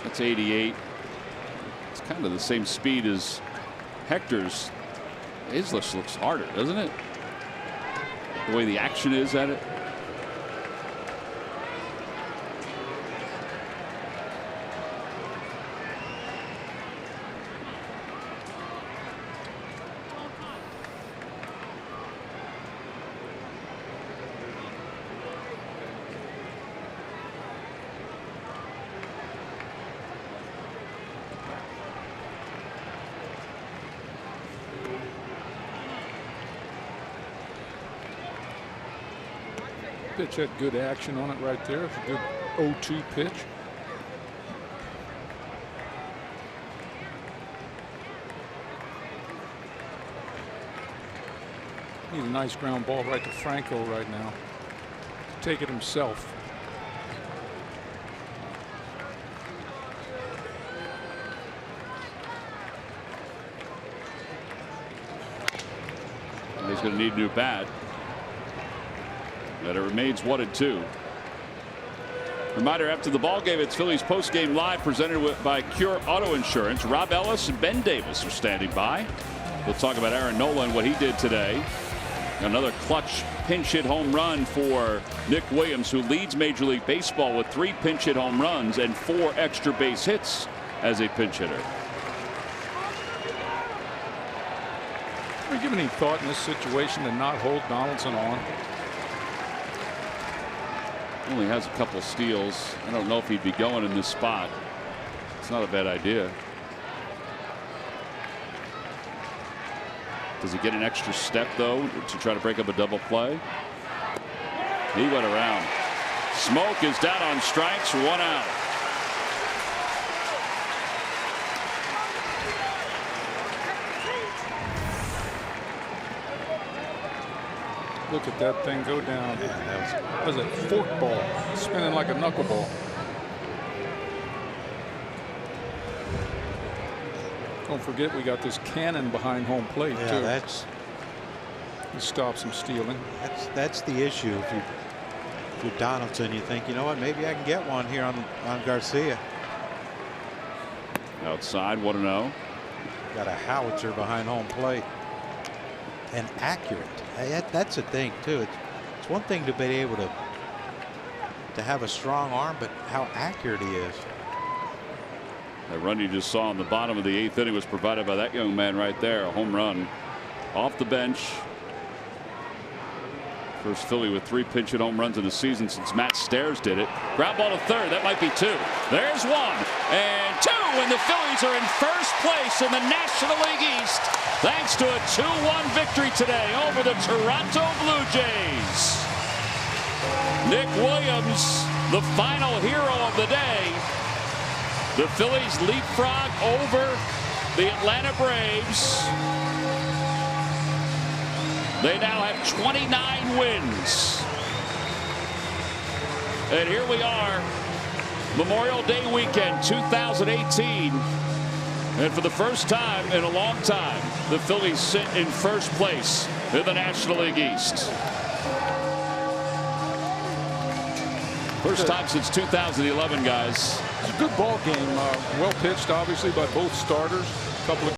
That's 88. It's kind of the same speed as Hector's. His looks harder, doesn't it? The way the action is at it. Pitch had good action on it right there. It's a good 0-2 pitch. Need a nice ground ball right to Franco right now. Take it himself. He's going to need a new bat. But it remains 1-2. Reminder, after the ball game, it's Phillies post-game live presented by Cure Auto Insurance. Rob Ellis and Ben Davis are standing by. We'll talk about Aaron Nola and what he did today. Another clutch pinch hit home run for Nick Williams, who leads Major League Baseball with 3 pinch hit home runs and 4 extra base hits as a pinch hitter. Are you giving any thought in this situation to not hold Donaldson on? Only has a couple steals. I don't know if he'd be going in this spot. It's not a bad idea. Does he get an extra step, though, to try to break up a double play? He went around. Smoke is down on strikes, 1 out. Look at that thing go down. That was a fork ball, spinning like a knuckleball. Don't forget, we got this cannon behind home plate, Yeah, too. that's It stops him stealing. that's the issue. If you're Donaldson, you think, you know what, maybe I can get one here on Garcia. Outside, 1-0. Got a howitzer behind home plate. And accurate. That's the thing, too. It's one thing to be able to have a strong arm, but how accurate he is. That run you just saw in the bottom of the 8th inning was provided by that young man right there. A home run off the bench. First Philly with 3 pinch hit home runs in the season since Matt Stairs did it. Ground ball to third. That might be 2. There's 1 and 2, and the Phillies are in first place in the National League East thanks to a 2-1 victory today over the Toronto Blue Jays. Nick Williams, the final hero of the day. The Phillies leapfrog over the Atlanta Braves. They now have 29 wins. And here we are, Memorial Day weekend 2018. And for the first time in a long time, the Phillies sit in first place in the National League East. First time since 2011, guys. It's a good ball game. Well pitched, obviously, by both starters. A couple of